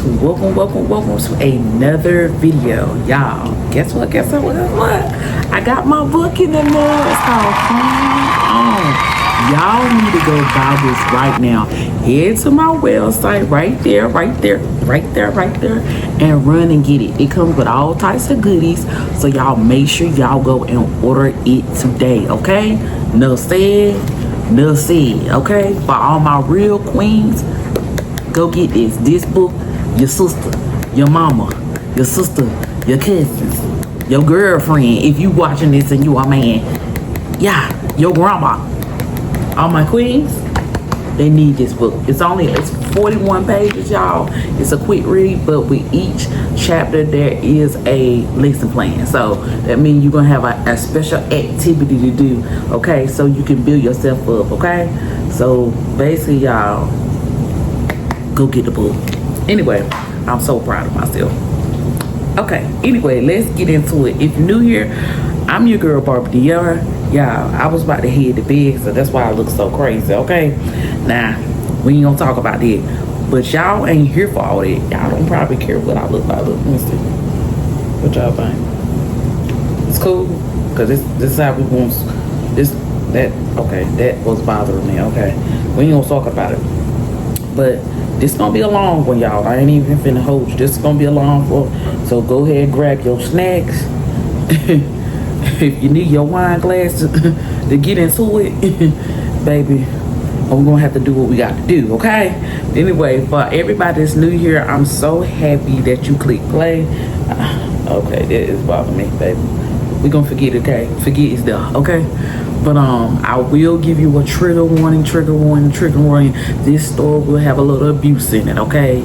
welcome to another video. Y'all, guess what? I got my book in the mail. It's called Come On. Y'all need to go buy this right now. Head to my website right there, and run and get it. It comes with all types of goodies, so y'all make sure y'all go and order it today, okay? No said, okay? For all my real queens, go get this book. Your sister, your mama, your sister, your cousins, your girlfriend, if you watching this and you a man, yeah, your grandma. All my queens, they need this book. It's 41 pages, y'all. It's a quick read, but with each chapter there is a lesson plan. So that means you're gonna have a special activity to do, okay? So you can build yourself up, okay? So basically, y'all, go get the book. Anyway, I'm so proud of myself. Okay, anyway, let's get into it. If you're new here, I'm your girl, Diva. Y'all, I was about to head to bed, so that's why I look so crazy, okay? Nah, we ain't gonna talk about that. But y'all ain't here for all that. Y'all don't probably care what I look like. Let me see. What y'all think? It's cool? Because this is how we want that was bothering me, okay? We ain't gonna talk about it. But this gonna be a long one, y'all. I ain't even finna hold you. This is gonna be a long one. So go ahead and grab your snacks. If you need your wine glass to get into it, baby, we're gonna have to do what we got to do, okay? Anyway, for everybody that's new here, I'm so happy that you clicked play. Okay, that is bothering me, baby. We're gonna forget, okay? Forget it's there, okay? But I will give you a trigger warning. This story will have a little abuse in it, okay?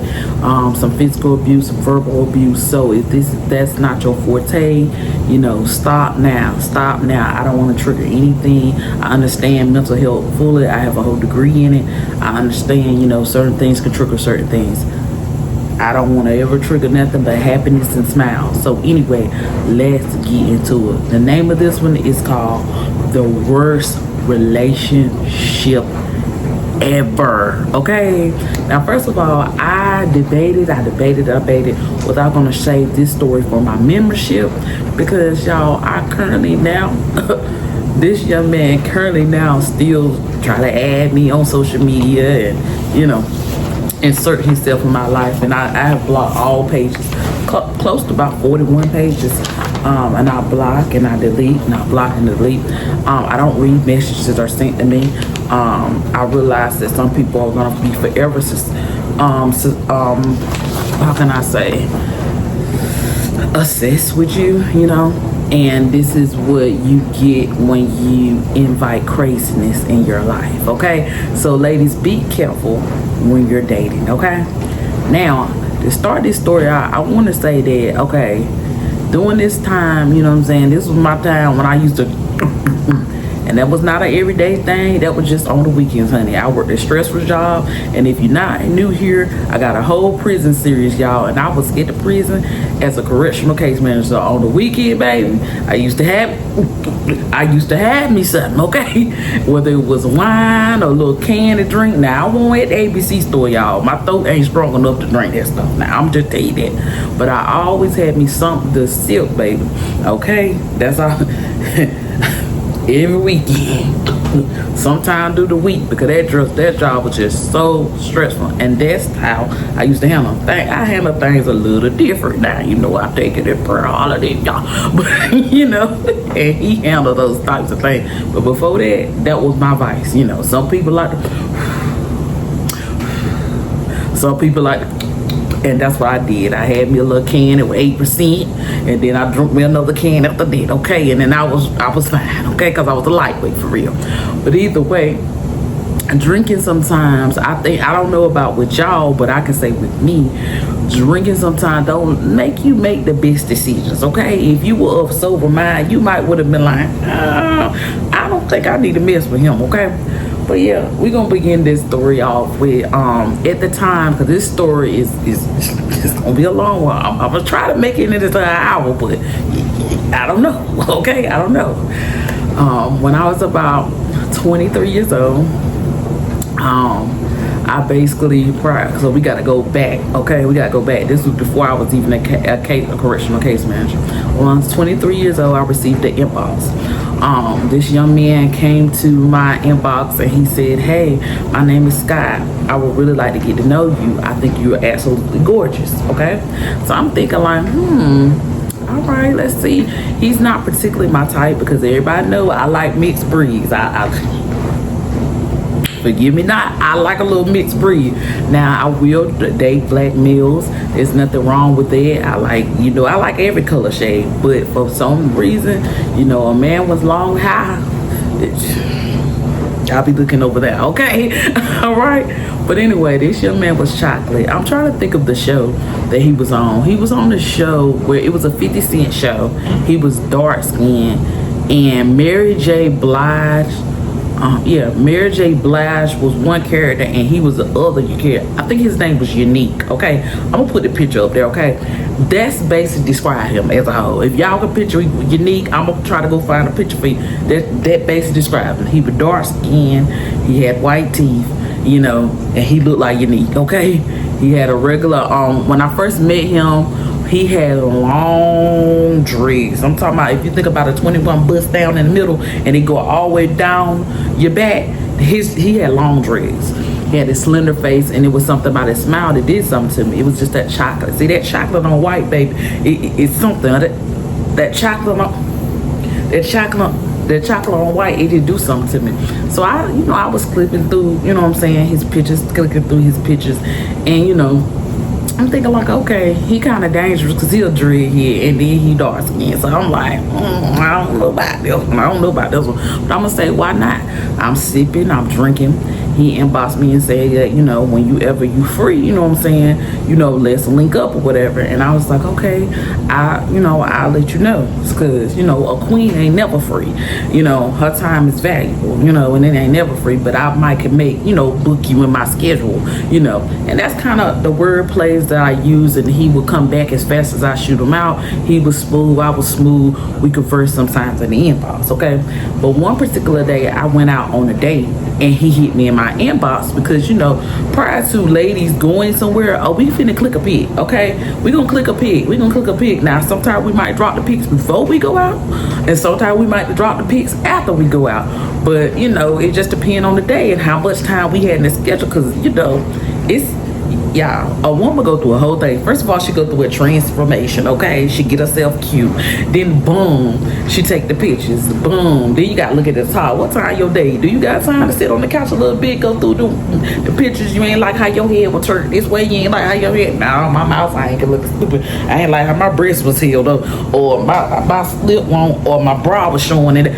Some physical abuse, some verbal abuse. So if that's not your forte, you know, stop now. I don't want to trigger anything. I understand mental health fully. I have a whole degree in it. I understand, you know, certain things can trigger certain things. I don't want to ever trigger nothing but happiness and smiles. So anyway, let's get into it. The name of this one is called The Worst Relationship Ever. Okay. Now, first of all, I debated. Was I going to save this story for my membership? Because y'all, I currently now, this young man currently now still try to add me on social media and, you know, insert himself in my life, and I have blocked all pages, close to about 41 pages, and I block and I delete and I block and delete. I don't read messages that are sent to me. I realize that some people are gonna be forever how can I say, obsessed with you, you know, and this is what you get when you invite craziness in your life, okay? So ladies, be careful when you're dating, okay? Now, to start this story out, I want to say that, okay, during this time, you know what I'm saying, this was my time when I used to and that was not an everyday thing. That was just on the weekends, honey. I worked a stressful job, and if you're not new here, I got a whole prison series, y'all, and I was at the prison as a correctional case manager. On the weekend, baby, I used to have me something, okay? Whether it was wine or a little can to drink. Now, I won't at the ABC store, y'all. My throat ain't strong enough to drink that stuff. Now, I'm just telling you that. But I always had me something to sip, baby, okay? That's all. Every weekend, sometime through the week, because that job was just so stressful, and that's how I used to handle things. I handle things a little different now, you know. I take it in prayer, all of that, y'all, but you know, and he handled those types of things. But before that was my vice, you know. Some people like, and that's what I did. I had me a little can, it was 8%, and then I drank me another can after that, okay? And then I was fine, okay? Because I was a lightweight for real. But either way, drinking sometimes, I don't know about with y'all, but I can say with me, drinking sometimes don't make you make the best decisions, okay? If you were of sober mind, you might would have been like, I don't think I need to mess with him, okay? But yeah, we're gonna begin this story off with at the time, because this story is gonna be a long one. I'm gonna try to make it into an hour, but I don't know. Okay, I don't know. When I was about 23 years old, I basically, prior, so we got to go back, okay? We got to go back. This was before I was even a correctional case manager. When I was 23 years old, I received the inbox. This young man came to my inbox and he said, hey, my name is Scott. I would really like to get to know you. I think you're absolutely gorgeous, okay? So I'm thinking like, all right, let's see. He's not particularly my type because everybody know I like mixed breeds. Forgive me not, I like a little mixed breed. Now, I will date black males. There's nothing wrong with that. I like every color shade. But for some reason, a man with long hair, I'll be looking over there, okay? All right? But anyway, this young man was chocolate. I'm trying to think of the show that he was on. He was on the show where it was a 50 Cent show. He was dark skinned. And Mary J. Blige, Mary J. Blige was one character and he was the other character. I think his name was Unique, okay? I'm gonna put the picture up there, okay? That's basically describe him as a whole. If y'all can picture Unique, I'm gonna try to go find a picture for you. That basically describes him. He was dark skinned, he had white teeth, and he looked like Unique, okay? He had a regular, when I first met him, he had long dreads. I'm talking about if you think about a 21 bust down in the middle and it go all the way down your back, he had long dreads. He had a slender face and it was something about his smile that did something to me. It was just that chocolate. See that chocolate on white, baby, it's something. That chocolate on white, it did do something to me. So I was clicking through, his pictures, clicking through his pictures, and I'm thinking like, okay, he kind of dangerous because he a dreadhead and then he dark skinned. So I'm like, I don't know about this one. But I'm going to say, why not? I'm sipping, I'm drinking. He inboxed me and said that, whenever you free, let's link up or whatever. And I was like, okay, I'll let you know. Because, a queen ain't never free. Her time is valuable, and it ain't never free. But I might can make, book you in my schedule, And that's kind of the word plays that I use. And he would come back as fast as I shoot him out. He was smooth, I was smooth. We conversed sometimes in the inbox, okay? But one particular day, I went out on a date. And he hit me in my inbox because, prior to ladies going somewhere, we finna click a pic, okay? We gonna click a pic. Now, sometimes we might drop the pics before we go out. And sometimes we might drop the pics after we go out. But, it just depends on the day and how much time we had in the schedule because, it's... Y'all, a woman go through a whole thing. First of all, she go through a transformation, okay? She get herself cute. Then, boom, she take the pictures. Boom. Then you got to look at the top. What time your day? Do you got time to sit on the couch a little bit, go through the pictures? You ain't like how your head was turned this way. You ain't like how your head... No, my mouth, I ain't gonna look stupid. I ain't like how my breast was healed up or my slip won't or my bra was showing it.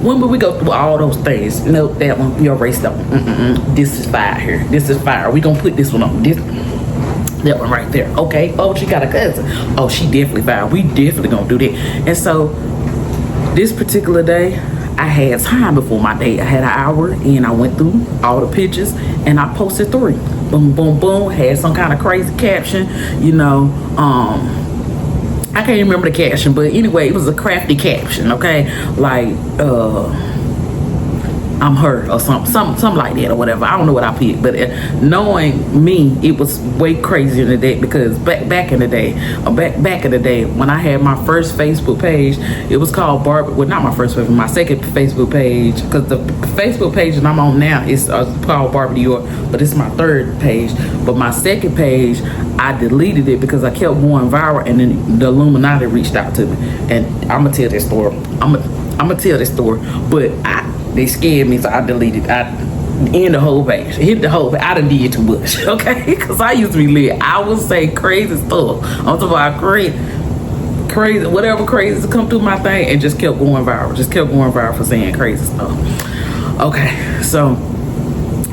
When we go through all those things, that one, we erase that one. This is fire here. This is fire. We gonna put this one on. That one right there. Okay. Oh, she got a cousin. Oh, she definitely fire. We definitely gonna do that. And so, this particular day, I had time before my date. I had an hour and I went through all the pictures and I posted 3. Boom, boom, boom. Had some kind of crazy caption, I can't even remember the caption, but anyway, it was a crafty caption, okay? Like, I'm hurt or something like that or whatever. I don't know what I picked, but knowing me, it was way crazier than that because back in the day, when I had my first Facebook page, it was called Barbie. Well, not my first Facebook, my second Facebook page, because the Facebook page that I'm on now is called Barbie New York, but it's my third page. But my second page, I deleted it because I kept going viral, and then the Illuminati reached out to me, and I'm gonna tell this story. I'm gonna tell this story, but they scared me, so I deleted. I hit the whole page. I done did too much, okay? Because I used to be lit. I would say crazy stuff. I'm talking about crazy, whatever crazy come through my thing, and just kept going viral. Just kept going viral for saying crazy stuff. Okay, so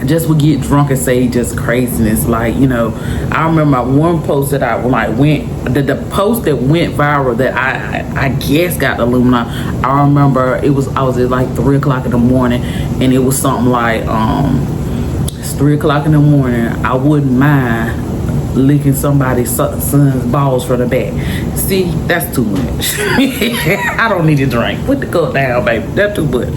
just would get drunk and say just craziness. Like, I remember one post that I the post that went viral that I guess got the Illuminati. I remember I was at like 3 o'clock in the morning, and it was something like it's 3 o'clock in the morning. I wouldn't mind licking somebody's son's balls from the back. See, that's too much. I don't need to drink. Put the cup down, baby. That's too much.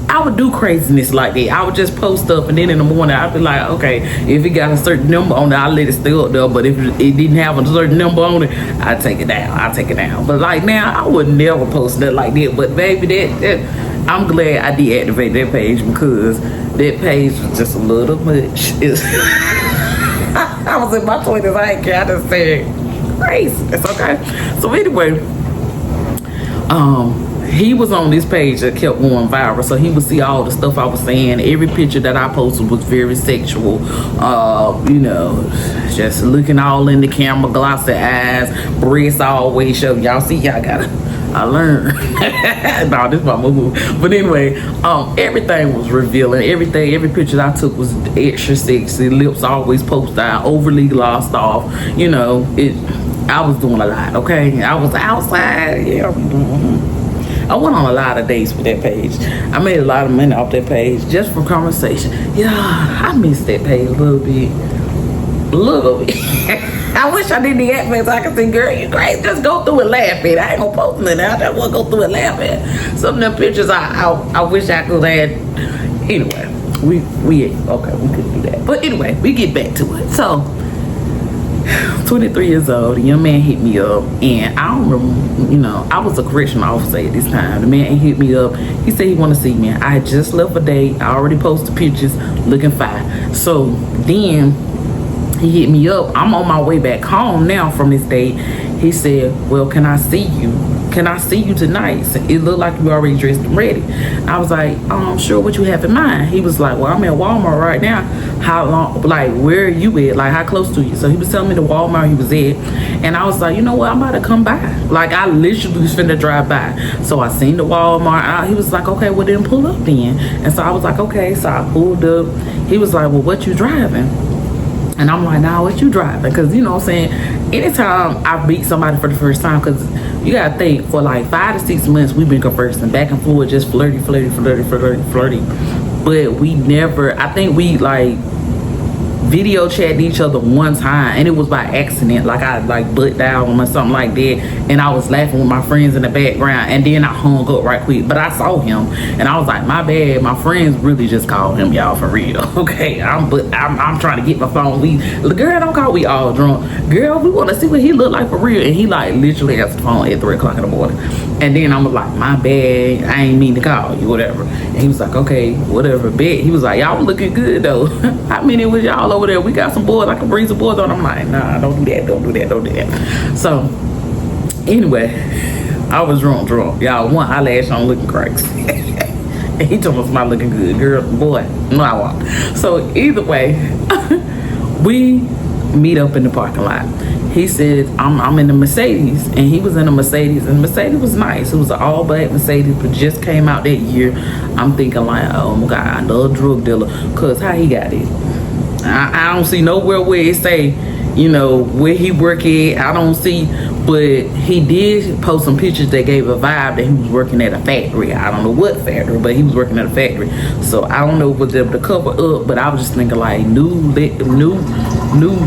I would do craziness like that. I would just post up, and then in the morning I'd be like, okay, if it got a certain number on it, I'll let it stay up there. But if it didn't have a certain number on it, I'd take it down. But like now, I would never post that like that. But baby, that I'm glad I deactivated that page, because that page was just a little much. I was in my 20s. I ain't care. I just said crazy. It's okay. So anyway, he was on this page that kept going viral, so he would see all the stuff I was saying. Every picture that I posted was very sexual. You know, just looking all in the camera, glossy eyes, breasts always show. Y'all see, y'all gotta. I learned. No, this is my move. But anyway, everything was revealing. Everything, every picture I took was extra sexy. Lips always poked out, overly glossed off. You know, I was doing a lot. Okay, I was outside. Yeah. I went on a lot of dates with that page. I made a lot of money off that page just from conversation. Yeah, I missed that page a little bit. I wish I didn't deactivate so I could say, girl, you crazy. Just go through and laugh at. I ain't gonna post nothing. I just want to go through and laugh at. Some of them pictures I wish I could add. Anyway, we couldn't do that. But anyway, we get back to it. So, 23 years old, the young man hit me up, and I don't remember, you know, I was a correctional officer at this time. The man hit me up. He said he want to see me. I had just left a date. I already posted pictures looking fine. So then he hit me up. I'm on my way back home now from this date. He said, well, can I see you? Can I see you tonight? It looked like you already dressed and ready. I was like, sure, what you have in mind? He was like, well, I'm at Walmart right now. How long, like, where are you at? Like, how close to you? So he was telling me the Walmart he was at. And I was like, you know what? I'm about to come by. Like, I literally was finna drive by. So I seen the Walmart. He was like, okay, well, then pull up then. And so I was like, okay. So I pulled up. He was like, well, what you driving? And I'm like, nah, what you driving? Because, you know what I'm saying, anytime I meet somebody for the first time, because you got to think, for like 5 to 6 months, we've been conversing back and forth, just flirty. But we never, I think we like video chatted each other one time, and it was by accident. Like I like butt down or something like that, and I was laughing with my friends in the background, and then I hung up right quick. But I saw him, and I was like, my bad. My friends really just called him, y'all, for real. Okay, I'm trying to get my phone. Girl, don't call. We all drunk. Girl, we want to see what he looked like for real. And he like literally answered the phone at 3 o'clock in the morning. And then I was like, my bad. I ain't mean to call you, whatever. And he was like, okay, whatever, bet. He was like, y'all looking good though. How many was y'all over there? We got some boys. I can bring some boys on. I'm like, nah, don't do that. So anyway, I was drunk. Y'all, one eyelash on looking cracks. And he told us my looking good. Girl, boy, no, I won't. So either way, we meet up in the parking lot. He said, I'm in the Mercedes, and he was in a Mercedes, and the Mercedes was nice. It was an all black Mercedes, but just came out that year. I'm thinking like, oh my God, another drug dealer, cause how he got it? I don't see nowhere where it say, you know, where he work at. I don't see, but he did post some pictures that gave a vibe that he was working at a factory. I don't know what factory, but he was working at a factory. So I don't know if it was able to cover up, but I was just thinking like new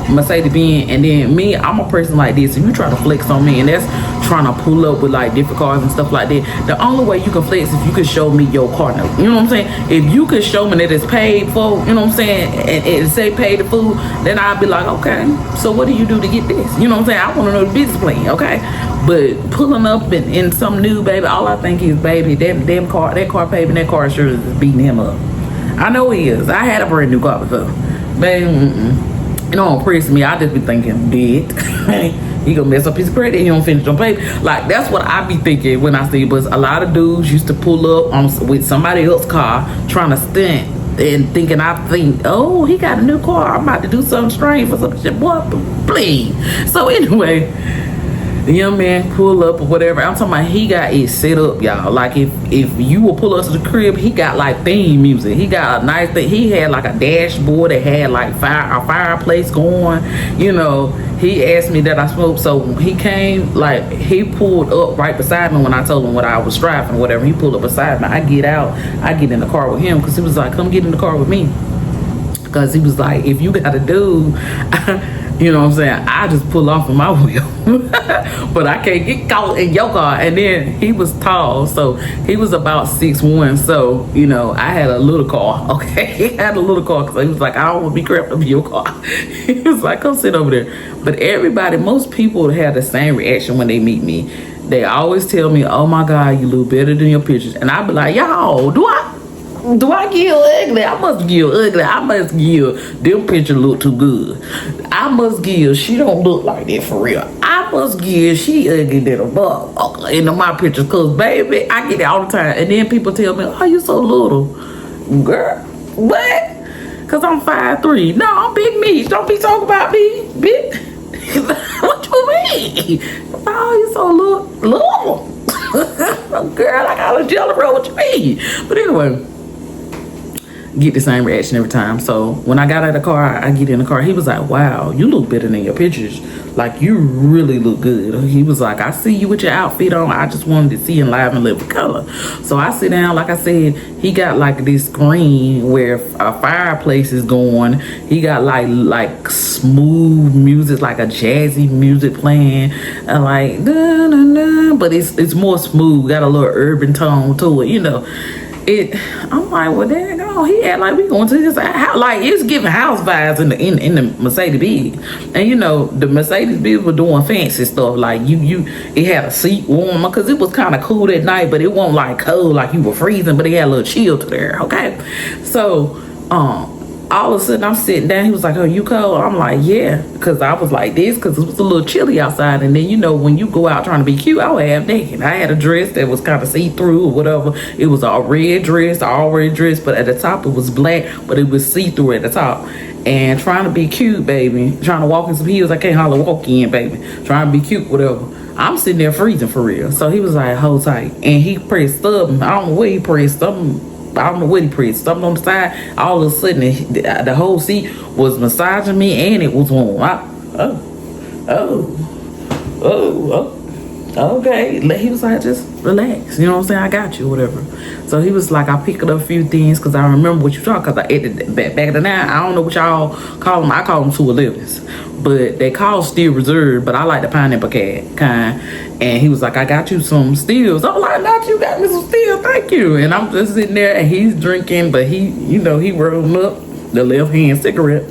Mercedes Benz. And then me, I'm a person like this. If you try to flex on me, and that's trying to pull up with like different cars and stuff like that, the only way you can flex is if you can show me your car note. You know what I'm saying? If you could show me that it's paid for, you know what I'm saying, and say paid the food, then I'd be like, okay, so what do you do to get this? You know what I'm saying? I want to know the business plan, okay? But pulling up in some new, baby, all I think is, baby, that car paid, and that car sure is beating him up. I know he is. I had a brand new car before. Baby, you don't impress me. I just be thinking, he gonna mess up his credit. He don't finish no paper. Like, that's what I be thinking when I see. But a lot of dudes used to pull up with somebody else's car trying to stunt and thinking, oh, he got a new car. I'm about to do something strange for some shit. Boy, please. So anyway, the young man pull up or whatever. I'm talking about he got it set up, y'all. Like if you will pull up to the crib, he got like theme music. He got a nice thing. He had like a dashboard that had like a fireplace going. You know, he asked me that I smoked, so he came, like, he pulled up right beside me when I told him what I was driving or whatever. He pulled up beside me. I get out, I get in the car with him, because he was like, come get in the car with me. Because he was like, if you got a dude, You know what I'm saying? I just pull off in my wheel. But I can't get caught in your car. And then he was tall, so he was about 6'1". So, you know, I had a little car, okay? He had a little car because he was like, I don't want to be cramped up in your car. He was like, come sit over there. But everybody, most people have the same reaction when they meet me. They always tell me, oh my God, you look better than your pictures. And I be like, y'all, do I give ugly? I must give ugly. I must give them pictures look too good. I must give she don't look like that for real. I must give she ugly than a motherfucker into my pictures. Cause baby, I get it all the time. And then people tell me, oh, you so little. Girl, what? Cause I'm 5'3". No, I'm big meat. Don't be talking about me, bitch. What you mean? Oh, you so little. Girl, I got a jelly roll. What you mean? But anyway, get the same reaction every time. So when I got out of the car, I get in the car. He was like, wow, you look better than your pictures. Like, you really look good. He was like, I see you with your outfit on. I just wanted to see you in live and live with color. So I sit down, like I said, he got like this screen where a fireplace is going. He got like smooth music, like a jazzy music playing, and like da, da, da, but it's more smooth, got a little urban tone to it, you know. I'm like, well, there you go. He had like we going to his house, like it's giving house vibes in the Mercedes Benz, and you know the Mercedes Benz were doing fancy stuff like it had a seat warmer because it was kind of cool at night, but it wasn't like cold like you were freezing, but it had a little chill to there. Okay, so all of a sudden I'm sitting down. He was like, oh, you cold? I'm like, yeah, because I was like this because it was a little chilly outside. And then, you know, when you go out trying to be cute, I was half naked. I had a dress that was kind of see-through or whatever. It was a red dress, but at the top it was black, but it was see-through at the top. And trying to be cute, baby, trying to walk in some heels I can't hardly walk in, baby, trying to be cute, whatever. I'm sitting there freezing for real. So he was like, hold tight. And he pressed something. I don't know what he pressed, something. I don't know what he pressed. Something on the side. All of a sudden, the whole seat was massaging me, and it was warm. Okay. He was like, just relax. You know what I'm saying? I got you, whatever. So he was like, I picked up a few things because I remember what you talking. Because back at the night, I don't know what y'all call them. I call them 211s, but they call still reserved. But I like the pineapple kind. And he was like, I got you some steels. I'm like, not you got me some steels, thank you. And I'm just sitting there and he's drinking, but he, you know, he rolling up the left hand cigarette.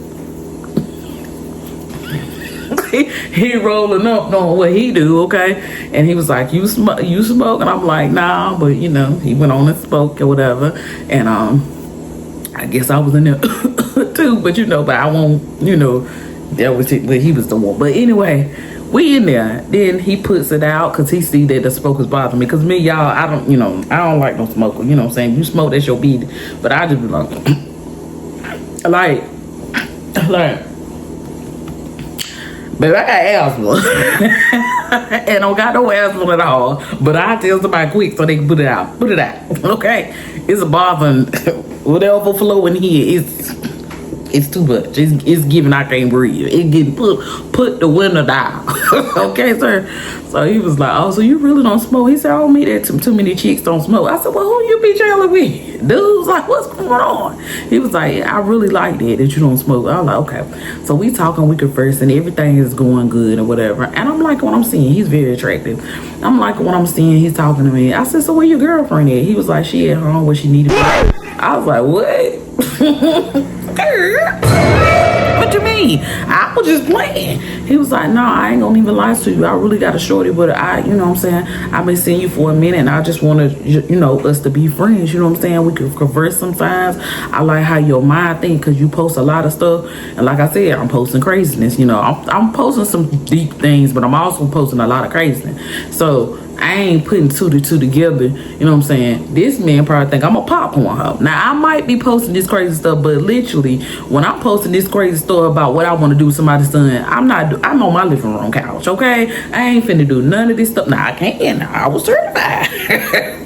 he rolling up knowing what he do, okay? And he was like, you smoke? And I'm like, nah, but you know, he went on and spoke or whatever. And I guess I was in there too, but you know, but I won't, you know, that was it, but he was the one. But anyway, we in there. Then he puts it out because he see that the smoke is bothering me. Because me, y'all, I don't like no smoker. You know what I'm saying? You smoke, that's your beat. But I just be like, baby, I got asthma. And I don't got no asthma at all. But I tell somebody quick so they can put it out. Put it out. Okay? It's bothering whatever flow in here. It's too much. It's giving I can't breathe. It getting put the window down. Okay, sir. So he was like, oh, so you really don't smoke? He said, I don't mean that too many chicks don't smoke. I said, well, who you be telling me? Dude was like, what's going on? He was like, I really like that you don't smoke. I was like, okay. So we talking, we conversing, everything is going good or whatever. And I'm like, what I'm seeing, he's very attractive. I'm like, what I'm seeing, he's talking to me. I said, so where your girlfriend at? He was like, she at home where she needed me. I was like, what? What you mean? I was just playing. He was like, no, I ain't gonna even lie to you. I really got a shorty, but you know what I'm saying? I've been seeing you for a minute and I just want to, you know, us to be friends. You know what I'm saying? We could converse sometimes. I like how your mind think because you post a lot of stuff. And like I said, I'm posting craziness. You know, I'm posting some deep things, but I'm also posting a lot of craziness. So I ain't putting two to two together. You know what I'm saying? This man probably think I'm a pop porn hoe. Now I might be posting this crazy stuff, but literally when I'm posting this crazy stuff about what I want to do with somebody's son, I'm on my living room couch, okay? I ain't finna do none of this stuff. Now I can't. I was certified.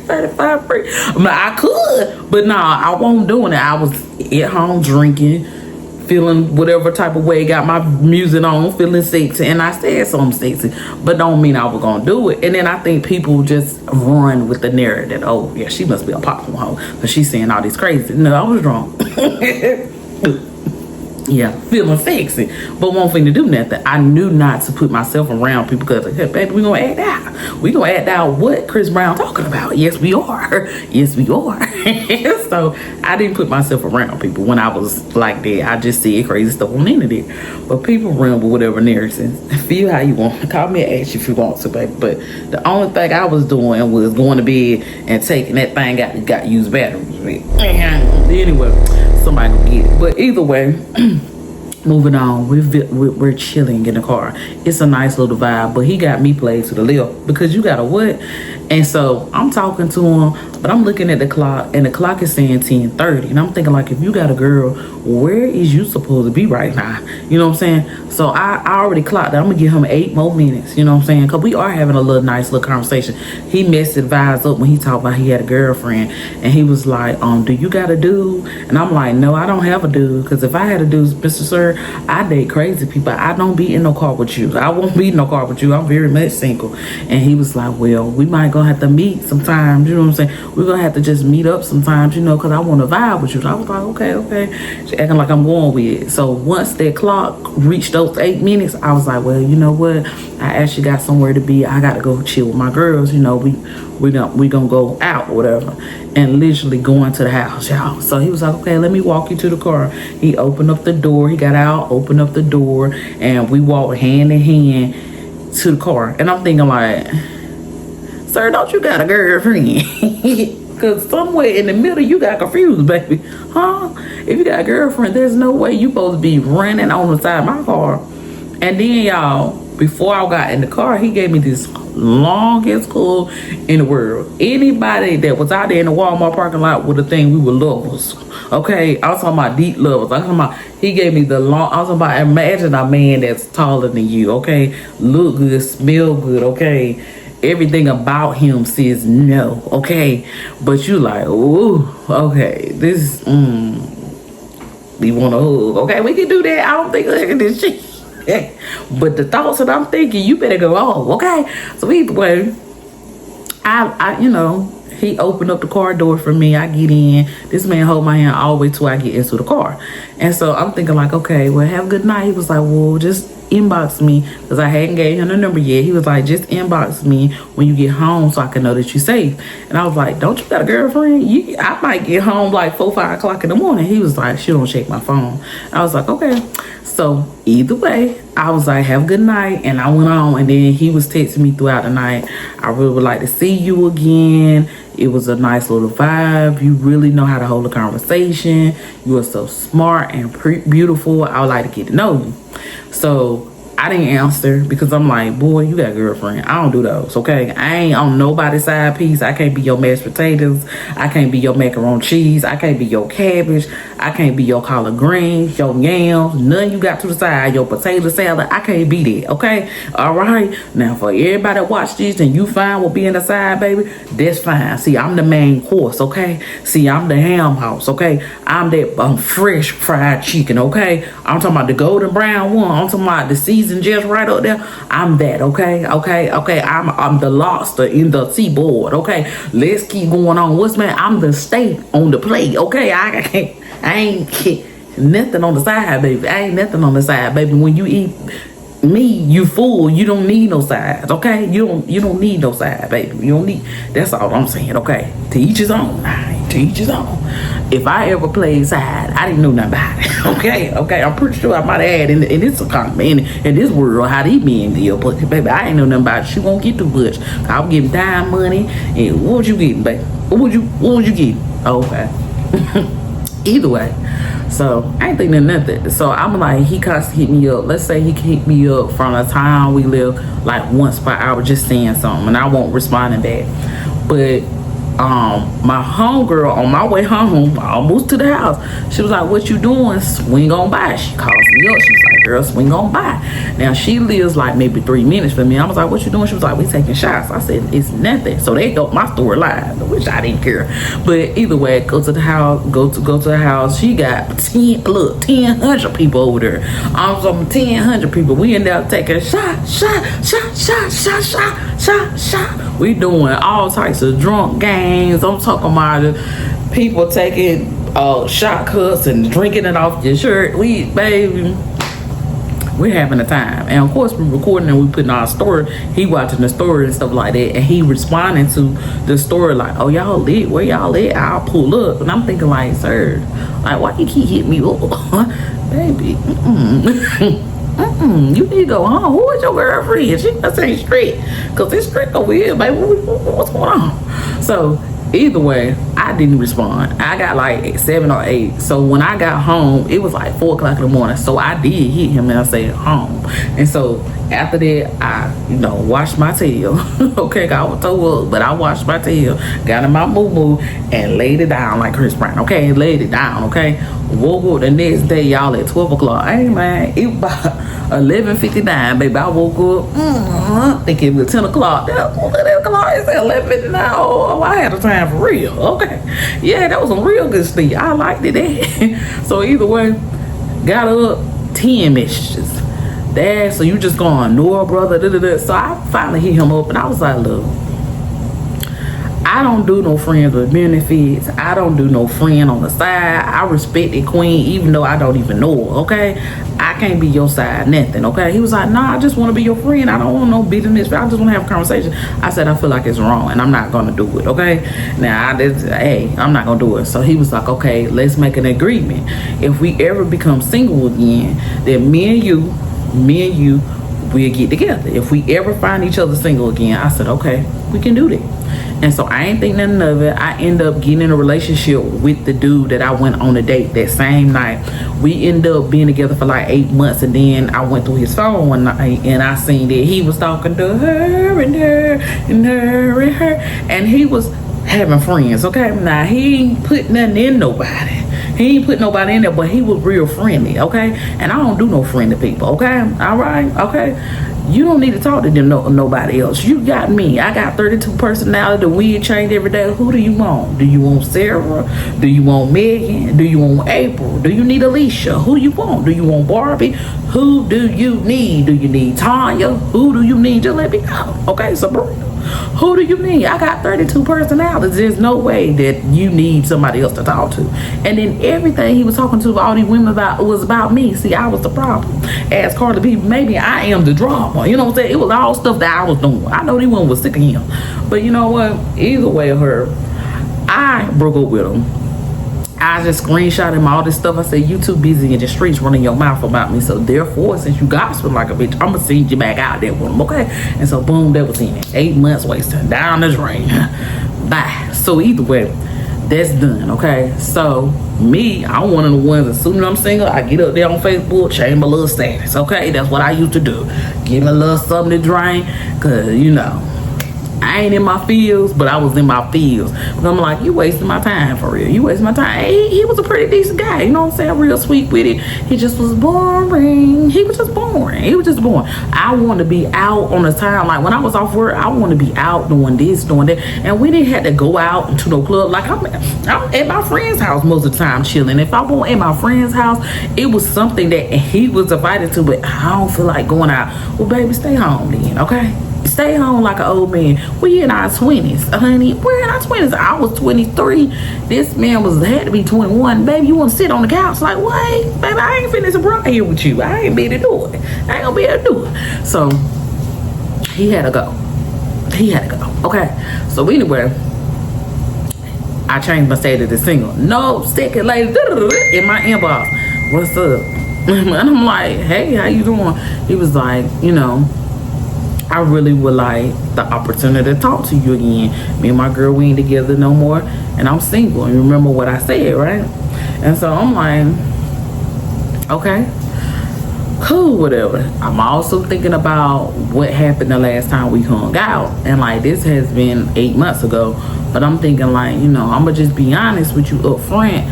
35 free. I could, but I won't doing it. I was at home drinking, feeling whatever type of way, got my music on, feeling sexy, and I said something sexy, but don't mean I was gonna do it. And then I think people just run with the narrative that, oh yeah, she must be a popcorn hoe because she's saying all this crazy. No, I was wrong. Yeah, feeling sexy, but won't finna do nothing. I knew not to put myself around people because, hey, baby, we gonna act out. We gonna act out what Chris Brown talking about. Yes, we are. Yes, we are. So I didn't put myself around people when I was like that. I just said crazy stuff on the internet. But people run with whatever narrative. Feel how you want. Call me and ask you if you want to, baby. But the only thing I was doing was going to bed and taking that thing got used batteries. Anyway, somebody will get it. But either way, moving on, we're chilling in the car. It's a nice little vibe, but he got me played to the left because you got a what? And so I'm talking to him, but I'm looking at the clock, and the clock is saying 10:30, and I'm thinking like, if you got a girl, where is you supposed to be right now? You know what I'm saying? So I already clocked that. I'm gonna give him 8 more minutes. You know what I'm saying? Because we are having a nice little conversation. He messed his vibes up when he talked about he had a girlfriend, and he was like, do you got a dude? And I'm like, no, I don't have a dude, because if I had a dude, Mr. Sir, I date crazy people. I don't be in no car with you. I won't be in no car with you. I'm very much single. And he was like, well, we might gonna have to meet sometimes. You know what I'm saying? We're gonna have to just meet up sometimes, you know, because I want to vibe with you. So I was like, okay. She acting like I'm going with it. So once that clock reached those 8 minutes, I was like, well, you know what? I actually got somewhere to be. I got to go chill with my girls. You know, we gonna go out or whatever. And literally going to the house, y'all. So he was like, okay, let me walk you to the car. He opened up the door. He got out, opened up the door, and we walked hand in hand to the car. And I'm thinking like, sir, don't you got a girlfriend? Because somewhere in the middle you got confused, baby. Huh? If you got a girlfriend, there's no way you supposed to be running on the side of my car. And then, y'all, before I got in the car, he gave me this longest call in the world. Anybody that was out there in the Walmart parking lot would have think we were lovers. Okay? I was talking about deep lovers. I'm talking about, he gave me the long, I was talking about, imagine a man that's taller than you, okay? Look good, smell good, okay? Everything about him says no, okay? But you like, ooh, okay, this, we want to hug, okay? We can do that. I don't think look at this shit. But the thoughts that I'm thinking, you better go off, okay? So either way, I you know, he opened up the car door for me. I get in. This man hold my hand all the way till I get into the car. And so I'm thinking like, okay, well, have a good night. He was like, well, just inbox me, because I hadn't gave him the number yet. He was like, just inbox me when you get home so I can know that you're safe. And I was like, don't you got a girlfriend? I might get home like 4, 5 o'clock in the morning. He was like, she don't check my phone. I was like, okay. So either way, I was like, have a good night. And I went on, and then he was texting me throughout the night. I really would like to see you again. It was a nice little vibe. You really know how to hold a conversation. You are so smart and beautiful. I would like to get to know you. So I didn't answer because I'm like, boy, you got a girlfriend. I don't do those, okay? I ain't on nobody's side piece. I can't be your mashed potatoes. I can't be your macaroni cheese. I can't be your cabbage. I can't be your collard greens, your yams, none you got to the side, your potato salad. I can't be that, okay? All right? Now, for everybody that watch this and you fine with being the side, baby, that's fine. See, I'm the main course, okay? See, I'm the ham house, okay? I'm that fresh fried chicken, okay? I'm talking about the golden brown one. I'm talking about the season just right up there. I'm that, okay? Okay. I'm the lobster in the seaboard, okay? Let's keep going on. What's man? I'm the steak on the plate, okay? I ain't nothing on the side, baby. I ain't nothing on the side, baby. When you eat me, you full. You don't need no sides, okay? You don't need no side, baby. You don't need. That's all I'm saying, okay? To each his own. To each his own. If I ever played side, I didn't know nothing about it. Okay. I'm pretty sure I might have had in this economy, in this world, how these men deal. But baby, I ain't know nothing about it. She won't get too much. I'm getting dime money. And what was you getting, baby? What was you getting? Oh, okay. Either way, so I ain't thinking nothing. So I'm like, he constantly hit me up. Let's say he hit me up from the time we live like once per hour, just saying something, and I won't respond back. But my homegirl on my way home, almost to the house, she was like, what you doing? Swing on by. She calls me up. She was like, girl, swing on by. Now she lives like maybe 3 minutes from me. I was like, what you doing? She was like, we taking shots. I said, it's nothing. So they go my story live, which I didn't care. But either way, go to the house, go to the house. She got 1,000 people over there. I'm talking 1,000 people. We end up taking shot. We doing all types of drunk games. I'm talking about people taking shotcuts and drinking it off your shirt. Baby, we're having a time. And of course, we're recording and we putting our story. He watching the story and stuff like that, and he responding to the story like, "Oh, y'all lit? Where y'all at? I'll pull up." And I'm thinking like, "Sir, like, why you keep hitting me up, baby? You need to go home. Who is your girlfriend? She must ain't straight, cause it's strict over here, baby. What's going on?" So either way, I didn't respond. I got like 7 or 8. So when I got home, it was like 4 o'clock in the morning. So I did hit him and I said home. And so after that, I, washed my tail. Okay, I was so up, but I washed my tail, got in my moo-moo, and laid it down like Chris Brown. Okay, laid it down. Okay, woke up the next day, y'all, at 12 o'clock. Hey man, it was about 11:59, baby. I woke up thinking it was 10 o'clock. 10 o'clock, it's 11:59. Oh, I had a time for real. Okay, yeah, that was a real good sleep. I liked it. So either way, got up, 10 messages. Dad, so you just gonna ignore, brother? Da-da-da. So I finally hit him up and I was like, look, I don't do no friends with benefits. I don't do no friend on the side. I respect the queen even though I don't even know her, okay? I can't be your side, nothing, okay? He was like, nah, I just want to be your friend. I don't want no bitterness. I just want to have a conversation. I said, I feel like it's wrong and I'm not going to do it, okay? Now, I'm not going to do it. So he was like, okay, let's make an agreement. If we ever become single again, then me and you, we'll get together. If we ever find each other single again, I said, okay, we can do that. And so I ain't think nothing of it. I end up getting in a relationship with the dude that I went on a date that same night. We ended up being together for like 8 months, and then I went through his phone one night and I seen that he was talking to her and her and her and her, and he was having friends, okay? Now, he ain't put nothing in nobody. He ain't put nobody in there, but he was real friendly, okay? And I don't do no friendly people, okay? All right, okay? You don't need to talk to them nobody else. You got me. I got 32 personality. The wig change every day. Who do you want? Do you want Sarah? Do you want Megan? Do you want April? Do you need Alicia? Who do you want? Do you want Barbie? Who do you need? Do you need Tanya? Who do you need? Just let me know. Okay, Sabrina. Who do you need? I got 32 personalities. There's no way that you need somebody else to talk to. And then everything he was talking to all these women about was about me. See, I was the problem. As Carly B, maybe I am the drama. You know what I'm saying? It was all stuff that I was doing. I know these women was sick of him. But you know what? Either way, I broke up with him. I just screenshot him all this stuff. I said, you too busy in the streets running your mouth about me. So therefore, since you gossiping like a bitch, I'm gonna send you back out there with him, okay? And so boom, that was in it. 8 months wasted down the drain. Bye. So either way, that's done, okay? So me, I'm one of the ones, as soon as I'm single, I get up there on Facebook, change my little status, okay? That's what I used to do. Give me a little something to drink, cause I ain't in my feels, but I was in my feels. But I'm like, you wasting my time for real. You wasting my time. He was a pretty decent guy. You know what I'm saying? Real sweet with it. He just was boring. He was just boring. I want to be out on the time. Like when I was off work, I want to be out doing this, doing that. And we didn't have to go out into no club. Like I'm at my friend's house most of the time chilling. If I went at my friend's house, it was something that he was invited to, but I don't feel like going out. Well, baby, stay home then, okay? Stay home like an old man. We in our 20s, honey. We're in our 20s. I was 23. This man had to be 21. Baby, you want to sit on the couch? Like, what? Baby, I ain't finna run here with you. I ain't be able to do it. I ain't gonna be able to do it. So, he had to go. Okay. So, anyway, I changed my status to single. No second later, in my inbox. What's up? And I'm like, hey, how you doing? He was like, I really would like the opportunity to talk to you again. Me and my girl, we ain't together no more, and I'm single. And remember what I said, right? And so I'm like, okay, cool, whatever. I'm also thinking about what happened the last time we hung out, and like this has been 8 months ago. But I'm thinking like, I'm gonna just be honest with you up front.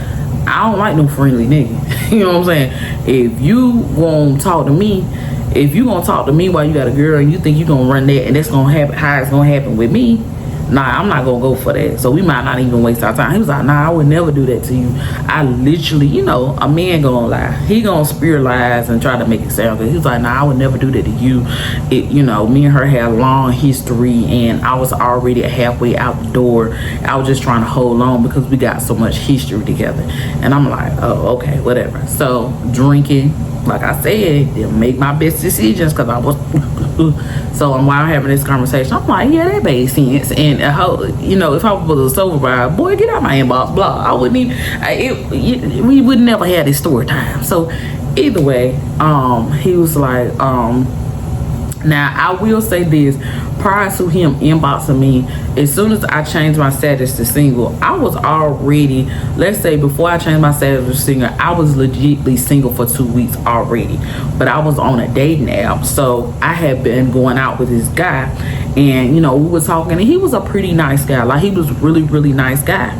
I don't like no friendly nigga. You know what I'm saying? If you won't talk to me. If you gonna talk to me while you got a girl and you think you gonna run that and that's gonna happen how it's gonna happen with me, nah, I'm not gonna go for that. So we might not even waste our time. He was like, nah, I would never do that to you. I literally, you know, a man gonna lie. He gonna spear lies and try to make it sound good. He was like, nah, I would never do that to you. You know, me and her had a long history, and I was already halfway out the door. I was just trying to hold on because we got so much history together. And I'm like, oh, okay, whatever. So drinking, like I said, didn't make my best decisions because I was so while I'm having this conversation, I'm like, yeah, that made sense. And you know, if I was a sober bride, boy, get out my inbox, blah. I wouldn't even we would never have this story time. So either way, he was like, now I will say this, prior to him inboxing me, as soon as I changed my status to single, I was already, let's say before I changed my status to single, I was legitimately single for 2 weeks already. But I was on a dating app, so I had been going out with this guy, and you know, we were talking, and he was a pretty nice guy. Like, he was really nice guy.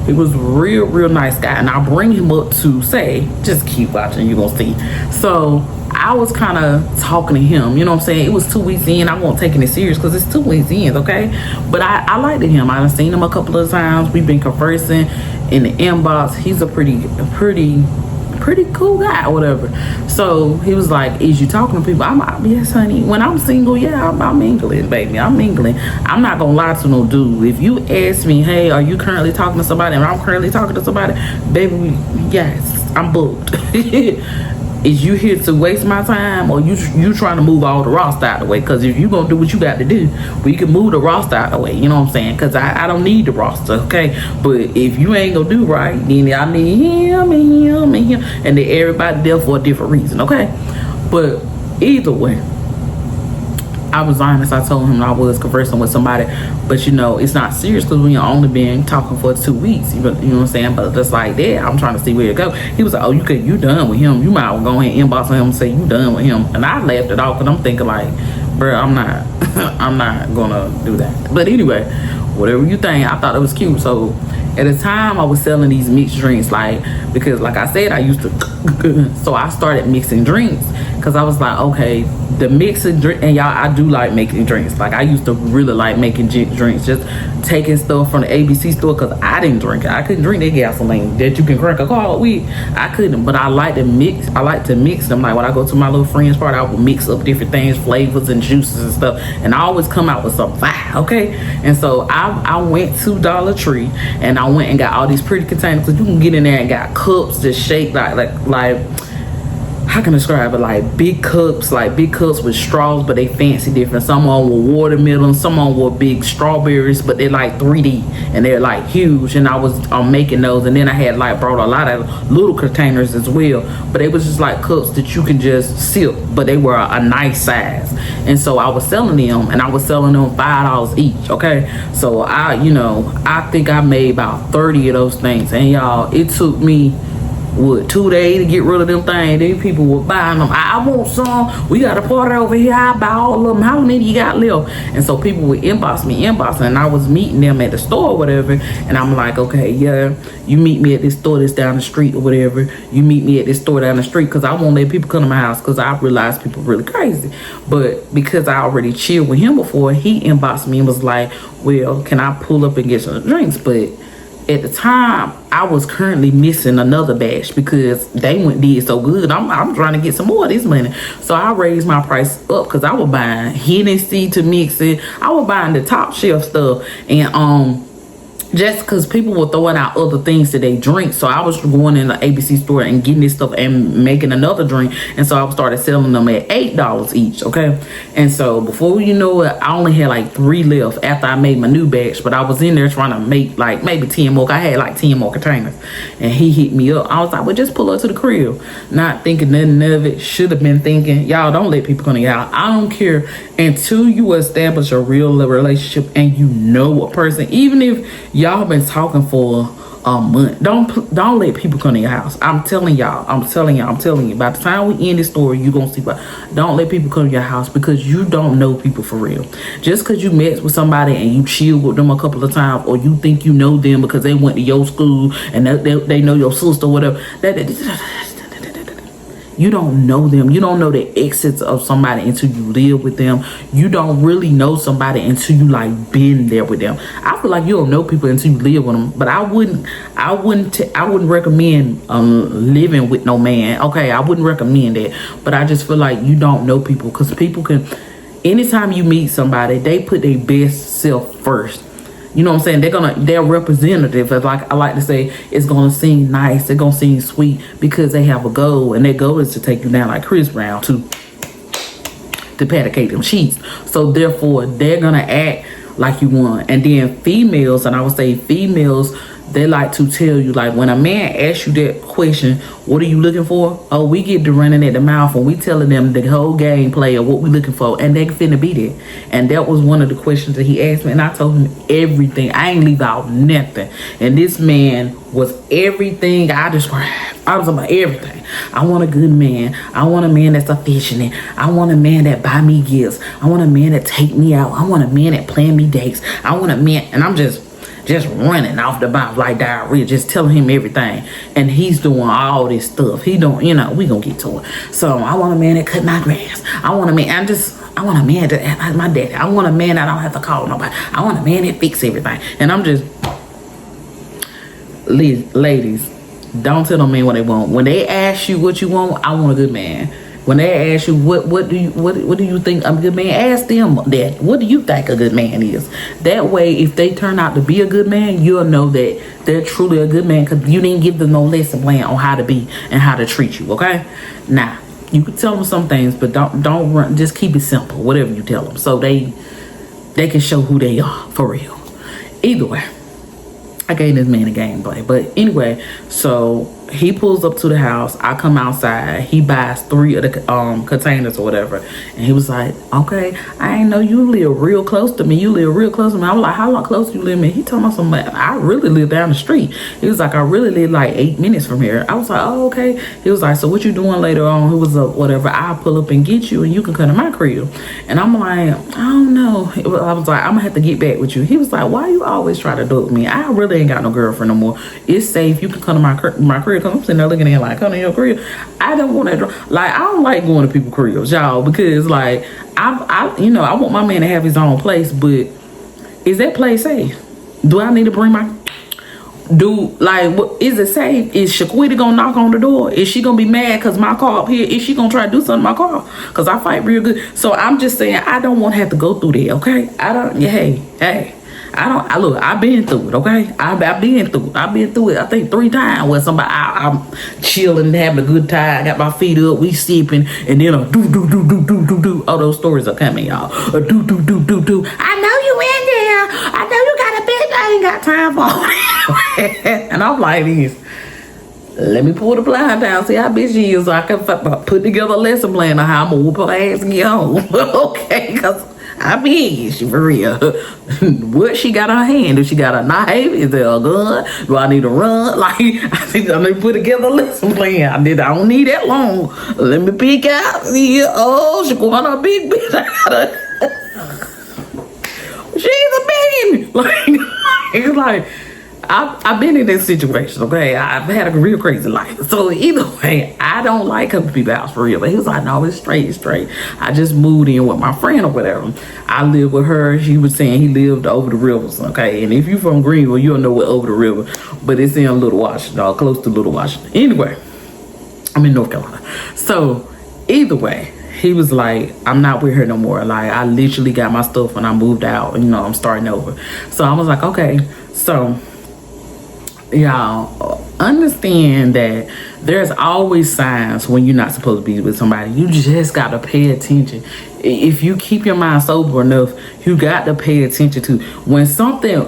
He was real nice guy, and I'll bring him up to say, just keep watching, you're gonna see. So I was kind of talking to him, you know what I'm saying? It was 2 weeks in. I won't taking it serious because it's 2 weeks in, okay? But I liked him. I've seen him a couple of times. We've been conversing in the inbox. He's a pretty cool guy or whatever. So he was like, is you talking to people? I'm like, yes, honey. When I'm single, yeah, I'm mingling, baby. I'm mingling. I'm not gonna lie to no dude. If you ask me, hey, are you currently talking to somebody, and I'm currently talking to somebody, baby, yes, I'm booked. Is you here to waste my time, or you trying to move all the roster out of the way? Because if you gonna do what you got to do, we can move the roster out of the way, you know what I'm saying? Because I don't need the roster, okay? But if you ain't gonna do right, then I need him and him and him, and then everybody there for a different reason, okay? But either way, I was honest. I told him I was conversing with somebody, but you know, it's not serious because we only been talking for 2 weeks. You know what I'm saying? But just like that, I'm trying to see where it go. He was like, "Oh, you done with him? You might well go ahead and inbox him and say you done with him." And I laughed it off because I'm thinking like, bro, I'm not, I'm not gonna do that. But anyway, whatever you think, I thought it was cute. So at the time, I was selling these mixed drinks, like, because like I said, I used to, so I started mixing drinks because I was like, okay, the mixing drink, and y'all, I do like making drinks. Like, I used to really like making drinks, just taking stuff from the ABC store because I didn't drink it. I couldn't drink that gasoline that you can crank a car with. I couldn't, but I like to mix. I like to mix them. Like, when I go to my little friend's party, I would mix up different things, flavors and juices and stuff, and I always come out with something fire, okay? And so I went to Dollar Tree, and I went and got all these pretty containers, because you can get in there and got cups just shaped like how can I describe it? Like big cups with straws, but they fancy different. Some on with watermelon, some on with big strawberries, but they're like 3D and they're like huge. And I was making those, and then I had like brought a lot of little containers as well, but it was just like cups that you can just sip, but they were a nice size. And so I was selling them, and I was selling them $5 each, okay? So I think I made about 30 of those things, and y'all, it took me 2 days to get rid of them things. These people were buying them. I want some. We got a party over here. I buy all of them. How many you got left? And so people would inbox me, and I was meeting them at the store or whatever. And I'm like, okay, yeah, you meet me at this store that's down the street or whatever. You meet me at this store down the street, because I won't let people come to my house, because I realize people really crazy. But because I already chilled with him before, he inboxed me and was like, well, can I pull up and get some drinks? But at the time, I was currently missing another batch because they did so good. I'm trying to get some more of this money. So I raised my price up because I was buying Hennessy to mix it. I was buying the top shelf stuff, and just because people were throwing out other things that they drink. So I was going in the ABC store and getting this stuff and making another drink. And so I started selling them at $8 each, okay? And so before you know it, I only had like 3 left after I made my new batch. But I was in there trying to make like maybe 10 more. I had like 10 more containers. And he hit me up. I was like, well, just pull up to the crib. Not thinking nothing of it. Should have been thinking, y'all, don't let people come to y'all. I don't care until you establish a real relationship and you know a person. Even if y'all been talking for a month, don't let people come to your house. I'm telling you. By the time we end this story, you gonna see. But don't let people come to your house, because you don't know people for real. Just because you met with somebody and you chill with them a couple of times, or you think you know them because they went to your school and they know your sister or whatever, You don't know them. You don't know the exits of somebody until you live with them. You don't really know somebody until you like been there with them. I feel like you don't know people until you live with them. But I wouldn't recommend living with no man. Okay, I wouldn't recommend that. But I just feel like you don't know people, because people can. Anytime you meet somebody, they put their best self first. You know what I'm saying? They're representative. Like I like to say, it's gonna seem nice, it's gonna seem sweet, because they have a goal, and their goal is to take you down like Chris Brown to paticate them sheets. So therefore, they're gonna act like you want. And then females, and I would say females, they like to tell you, like, when a man asks you that question, what are you looking for? Oh, we get to running at the mouth, and we telling them the whole gameplay of what we looking for, and they finna be there. And that was one of the questions that he asked me, and I told him everything. I ain't leave out nothing. And this man was everything I described. I was about everything. I want a good man. I want a man that's affectionate. I want a man that buy me gifts. I want a man that take me out. I want a man that plan me dates. I want a man, and I'm just running off the mouth like diarrhea, just telling him everything. And he's doing all this stuff. He don't, we gonna get to it. So I want a man that cut my grass. I want a man, I want a man that, my daddy, I want a man that I don't have to call nobody. I want a man that fix everything. And I'm just, ladies, don't tell them men what they want. When they ask you what you want, I want a good man. When they ask you what do you think a good man, ask them that. What do you think a good man is? That way, if they turn out to be a good man, you'll know that they're truly a good man, because you didn't give them no lesson plan on how to be and how to treat you. Okay? Now, you can tell them some things, but don't run. Just keep it simple. Whatever you tell them, so they can show who they are for real. Either way, I gave this man a gameplay. But anyway, so he pulls up to the house. I come outside. He buys 3 of the containers or whatever. And he was like, okay, I ain't know you live real close to me. You live real close to me. I was like, how long close you live to me? He told me something. I really live down the street. He was like, I really live like 8 minutes from here. I was like, oh, okay. He was like, so what you doing later on? He was up, whatever. I'll pull up and get you, and you can come to my crib. And I'm like, I don't know. I was like, I'm gonna have to get back with you. He was like, why you always try to duck me? I really ain't got no girlfriend no more. It's safe. You can come to my crib. Cause I'm sitting there looking at him like, come to your crib. I don't want to, like, I don't like going to people's cribs, y'all, because like I want my man to have his own place, but is that place safe? Do I need to bring my is it safe? Is Shaquita gonna knock on the door? Is she gonna be mad because my car up here? Is she gonna try to do something to my car? Because I fight real good. So I'm just saying, I don't want to have to go through that, okay? I've been through it, okay? I've been through it, I think 3 times where somebody, I'm chilling, having a good time, got my feet up, we sipping, and then a do. All those stories are coming, y'all. A do. I know you in there. I know you got a bitch. I ain't got time for it. And I'm like this. Let me pull the blind down, see how bitch she is, so I can put together a lesson plan on how I'm gonna whoop her ass and get home. Okay, because I mean, she for real. What she got on her hand? Do she got a knife? Is there a gun? Do I need to run? Like, I need to put together a lesson plan. I don't need that long. Let me peek out. See, oh, she going on a big bitch. She's a baby. Like, it's like, I've been in this situation, okay? I've had a real crazy life. So either way, I don't like coming to people's house for real. But he was like, no, it's straight. I just moved in with my friend or whatever. I live with her. She was saying he lived over the rivers, okay? And if you're from Greenville, you'll know what over the river. But it's in Little Washington, close to Little Washington. Anyway, I'm in North Carolina. So either way, he was like, I'm not with her no more. Like, I literally got my stuff when I moved out. I'm starting over. So I was like, okay. So y'all understand that there's always signs when you're not supposed to be with somebody. You just got to pay attention. If you keep your mind sober enough, you got to pay attention to when something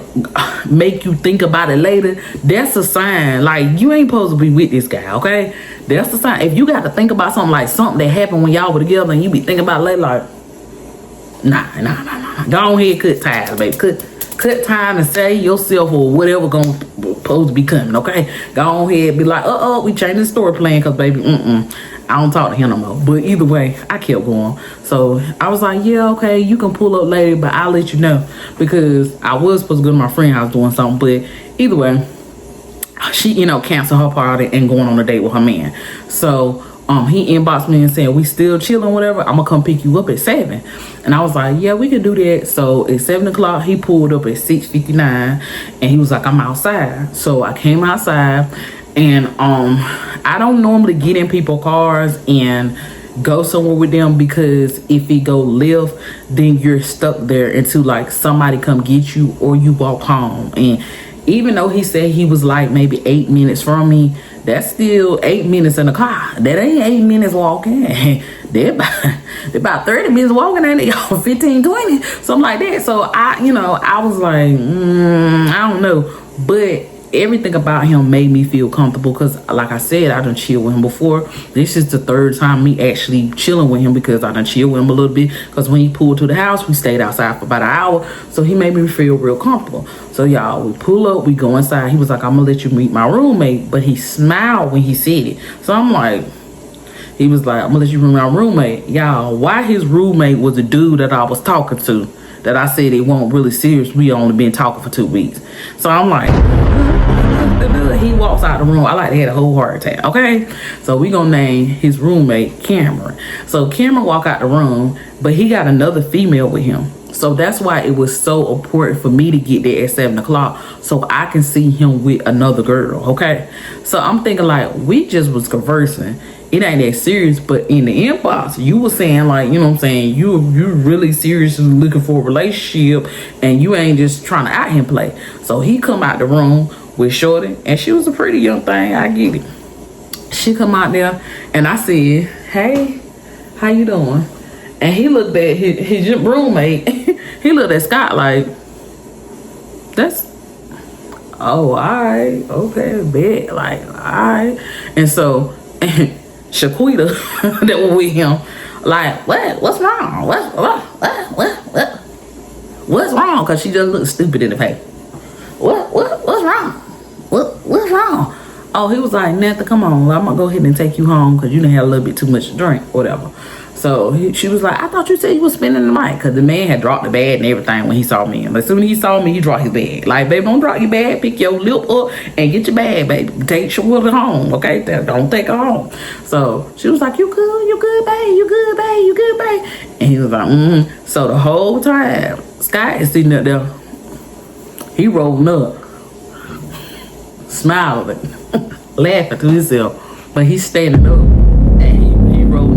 make you think about it later. That's a sign. Like, you ain't supposed to be with this guy, okay? That's the sign. If you got to think about something like something that happened when y'all were together and you be thinking about it later, like, nah. Go ahead, cut ties, baby. Cut time and say yourself or whatever supposed to be coming, okay? Go ahead, be like, we changed the story plan, because baby, I don't talk to him no more. But either way, I kept going. So I was like, yeah, okay, you can pull up later, but I'll let you know, because I was supposed to go to my friend's house doing something. But either way, she, canceled her party and going on a date with her man. So he inboxed me and said, we still chilling, whatever. I'm gonna come pick you up at 7. And I was like, yeah, we can do that. So at 7 o'clock, he pulled up at 6:59, and he was like, I'm outside. So I came outside, and I don't normally get in people's cars and go somewhere with them, because if it go left, then you're stuck there until like somebody come get you or you walk home. And even though he said he was like maybe 8 minutes from me, that's still 8 minutes in the car. That ain't 8 minutes walking. They're about 30 minutes walking, ain't they? 15, 20, something like that. So I was like, I don't know. But everything about him made me feel comfortable, because like I said, I done chilled with him before. This is the third time me actually chilling with him, because I done chilled with him a little bit, because when he pulled to the house, we stayed outside for about an hour. So he made me feel real comfortable. So y'all, we pull up, we go inside. He was like, I'm gonna let you meet my roommate, but he smiled when he said it. So I'm like, he was like, I'm gonna let you meet my roommate. Y'all, why his roommate was the dude that I was talking to, that I said it won't really serious. We only been talking for 2 weeks. So I'm like, he walks out the room. I like to have a whole heart attack. Okay, so we gonna name his roommate Cameron. So Cameron walk out the room, but he got another female with him. So that's why it was so important for me to get there at 7 o'clock, so I can see him with another girl. Okay, so I'm thinking like, we just was conversing. It ain't that serious, but in the inbox, you were saying like, you know what I'm saying, you really seriously looking for a relationship, and you ain't just trying to out here play. So he come out the room with Shorty, and she was a pretty young thing, I get it. She come out there, and I said, hey, how you doing? And he looked at his roommate. He looked at Scott like, that's, oh, all right, okay, bet, like, all right. And so Shaquita that was with him, like, what's wrong? What's wrong? Because she just looked stupid in the face. What's wrong? What's wrong? Oh, he was like, Nathan, come on, I'm gonna go ahead and take you home, because you done had a little bit too much to drink, whatever. So she was like, I thought you said you was spending the night, because the man had dropped the bag and everything when he saw me. And as soon as he saw me, he dropped his bag. Like, baby, don't drop your bag. Pick your lip up and get your bag, baby. Take Shawilla home, okay? Don't take her home. So she was like, you good, babe? You good, babe? You good, babe? And he was like, So the whole time, Scott is sitting up there. He rolling up, smiling, laughing to himself, but he's standing up.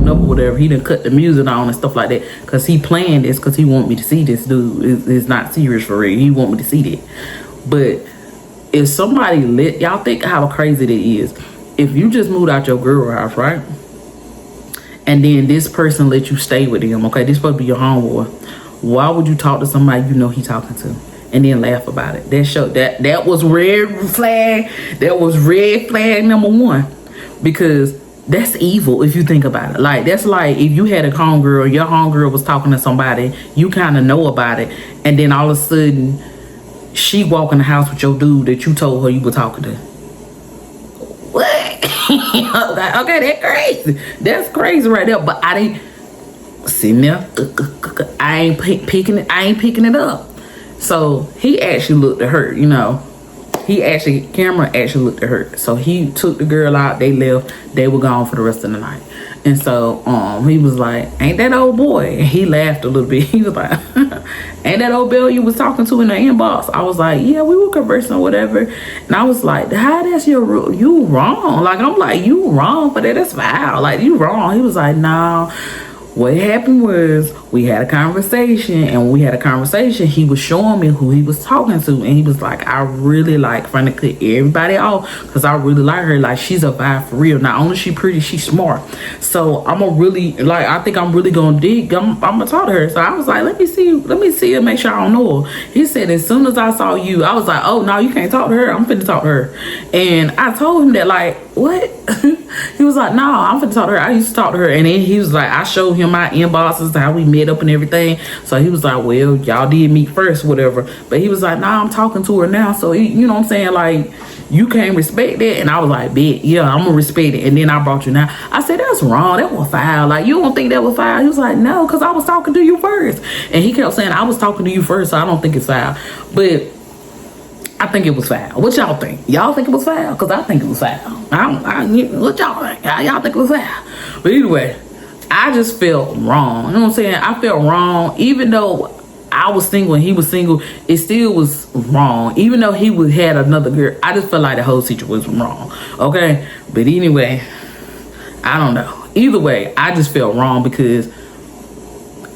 Up or whatever. He done cut the music on and stuff like that, because he planned this, because he want me to see this dude. It's not serious for real. He want me to see that. But if somebody y'all think how crazy that is. If you just moved out your girl house, right, and then this person let you stay with him, okay, this supposed to be your homeboy, why would you talk to somebody you know he talking to and then laugh about it? That was red flag. That was red flag number 1, because that's evil if you think about it. Like, that's like if you had a homegirl, your homegirl was talking to somebody, you kind of know about it, and then all of a sudden she walk in the house with your dude that you told her you were talking to. What? Okay, that's crazy. That's crazy right there. But I didn't sitting there. I ain't picking it up. So he actually looked at her, you know. Cameron actually looked at her. So he took the girl out, they left, they were gone for the rest of the night. And so he was like, ain't that old boy? And he laughed a little bit. He was like, ain't that old Bill you was talking to in the inbox? I was like, yeah, we were conversing or whatever. And I was like, how that's your rule? You wrong. Like, I'm like, you wrong for that. That's foul. Like, you wrong. He was like, no. What happened was, we had a conversation, and when we had a conversation, he was showing me who he was talking to, and he was like, I really like trying to cut everybody off, because I really like her. Like, she's a vibe for real. Not only she pretty, she's smart. So I'm a really, like, I think I'm really gonna dig. I'm gonna talk to her. So I was like, let me see her, make sure I don't know her. He said, as soon as I saw you, I was like, oh no, you can't talk to her. I'm finna talk to her. And I told him that, like, what? He was like, no, I'm finna talk to her. I used to talk to her. And then he was like, I showed him my inboxes, how we met up and everything. So he was like, well, y'all did meet first, whatever. But he was like, nah, I'm talking to her now. So, you know what I'm saying? Like, you can't respect that. And I was like, bet, yeah, I'm gonna respect it. And then I brought you now. I said, that's wrong. That was foul. Like, you don't think that was foul? He was like, no, because I was talking to you first. And he kept saying, I was talking to you first, so I don't think it's foul. But I think it was foul. What y'all think? Y'all think it was foul? Because I think it was foul. What y'all think? Y'all think it was foul? But anyway, I just felt wrong. You know what I'm saying? I felt wrong. Even though I was single and he was single, it still was wrong. Even though he had another girl, I just felt like the whole situation was wrong. Okay? But anyway, I don't know. Either way, I just felt wrong because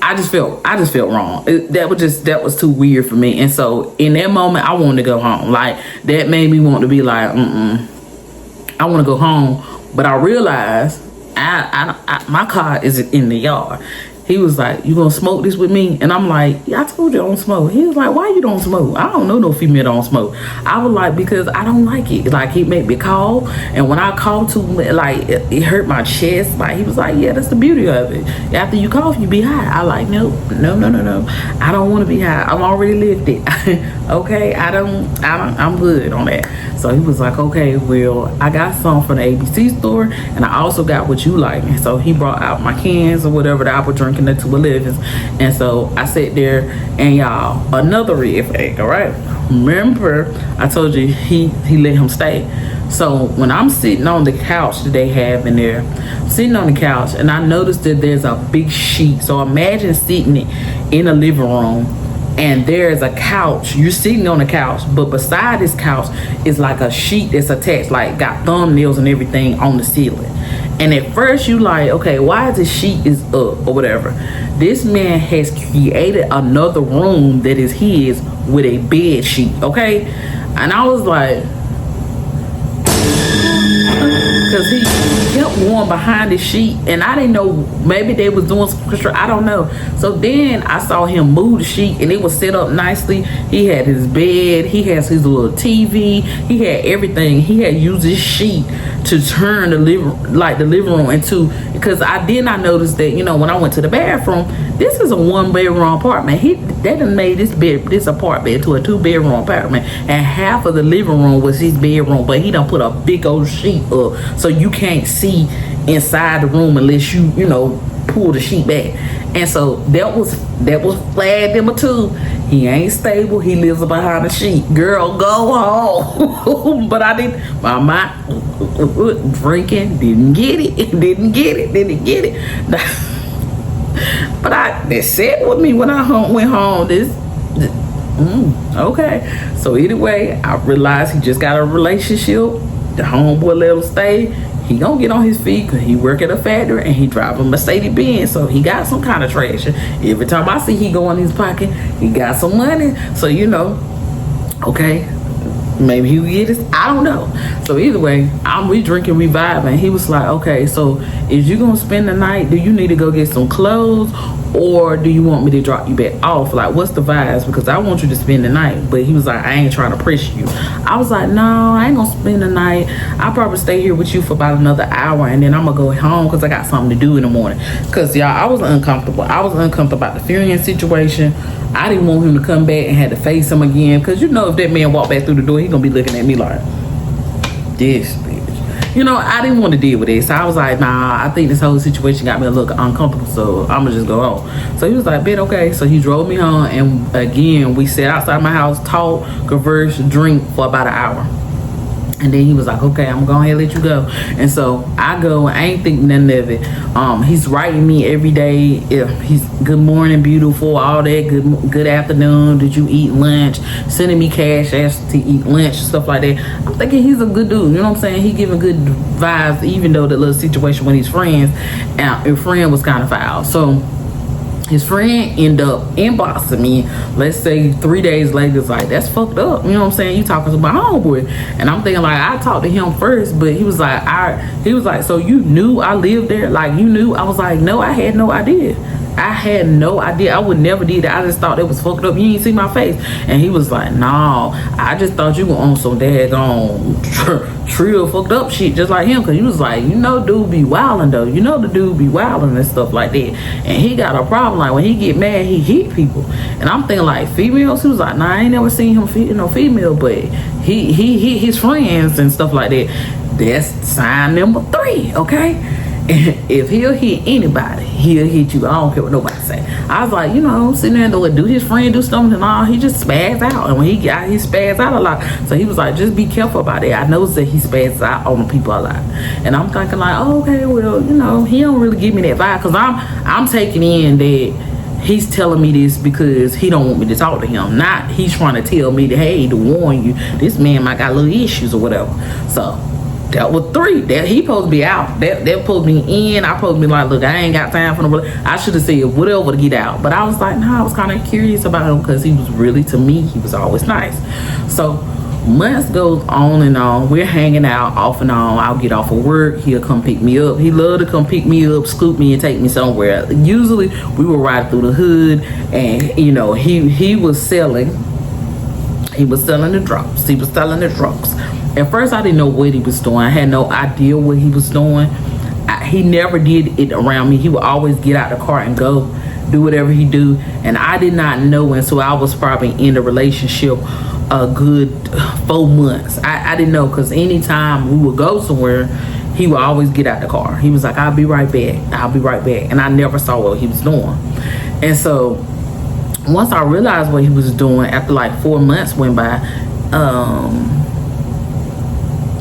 I just felt wrong. That was too weird for me. And so in that moment, I wanted to go home. Like, that made me want to be like, I want to go home. But I realized my car is in the yard. He was like, you gonna smoke this with me? And I'm like, yeah, I told you I don't smoke. He was like, why you don't smoke? I don't know no female don't smoke. I was like, because I don't like it. Like, he made me cough, and when I coughed too, like, it hurt my chest. Like, he was like, yeah, that's the beauty of it. After you cough, you be high. I like, no. I don't want to be high. I'm already lifted. Okay, I'm good on that. So he was like, okay, well, I got some from the ABC store, and I also got what you like. And so he brought out my cans or whatever that I was drinking at 211s. And so I sat there, and y'all, another red flag, all right? Remember, I told you he let him stay. So when I'm sitting on the couch that they have in there, sitting on the couch, and I noticed that there's a big sheet. So imagine sitting in a living room, and there's a couch. You're sitting on the couch, but beside this couch is like a sheet that's attached, like got thumbnails and everything on the ceiling. And at first you like, okay, why is this sheet is up or whatever? This man has created another room that is his with a bed sheet, okay? And I was like, because he kept going behind the sheet, and I didn't know, maybe they was doing some construction, I don't know. So then I saw him move the sheet, and it was set up nicely. He had his bed, he has his little TV, he had everything. He had used this sheet to turn the living room into, because I did not notice that, you know, when I went to the bathroom, this is a 1-bedroom apartment. They done made this apartment into a 2-bedroom apartment, and half of the living room was his bedroom, but he done put a big old sheet up so you can't see inside the room unless you know, pull the sheet back. And so that was flag number 2. He ain't stable. He lives behind the sheet. Girl, go home. But I didn't. My mind drinking. Didn't get it. But they sat with me when I went home. Okay. So anyway, I realized he just got a relationship. The homeboy let him stay. He gonna get on his feet because he work at a factory and he drive a Mercedes Benz, so he got some kind of traction. Every time I see he go in his pocket, he got some money. So, you know, okay, maybe he'll get his, I don't know. So either way, we drinking, we vibing. He was like, okay, so is you gonna spend the night? Do you need to go get some clothes, or do you want me to drop you back off? Like, what's the vibes? Because I want you to spend the night. But he was like, I ain't trying to pressure you. I was like, no, I ain't gonna spend the night. I'll probably stay here with you for about another hour, and then I'm gonna go home because I got something to do in the morning. Because y'all, I was uncomfortable. about the Furion situation. I didn't want him to come back and had to face him again, because you know, if that man walked back through the door, he gonna be looking at me like, this bitch. You know, I didn't want to deal with it. So I was like, nah, I think this whole situation got me a little uncomfortable, so I'm gonna just go home. So he was like, bet, okay. So he drove me home, and again, we sat outside my house, talk, converse, drink for about an hour. And then he was like, okay, I'm going to let you go. And so I go, I ain't think nothing of it. He's writing me every day. He's good morning, beautiful, all that. Good afternoon. Did you eat lunch? Sending me cash, asking to eat lunch, stuff like that. I'm thinking he's a good dude. You know what I'm saying? He giving good vibes, even though the little situation with his friends, and his friend was kind of foul. So his friend ended up inboxing me, let's say 3 days later. It's like, that's fucked up. You know what I'm saying? You talking to my homeboy. And I'm thinking, like, I talked to him first, but he was like, so you knew I lived there? Like, you knew? I was like, no, I had no idea. I would never did that. I just thought it was fucked up. You ain't see my face. And he was like, no, I just thought you were on some daggone trill fucked up shit just like him. Because he was like, you know, dude be wilding though. You know the dude be wilding and stuff like that. And he got a problem. Like, when he get mad, he hit people. And I'm thinking, like, females? He was like, nah, I ain't never seen him hit no female, but he hit his friends and stuff like that. That's sign number 3, okay? If he'll hit anybody, he'll hit you. I don't care what nobody say. I was like, you know, sitting there and do his friend do something and all, he just spazzed out. And when he spazzed out a lot. So he was like, just be careful about it. I noticed that he spazzed out on people a lot. And I'm thinking like, oh, okay, well, you know, he don't really give me that vibe, because I'm taking in that he's telling me this because he don't want me to talk to him. Not he's trying to tell me that, hey, to warn you, this man might got little issues or whatever. So that was 3. That he supposed to be out. That supposed to be in. I supposed to be like, look, I ain't got time for no. I should have said whatever to get out. But I was like, nah, I was kind of curious about him because he was really, to me, he was always nice. So months goes on and on. We're hanging out off and on. I'll get off of work. He'll come pick me up. He loved to come pick me up, scoop me, and take me somewhere. Usually we would ride through the hood, and you know, he was selling the drops. He was selling the drops. At first, I didn't know what he was doing. I had no idea what he was doing. He never did it around me. He would always get out the car and go do whatever he do. And I did not know until I was probably in the relationship a good 4 months. I didn't know, because anytime we would go somewhere, he would always get out the car. He was like, I'll be right back. I'll be right back. And I never saw what he was doing. And so once I realized what he was doing, after like 4 months went by,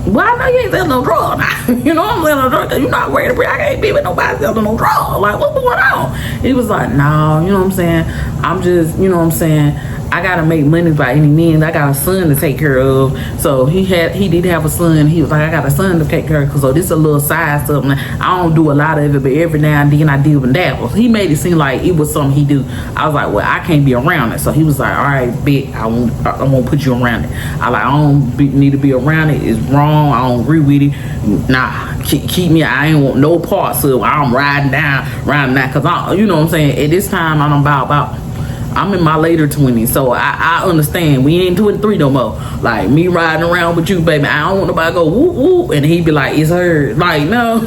well, I know you ain't selling no drugs now. You know I'm selling no drugs, because you're not ready to bring. I can't be with nobody selling no drugs. Like, what's going on? He was like, no, you know what I'm saying? I'm just, you know what I'm saying? I gotta make money by any means. I got a son to take care of. So he did have a son. He was like, I got a son to take care of. So this is a little side stuff. I don't do a lot of it, but every now and then I deal with dabbles. He made it seem like it was something he do. I was like, well, I can't be around it. So he was like, all right, bet I won't put you around it. I don't need to be around it. It's wrong. I don't agree with it. Nah, keep me. I ain't want no parts of. I'm riding down, because I, you know what I'm saying. At this time, I'm in my later 20s, so I understand. We ain't 23 no more. Like, me riding around with you, baby, I don't want nobody to go whoop whoop, and he be like, it's her. Like, no,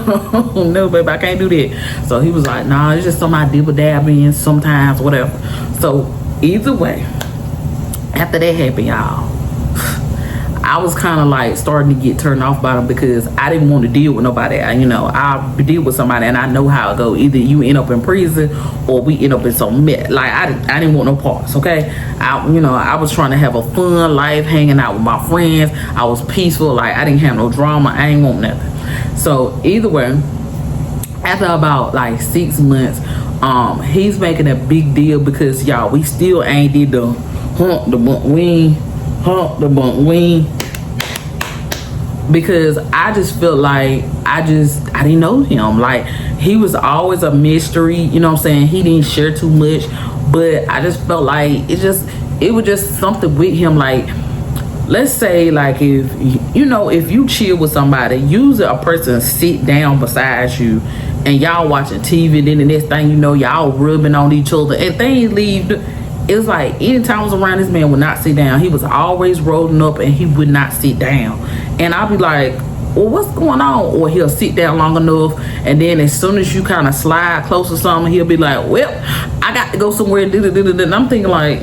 no, baby, I can't do that. So he was like, nah, it's just something I dibble dab in sometimes, whatever. So either way, after that happened, y'all, I was kind of like starting to get turned off by them, because I didn't want to deal with nobody. I deal with somebody and I know how it go. Either you end up in prison or we end up in some mess. Like, I didn't want no parts, okay? I was trying to have a fun life, hanging out with my friends. I was peaceful. Like, I didn't have no drama. I ain't want nothing. So either way, after about like 6 months, he's making a big deal, because y'all, we still ain't did the hump the bump wing, because I just felt like I didn't know him. Like, he was always a mystery, you know what I'm saying? He didn't share too much, but I just felt like it was just something with him. Like, let's say, like, if you chill with somebody, usually a person sit down beside you and y'all watching TV, then the next thing you know, y'all rubbing on each other and things leave. It was like, anytime I was around, this man would not sit down. He was always rolling up and he would not sit down. And I'd be like, well, what's going on? Or he'll sit down long enough, and then as soon as you kind of slide close to something, he'll be like, well, I got to go somewhere. And I'm thinking like,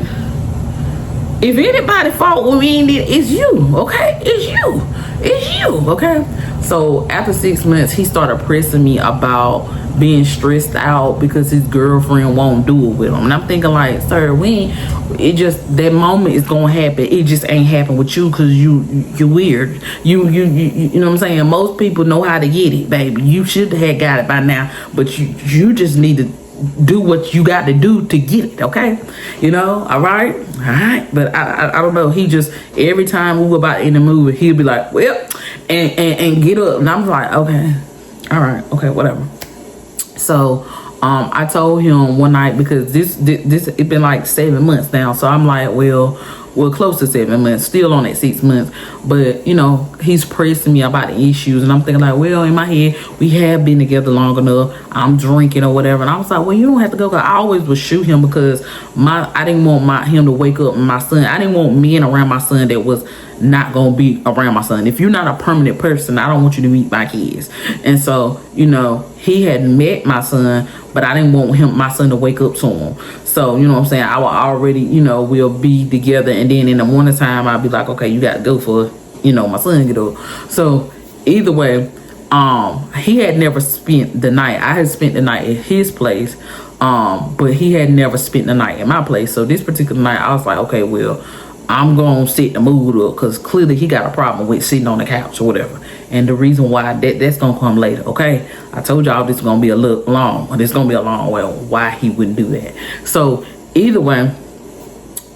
if anybody fought with me, it's you, okay? It's you, okay? So after 6 months, he started pressing me about being stressed out because his girlfriend won't do it with him. And I'm thinking like, sir, that moment is gonna happen. It just ain't happen with you, because you're weird. You know what I'm saying? Most people know how to get it, baby. You should have got it by now, but you just need to do what you got to do to get it, okay? All right. But I don't know. He just, every time we were about in the movie, he'd be like, well, and get up. And I'm like, okay, all right, okay, whatever. So I told him one night, because this it been like 7 months now. So I'm like, well, close to 7 months, still on that 6 months. But he's pressing me about the issues, and I'm thinking like, well, in my head, we have been together long enough. I'm drinking or whatever, and I was like, well, you don't have to go. Cause I always would shoot him, because I didn't want him to wake up my son. I didn't want men around my son that was not gonna be around my son. If you're not a permanent person, I don't want you to meet my kids. And so he had met my son, but I didn't want my son to wake up to him. So you know what I'm saying, I will already we'll be together, and then in the morning time I'll be like, okay, you gotta go for my son get up. So either way, he had never spent the night. I had spent the night at his place. But he had never spent the night in my place. So this particular night, I was like, okay, well, I'm gonna set the mood up, because clearly he got a problem with sitting on the couch or whatever. And the reason why that's gonna come later, okay? I told y'all this is gonna be a little long. This is gonna be a long way on why he wouldn't do that. So either way,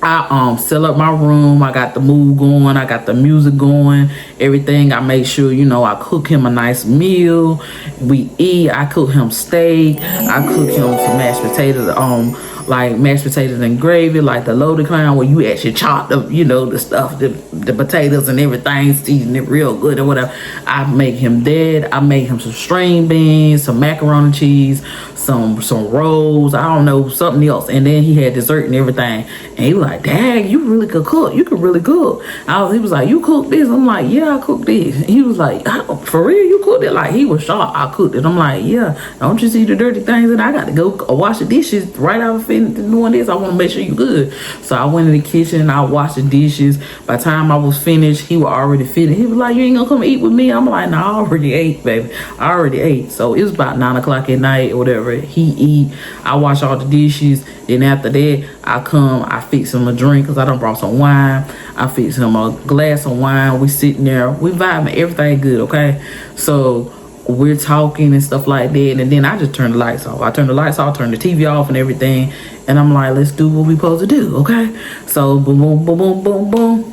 I set up my room. I got the mood going. I got the music going. Everything. I made sure, you know, I cook him a nice meal. We eat. I cook him steak. I cook him some mashed potatoes. Like mashed potatoes and gravy, like the loaded kind, where you actually chop the, you know, the stuff, the potatoes and everything, season it real good or whatever. I make him that. I make him some string beans, some macaroni cheese, some rolls, I don't know, something else. And then he had dessert and everything. And he was like, dang, you really could cook. You could really cook. He was like, you cook this? I'm like, yeah, I cook this. He was like, for real, you cooked it? Like, he was shocked I cooked it. I'm like, yeah, don't you see the dirty things that I got to go wash the dishes right out of doing this? I want to make sure you good. So I went in the kitchen and I washed the dishes. By the time I was finished, he was already finished. He was like, you ain't gonna come eat with me? I'm like, no, I already ate, baby. I already ate. So it was about 9 o'clock at night or whatever. He eat, I wash all the dishes. Then after that, I fix him a drink, because I done brought some wine. I fix him a glass of wine. We sitting there, we vibing, everything good, okay? So we're talking and stuff like that, and then I just turn the lights off. I turn the lights off, turn the TV off and everything, and I'm like, let's do what we supposed to do, okay? So boom, boom, boom, boom, boom, boom.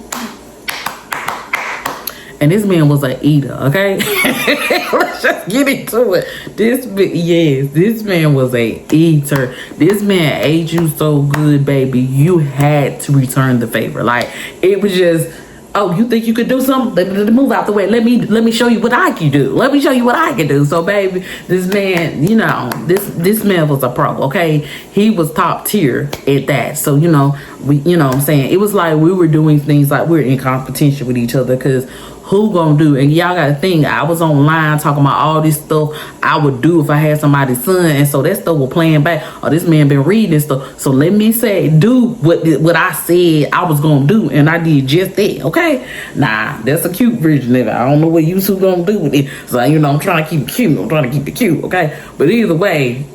And this man was an eater, okay? Let's just get into it. This man was a eater. This man ate you so good, baby. You had to return the favor. Like, it was just, oh, you think you could do something? Move out the way. Let me show you what I can do. Let me show you what I can do. So, baby, this man, you know, this man was a pro, okay? He was top tier at that. So, you know, you know what I'm saying? It was like we were doing things like we're in competition with each other, because who gonna do? And y'all gotta think, I was online talking about all this stuff I would do if I had somebody's son, and so that stuff was playing back. Oh, this man been reading stuff, so let me do what I said I was gonna do, and I did just that, okay? Nah, that's a cute version of it. I don't know what you two gonna do with it. So, you know, I'm trying to keep it cute. I'm trying to keep it cute, okay? But either way,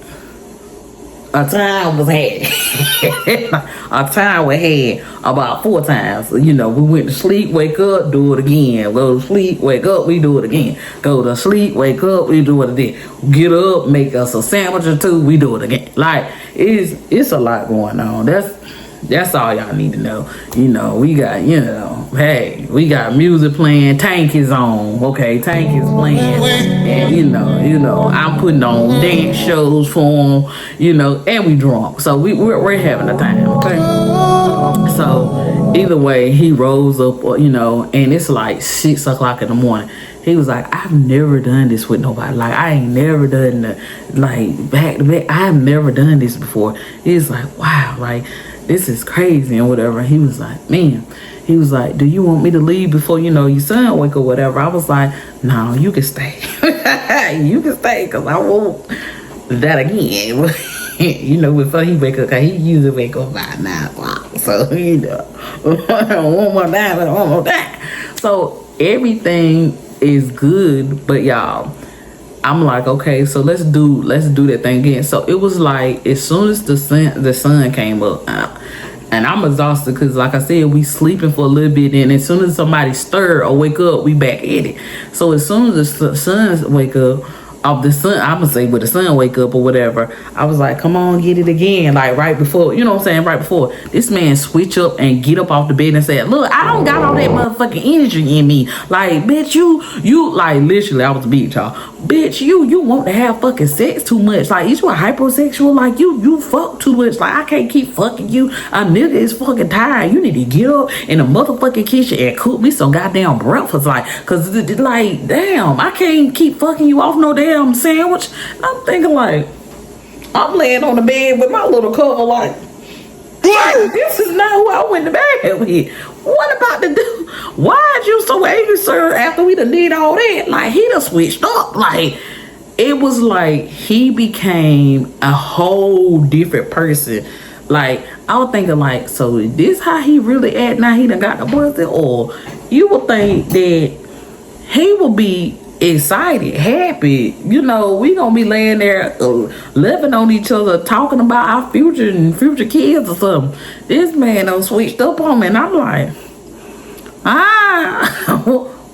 a time was had. A time we had about 4 times. You know, we went to sleep, wake up, do it again. Go to sleep, wake up, we do it again. Go to sleep, wake up, we do it again. Get up, make us a sandwich or two, we do it again. Like, it's a lot going on. That's all y'all need to know. You know, we got, you know, hey, we got music playing. Tank is on, okay? Tank is playing, and you know, I'm putting on dance shows for him, you know, and we drunk, so we're having a time, okay? So either way, he rose up, you know, and it's like 6 o'clock in the morning. He was like, I've never done this with nobody. Like, I ain't never done like back to back. I've never done this before. He's like, wow, like, this is crazy and whatever. He was like, man, he was like, do you want me to leave before, you know, your son wake or whatever? I was like, no, you can stay. You can stay, because I won't that again. You know, before he wake up, because he usually wake up by 9 o'clock. So, you know, one more time. So everything is good, but y'all, I'm like, okay, so let's do that thing again. So it was like, as soon as the sun came up, and I'm exhausted, because like I said, we sleeping for a little bit, and as soon as somebody stir or wake up, we back at it. So as soon as the sun wake up, I'm gonna say when the sun wake up or whatever, I was like, come on, get it again. Like right before, you know what I'm saying, right before this man switch up and get up off the bed and say, look, I don't got all that motherfucking energy in me. Like, bitch, you like, literally, I was a bitch, y'all. Bitch, you want to have fucking sex too much. Like, you a hypersexual. Like, you fuck too much. Like, I can't keep fucking you. A nigga is fucking tired. You need to get up in the motherfucking kitchen and cook me some goddamn breakfast. Like, cause like, damn, I can't keep fucking you off no damn sandwich. I'm thinking like, I'm laying on the bed with my little cover like, this is not who I went to bed with. What about to do? Why are you so angry, sir, after we done did all that? Like, he done switched up. Like, it was like he became a whole different person. Like, I was thinking like, so is this how he really act now? He done got the pussy? Or you would think that he will be excited, happy. You know, we gonna be laying there living on each other, talking about our future and future kids or something. This man done switched up on me, and I'm like,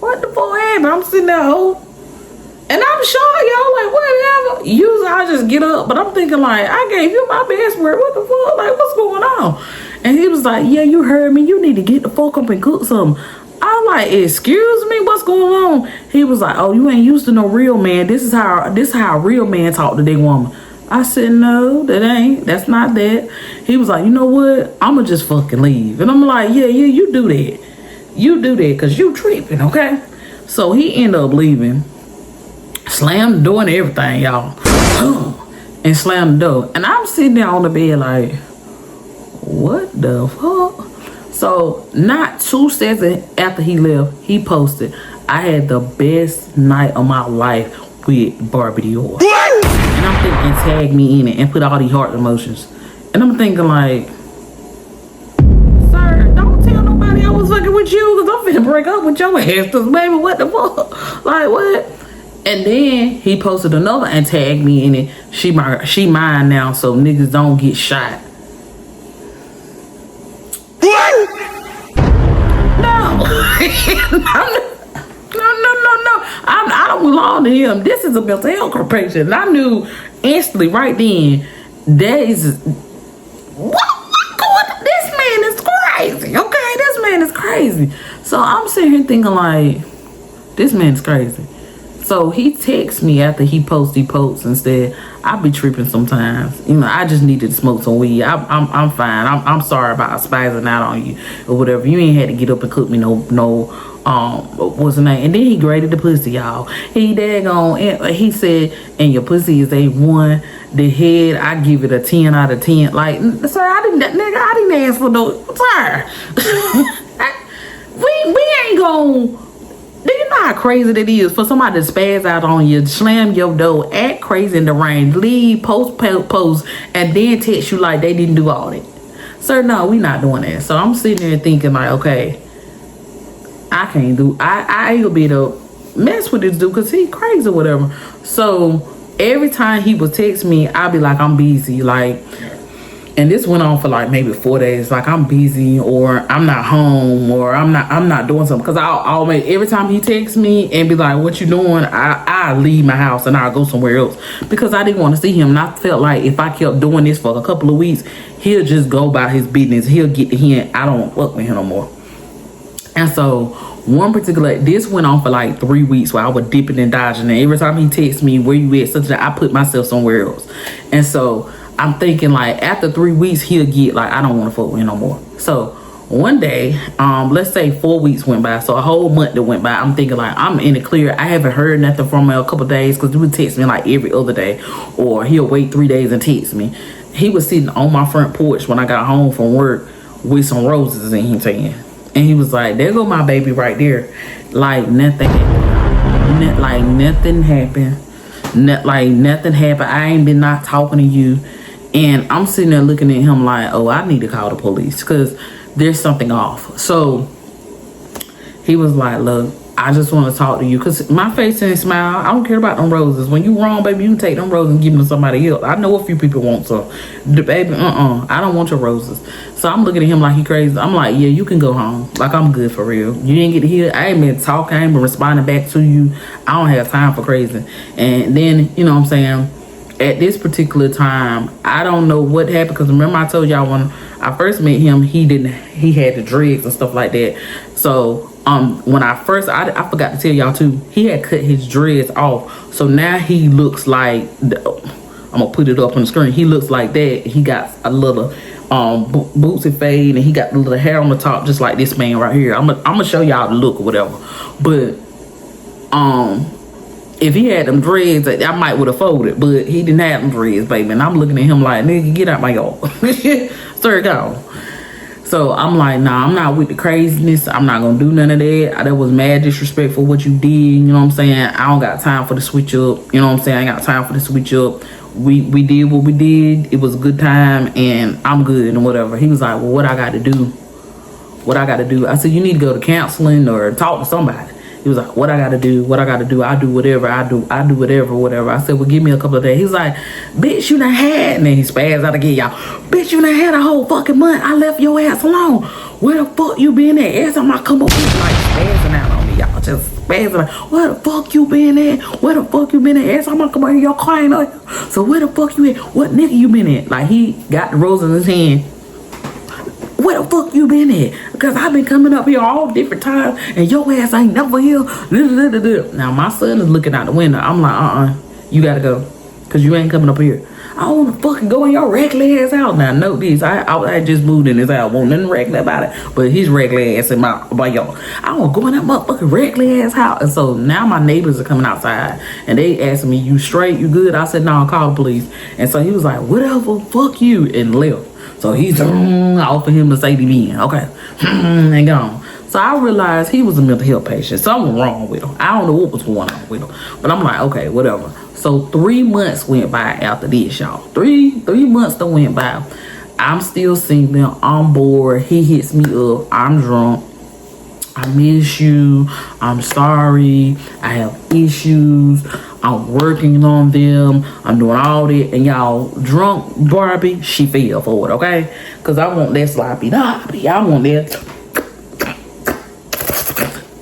what the fuck happened? I'm sitting there, and I'm sure y'all like, whatever. Usually I just get up, but I'm thinking like, I gave you my best word. What the fuck? Like, what's going on? And he was like, yeah, you heard me. You need to get the fuck up and cook something. I'm like, excuse me, what's going on? He was like, oh, you ain't used to no real man. This is how a real man talk to their woman. I said, no, that's not that. He was like, you know what? I'ma just fucking leave. And I'm like, yeah, you do that. You do that because you tripping, okay? So he ended up leaving. Slammed the door and everything, y'all. And slammed the door. And I'm sitting there on the bed like, what the fuck? So not 2 seconds after he left, he posted, I had the best night of my life with Barbie Dior. And I'm thinking, tag me in it and put all these heart emotions. And I'm thinking like, sir, don't tell nobody I was fucking with you, because I'm finna break up with your ass, because baby, what the fuck? Like, what? And then he posted another and tagged me in it. She mine now, so niggas don't get shot. No. I don't belong to him. This is a mental health patient. And I knew instantly right then that is what going on? This man is crazy. Okay, this man is crazy. So I'm sitting here thinking like, this man is crazy. So he texts me after he posts and said, I be tripping sometimes. You know, I just needed to smoke some weed. I'm fine. I'm sorry about spazzing out on you or whatever. You ain't had to get up and cook me no what's the name? And then he graded the pussy, y'all. He daggone, he said, and your pussy is A1. The head, I give it a 10 out of 10. Like, sir, I didn't ask for no, sir. we ain't gonna. Do you know how crazy that is for somebody to spaz out on you, slam your door, act crazy in the rain, leave, post, and then text you like they didn't do all that? Sir, no, we not doing that. So I'm sitting there thinking like, okay, I can't do, I ain't gonna be able to mess with this dude because he crazy or whatever. So every time he would text me, I'd be like, I'm busy, like. And this went on for like maybe 4 days. Like, I'm busy, or I'm not home, or I'm not doing something. Because I'll make, every time he texts me and be like, what you doing? I leave my house and I'll go somewhere else. Because I didn't want to see him. And I felt like if I kept doing this for a couple of weeks, he'll just go about his business. He'll get the hint. I don't want to fuck with him no more. And so one particular, this went on for like 3 weeks where I was dipping and dodging. And every time he texts me, where you at? Such that I put myself somewhere else. And so I'm thinking like after 3 weeks, he'll get like, I don't want to fuck with him no more. So one day, let's say 4 weeks went by. So a whole month that went by. I'm thinking like, I'm in the clear. I haven't heard nothing from him a couple of days because he would text me like every other day, or he'll wait 3 days and text me. He was sitting on my front porch when I got home from work with some roses in his hand. And he was like, there go my baby right there. Like nothing happened. Like nothing happened. Like nothing happened. I ain't been not talking to you. And I'm sitting there looking at him like, oh, I need to call the police because there's something off. So he was like, look, I just want to talk to you because my face didn't smile. I don't care about them roses. When you wrong, baby, you can take them roses and give them to somebody else. I know a few people want some. The baby, I don't want your roses. So I'm looking at him like he crazy. I'm like, yeah, you can go home. Like, I'm good for real. You didn't get to hear. I ain't been talking. I ain't been responding back to you. I don't have time for crazy. And then, you know what I'm saying? At this particular time, I don't know what happened because remember I told y'all when I first met him, he had the dreads and stuff like that. So when I forgot to tell y'all too, he had cut his dreads off. So now he looks like, I'm gonna put it up on the screen. He looks like that. He got a little bootsy fade and he got the little hair on the top just like this man right here. I'm gonna show y'all the look or whatever. But if he had them dreads, I might would have folded, but he didn't have them dreads, baby. And I'm looking at him like, nigga, get out my yard. Sir, go. So I'm like, nah, I'm not with the craziness. I'm not gonna do none of that. That was mad disrespectful what you did. You know what I'm saying? I don't got time for the switch up. You know what I'm saying? I ain't got time for the switch up. We did what we did. It was a good time and I'm good and whatever. He was like, well, what I got to do? I said, you need to go to counseling or talk to somebody. He was like, what I gotta do, I do whatever, I do whatever. I said, well, give me a couple of days. He's like, bitch, you done had, and then he spazzed out again, y'all. Bitch, you done had a whole fucking month. I left your ass alone. Where the fuck you been at? Every time I come over, he's like spazzing out on me, y'all. Just spazzing out. Where the fuck you been at? Where the fuck you been at? Every time I come over here, your car ain't on. So where the fuck you at? What nigga you been at? Like, he got the rose in his hand. Where the fuck you been at? Because I've been coming up here all different times and your ass ain't never here. Now my son is looking out the window. I'm like, you gotta go. Because you ain't coming up here. I don't want to fucking go in your regular ass house. Now note this, I just moved in his house. Won't nothing regular about it. But his regular ass in by y'all. I don't go in that motherfucking regular ass house. And so now my neighbors are coming outside and they asking me, you straight, you good? I said, no, call the police. And so he was like, whatever, fuck you, and left. So he's offered him to say the end. Okay. And gone. So I realized he was a mental health patient. Something wrong with him. I don't know what was going on with him. But I'm like, okay, whatever. So 3 months went by after this, y'all. Three months that went by. I'm still single. I'm bored. He hits me up. I'm drunk. I miss you. I'm sorry. I have issues. I'm working on them. I'm doing all that. And y'all, drunk Barbie, she fell for it, okay? Because I want that sloppy knoppy. I want that.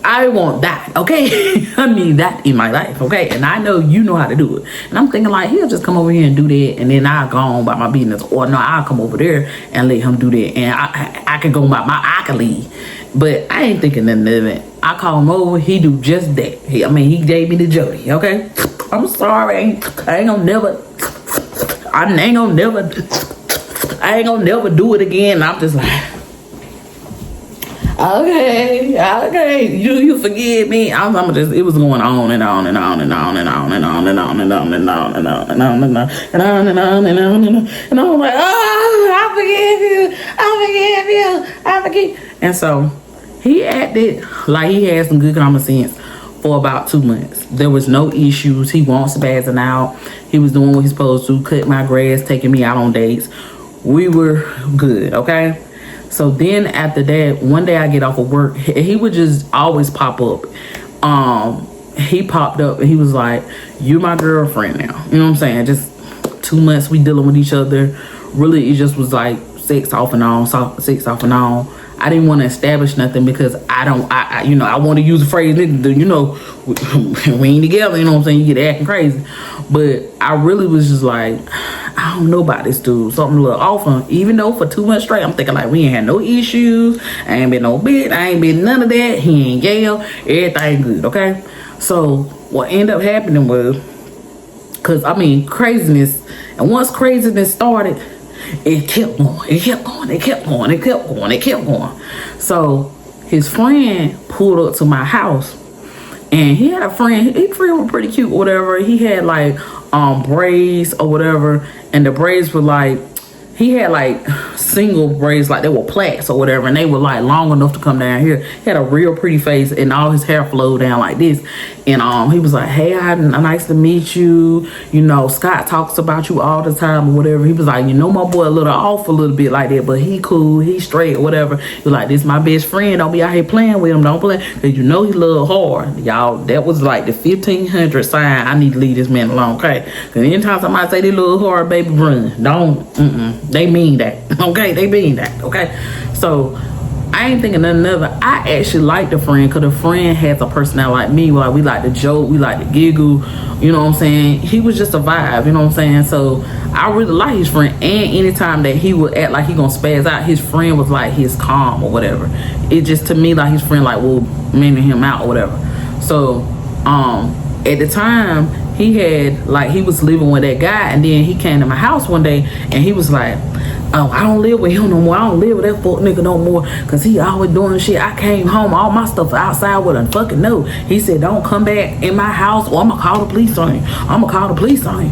I want that, okay? I need that in my life, okay? And I know you know how to do it. And I'm thinking like, he'll just come over here and do that. And then I'll go on by my business. Or no, I'll come over there and let him do that. And I can go by I can leave. But I ain't thinking nothing of it. I call him over. He do just that. He gave me the Jody, okay? I'm sorry. I ain't gonna never do it again. I'm just like, okay. You forgive me. I'm just, it was going on and on and on and on and on and on and on and on and on and on and on and on and on and on and on and on. And I was like, oh, I forgive you. And so he acted like he had some good common sense for about 2 months. There was no issues. He wasn't spazzing out. He was doing what he's supposed to, cut my grass, taking me out on dates. We were good, okay? So then after that, one day I get off of work, he would just always pop up. He popped up and he was like, you're my girlfriend now. You know what I'm saying? Just 2 months we dealing with each other. Really, it just was like sex off and on. I didn't want to establish nothing because I want to use the phrase, we ain't together, you know what I'm saying? You get acting crazy. But I really was just like, I don't know about this dude. Something a little off him. Even though for 2 months straight, I'm thinking like, we ain't had no issues. I ain't been no bitch. I ain't been none of that. He ain't yell. Everything good, okay? So what ended up happening was, because craziness, and once craziness started, it kept going. So his friend pulled up to my house, and he had a friend. His friend was pretty cute or whatever. He had like braids or whatever, and the braids were like, he had like single braids, like they were plaits or whatever, and they were like long enough to come down here. He had a real pretty face, and all his hair flowed down like this. And he was like, hey, nice to meet you. You know, Scott talks about you all the time or whatever. He was like, you know, my boy a little off a little bit like that, but he cool, he straight or whatever. He was like, this my best friend. Don't be out here playing with him. Don't play, because you know he a little hard. Y'all, that was like the 1500 sign. I need to leave this man alone, okay? Because anytime somebody say they little hard, baby, run. Don't, they mean that, okay? They mean that, okay? So I ain't thinking nothing of it. I actually like the friend because the friend has a personality like me. Like, we like to joke, we like to giggle, you know what I'm saying? He was just a vibe, you know what I'm saying? So I really like his friend. And anytime that he would act like he gonna spaz out, his friend was like his calm or whatever. It just, to me, like his friend like will meaning him out or whatever. So at the time, he had, like, he was living with that guy, and then he came to my house one day and he was like, oh, I don't live with him no more. I don't live with that fuck nigga no more, because he always doing shit. I came home, all my stuff outside with a fucking note. He said, don't come back in my house or I'm gonna call the police on you.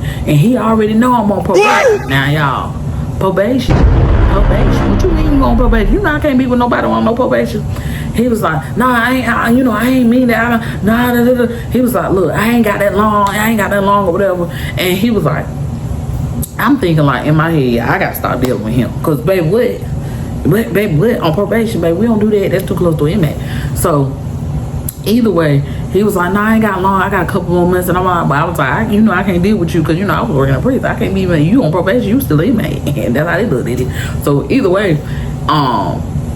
And he already know I'm on probation. Now, y'all, probation. What you mean you on probation? You know I can't be with nobody on no probation. He was like, nah, I ain't mean that. He was like, look, I ain't got that long or whatever. And he was like, I'm thinking like in my head, I gotta start dealing with him. Cause baby, what? On probation, baby, we don't do that. That's too close to him. So either way, He was like, nah, I ain't got long. I got a couple more months. And I'm like, but I was like, I can't deal with you because, I was working in prison. I can't be even, you on probation. You still inmate. And that's how they looked at it. So either way,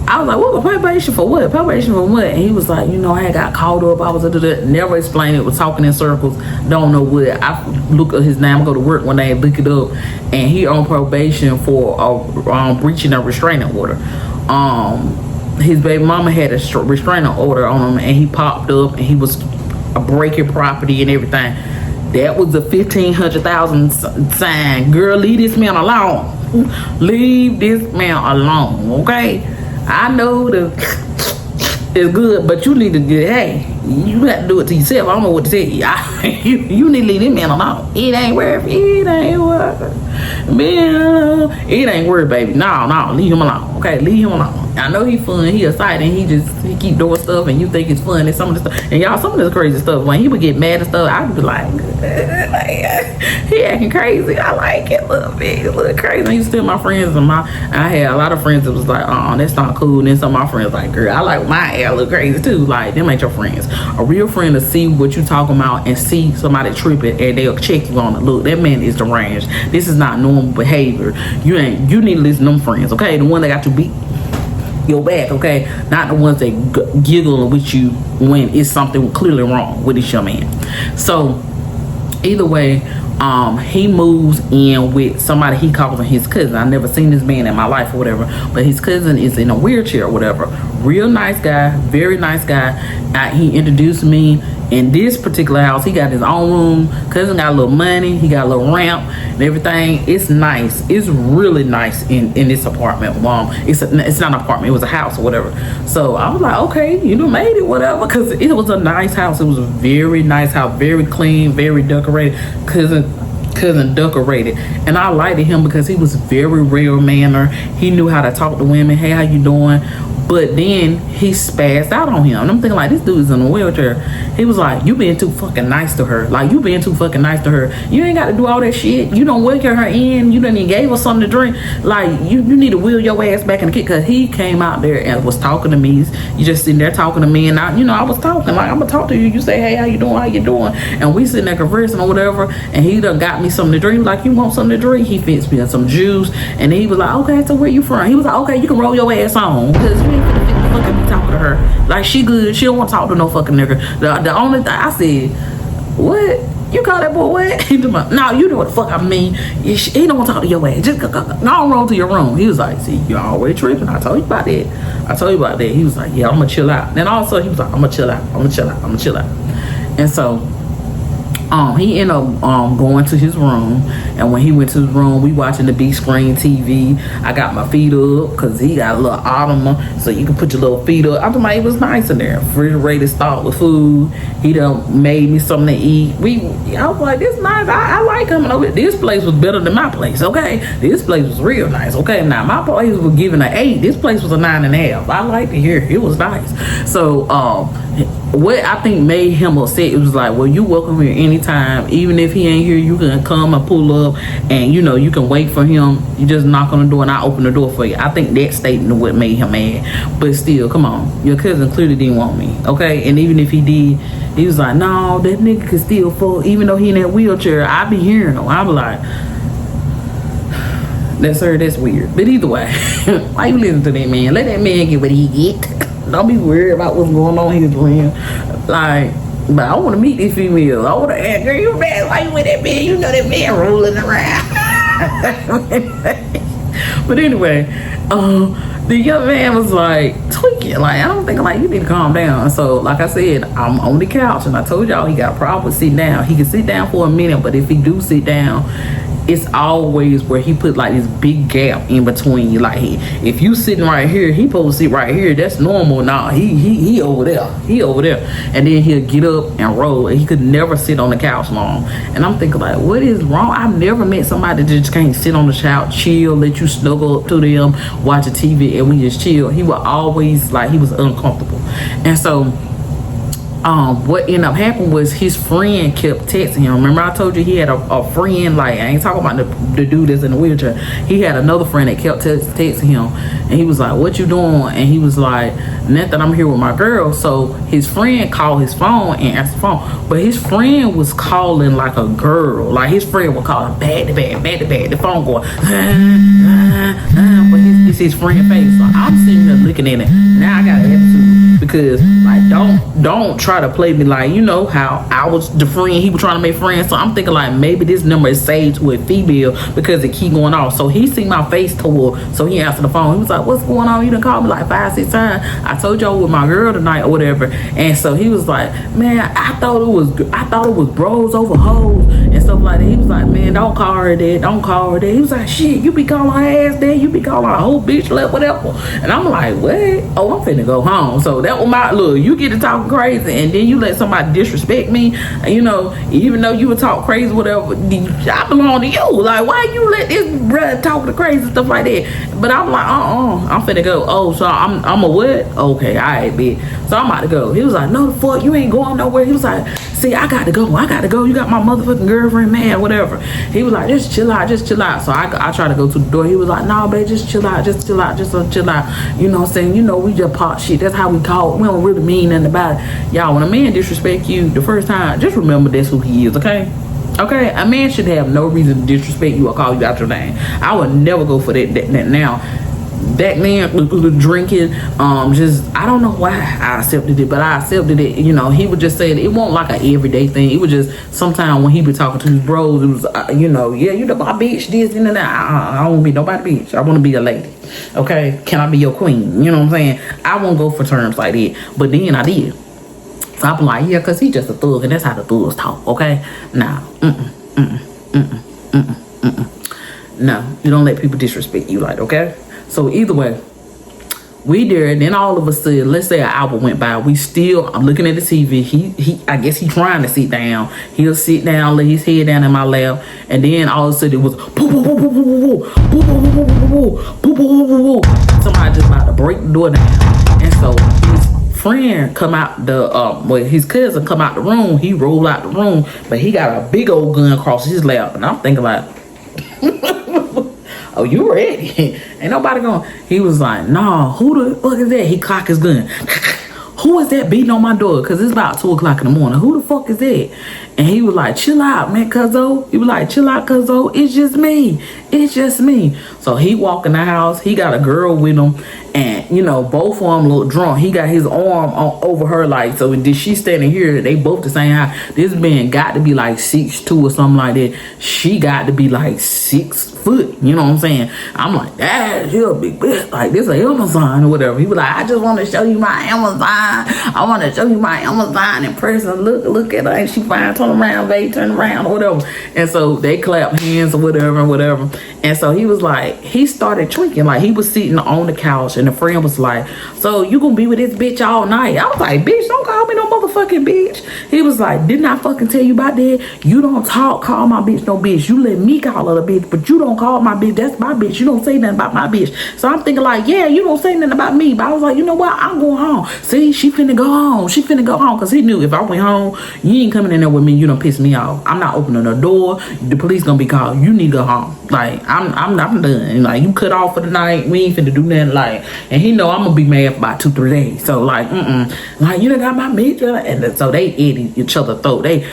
I was like, what? Probation for what? Probation for what? And he was like, I had got called up. I was never explained it. Was talking in circles. Don't know what. I look at his name. I go to work one day and look it up. And he on probation for breaching a restraining order. His baby mama had a restraining order on him, and he popped up, and he was breaking property and everything. That was a $1,500,000 sign. Girl, leave this man alone. Leave this man alone, okay? I know it's good, but you need to get, hey, you have to do it to yourself. I don't know what to tell you. You need to leave this man alone. It ain't worth it. Ain't worth it. Man, it ain't worth, baby. No, leave him alone. Okay, leave him alone. I know he fun, he excited, he keep doing stuff, and you think it's fun, and some of the stuff, and y'all, some of this crazy stuff, when he would get mad and stuff, I'd be like he acting crazy. I like it a little bit, a little crazy. I used to tell my friends, I had a lot of friends that was like, that's not cool, and then some of my friends like, girl, I like my hair a little crazy too. Like, them ain't your friends. A real friend to see what you talking about and see somebody tripping, and they'll check you on it. Look, that man is deranged. This is not normal behavior. You need to listen to them friends, okay? The one that got you beat your back, okay? Not the ones that giggle with you when it's something clearly wrong with this young man. So either way, he moves in with somebody he calls his cousin. I never seen this man in my life or whatever, but his cousin is in a wheelchair or whatever. Real nice guy, very nice guy. He introduced me. In this particular house, he got his own room. Cousin got a little money. He got a little ramp and everything. It's nice. It's really nice in this apartment. It's not an apartment. It was a house or whatever. So I was like, okay, you made it, whatever. Because it was a nice house. It was a very nice house. Very clean, very decorated. Cousin decorated, and I liked him because he was very real manner. He knew how to talk to women. Hey, how you doing? But then he spazzed out on him. And I'm thinking, like, this dude is in a wheelchair. He was like, you being too fucking nice to her. Like, you being too fucking nice to her. You ain't got to do all that shit. You don't welcome her in. You done even gave her something to drink. Like, you need to wheel your ass back in the kid. Because he came out there and was talking to me. You just sitting there talking to me. And I was talking. Like, I'm going to talk to you. You say, hey, how you doing? How you doing? And we sitting there conversing or whatever. And he done got me something to drink. Like, you want something to drink? He fixed me some juice. And then he was like, okay, so where you from? He was like, okay, you can roll your ass on. Because you ain't finna fucking be talking to her. Like, she good. She don't want to talk to no fucking nigga. The only thing I said, what? You call that boy what? He was like, no, you know what the fuck I mean. He don't want to talk to your ass. Just go roll to your room. He was like, see, you always tripping. I told you about that. He was like, yeah, I'm gonna chill out. Then also he was like, I'm gonna chill out. And so he ended up going to his room, and when he went to his room, we watching the big screen TV. I got my feet up because he got a little ottoman, so you can put your little feet up. I thought it was nice in there. Refrigerator stocked with food. He done made me something to eat. I was like, this nice. I like coming over. This place was better than my place. Okay, this place was real nice. Okay, now my place was giving an 8. This place was a 9.5. I liked it here. It was nice. So what I think made him upset, it was like, well, you welcome here anytime. Even if he ain't here, you can come and pull up, and you can wait for him. You just knock on the door and I open the door for you. I think that statement what made him mad. But still, come on, your cousin clearly didn't want me, okay? And even if he did, he was like, no, that nigga could still fall. Even though he in that wheelchair, I be hearing him. I be like, that's weird. But either way, why you listen to that man? Let that man get what he get. Don't be worried about what's going on in his room. Like, but I want to meet this female. I want to ask, girl, you mad? Why you with that man? You know that man rolling around. But anyway, the young man was like tweaking. Like, I don't think, like, you need to calm down. So, like I said, I'm on the couch, and I told y'all he got a problem with sitting down. He can sit down for a minute, but if he do sit down, it's always where he put like this big gap in between you. Like, if you sitting right here, he supposed to sit right here. That's normal. Nah, he over there. And then he'll get up and roll. And he could never sit on the couch long. And I'm thinking, like, what is wrong? I've never met somebody that just can't sit on the couch, chill, let you snuggle up to them, watch a TV, and we just chill. He was always like, he was uncomfortable. And so what ended up happening was his friend kept texting him. Remember I told you he had a friend, like, I ain't talking about the dude that's in the wheelchair. He had another friend that kept texting him, and he was like, what you doing? And he was like, nothing, I'm here with my girl. So his friend called his phone and answered the phone, but his friend was calling like a girl. Like, his friend was calling back to back, the phone going but it's his friend face. So I'm sitting there looking at it. Now I got an attitude, because like, don't try to play me like, you know how I was the friend he was trying to make friends. So I'm thinking like, maybe this number is saved to a female because it keep going off. So he seen my face toward, so he answered the phone. He was like, what's going on? You done called me like 5-6 times. I told y'all with my girl tonight or whatever. And so he was like, man, I thought it was bros over hoes and stuff like that. He was like, man, don't call her that, don't call her that. He was like, shit, you be calling her ass that, you be calling her whole bitch, whatever. And I'm like, what? Oh, I'm finna go home. So that was my look. You get to talking crazy, and then you let somebody disrespect me, you know, even though you would talk crazy, whatever, I belong to you. Like, why you let this brother talk the crazy stuff like that? But I'm like, I'm finna go. Oh, so I'm a what? Okay, all right, bitch. So I'm about to go. He was like, no, the fuck, you ain't going nowhere. He was like, see, I got to go. You got my motherfucking girlfriend mad, whatever. He was like, just chill out. So I tried to go to the door. He was like, nah, babe, just chill out. You know what I'm saying? You know, we just pop shit. That's how we call it. We don't really mean nothing about it. Y'all, when a man disrespect you the first time, just remember that's who he is, okay? Okay, a man should have no reason to disrespect you or call you out your name. I would never go for that now. That man was drinking, just, I don't know why I accepted it, but I accepted it. You know, he would just say it wasn't like an everyday thing. It was just sometimes when he be talking to his bros, it was, you know, yeah, you know my bitch, this and that. I don't want to be nobody bitch. I want to be a lady. Okay, can I be your queen? You know what I'm saying? I won't go for terms like that, but then I did. So I'm like, yeah, because he just a thug, and that's how the thugs talk, okay? Nah, no, you don't let people disrespect you like, okay? So either way, we there, and then all of a sudden, let's say an hour went by, I'm looking at the TV, I guess he trying to sit down. He'll sit down, lay his head down in my lap, and then all of a sudden it was somebody just about to break the door down. And so his friend come out his cousin come out the room, he rolled out the room, but he got a big old gun across his lap, and I'm thinking like, oh, you ready? Ain't nobody going. He was like, nah, who the fuck is that? He cocked his gun. Who is that beating on my door? Because it's about 2 o'clock in the morning. Who the fuck is that? And he was like, chill out, man, cuzzo. He was like, chill out, cuzzo. It's just me. So he walk in the house. He got a girl with him. And, you know, both of them look drunk. He got his arm over her, like, so did she standing here? They both the same height. This man got to be like 6'2" or something like that. She got to be like 6 foot. You know what I'm saying? I'm like, you're a big bitch. Like, this is Amazon or whatever. He was like, I just want to show you my Amazon. I want to show you my Amazon in person. Look at her. Ain't she fine? Turn around, babe. Turn around or whatever. And so they clap hands or whatever. And so he was like, he started drinking. Like, he was sitting on the couch, and the friend was like, so you gonna be with this bitch all night? I was like, bitch, don't call me no motherfucking bitch. He was like, didn't I fucking tell you about that? You don't call my bitch no bitch. You let me call her a bitch, but you don't call my bitch. That's my bitch. You don't say nothing about my bitch. So I'm thinking like, yeah, you don't say nothing about me. But I was like, you know what? I'm going home. See, she finna go home. Because he knew if I went home, you ain't coming in there with me. You don't piss me off. I'm not opening the door. The police gonna be called. You need to go home. Like, I'm done. Like, you cut off for the night. We ain't finna do nothing. Like, and he know I'm gonna be mad for about 2-3 days. So like, like, you done got my bitch. And so they ate each other throat. They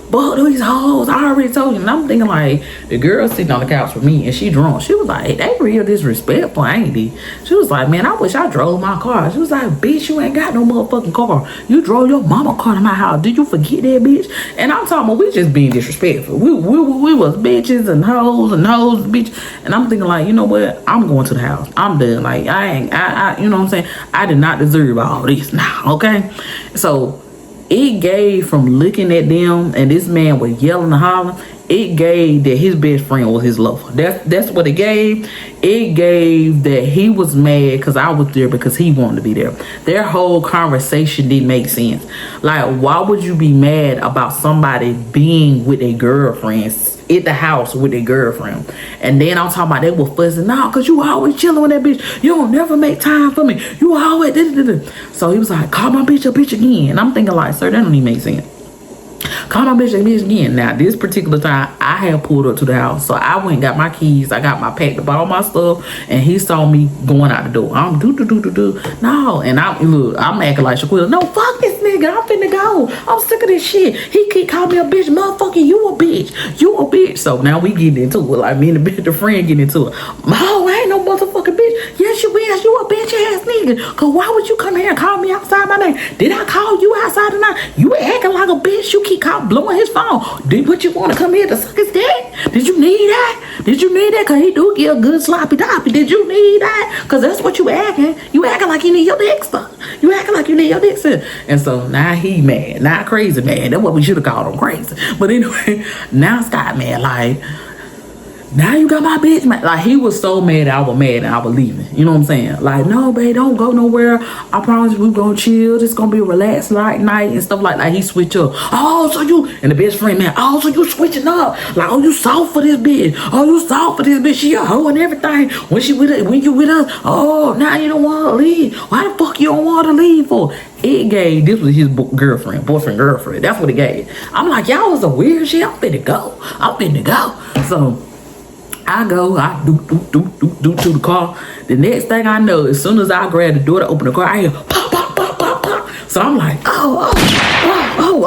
but these hoes, I already told you. And I'm thinking like, the girl sitting on the couch with me, and she drunk. She was like, they real disrespectful, ain't they? She was like, man, I wish I drove my car. She was like, bitch, you ain't got no motherfucking car. You drove your mama car to my house. Did you forget that, bitch? And I'm talking about, we just being disrespectful. We was bitches and hoes, bitch. And I'm thinking like, you know what? I'm going to the house. I'm done. Like, I you know what I'm saying? I did not deserve all this now, okay? So it gave, from looking at them, and this man was yelling and hollering, it gave that his best friend was his lover. That's what it gave. It gave that he was mad because I was there because he wanted to be there. Their whole conversation didn't make sense. Like, why would you be mad about somebody being with a girlfriend at the house with their girlfriend. And then I'm talking about they were fussing, nah, cause you always chilling with that bitch. You don't never make time for me. You always So he was like, call my bitch a bitch again. And I'm thinking like, sir, that don't even make sense. Call my bitch again. Now, this particular time, I had pulled up to the house. So I went and got my keys. I got my packed up all my stuff. And he saw me going out the door. I'm do. No. And I'm acting like Shaquille. No, fuck this nigga. I'm finna go. I'm sick of this shit. He keep calling me a bitch. Motherfucker, you a bitch. You a bitch. So now we getting into it. Like me and the friend getting into it. No, I ain't no motherfucking bitch. Yes, you is. You a bitch ass nigga. Cause why would you come here and call me outside my name? Did I call you outside tonight? You acting like a bitch. You keep blowing his phone. What you want to come here to suck his dick? Did you need that? Did you need that? Cause he do get a good sloppy toppy. Did you need that? Cause that's what you acting. You acting like you need your dick stuff. You acting like you need your dick stuff. And so now he mad. Now crazy man. That's what we should have called him, crazy. But anyway, now Scott mad. Like, now you got my bitch mad. Like, he was so mad that I was mad and I was leaving. You know what I'm saying? Like, no, babe, don't go nowhere. I promise you, we gonna chill. This gonna be a relaxed night and stuff like that. He switch up. Oh, so you, and the best friend, man, oh, so you switching up. Like, oh, you soft for this bitch. Oh, you soft for this bitch. She a hoe and everything. When you with us, oh, now you don't want to leave. Why the fuck you don't want to leave for? It gave, this was his boyfriend, girlfriend. That's what it gave. I'm like, y'all was a weird shit. I'm finna go. So, I go, I do to the car. The next thing I know, as soon as I grab the door to open the car, I hear pop, pop, pop, pop, pop. So I'm like, oh,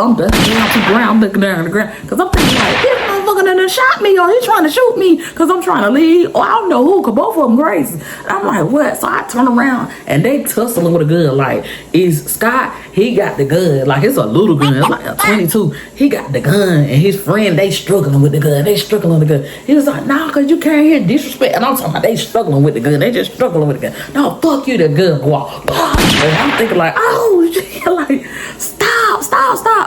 I'm ducking down to the ground. I'm looking down on the ground. Because I'm thinking like, this motherfucker done shot me or he's trying to shoot me because I'm trying to leave. Or I don't know who, because both of them crazy. And I'm like, what? So I turn around and they tussling with a gun. Like, is Scott, he got the gun. Like, it's a little gun. It's like a 22. He got the gun. And his friend, they struggling with the gun. He was like, nah, because you can't hear disrespect. And I'm talking about they struggling with the gun. They just struggling with the gun. No, fuck you, the gun go off. And I'm thinking like, oh, shit. Like, stop.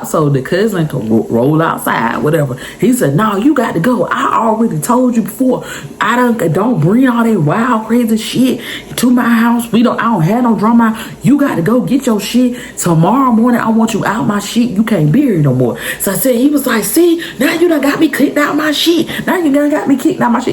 So the cousin can roll outside, whatever. He said, no, you got to go. I already told you before. I don't bring all that wild, crazy shit to my house. I don't have no drama. You got to go get your shit. Tomorrow morning, I want you out my shit. You can't be here no more. So I said, he was like, see, now you done got me kicked out my shit.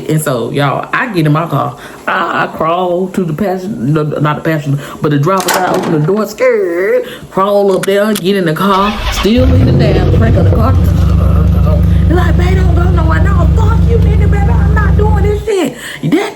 And so, y'all, I get in my car. I crawl to the passenger, not the passenger, but the driver side, open the door, scared, crawl up there, get in the car, still leaning down, crank on the car. They're like, babe, don't go nowhere. No, fuck you, nigga, baby. I'm not doing this shit.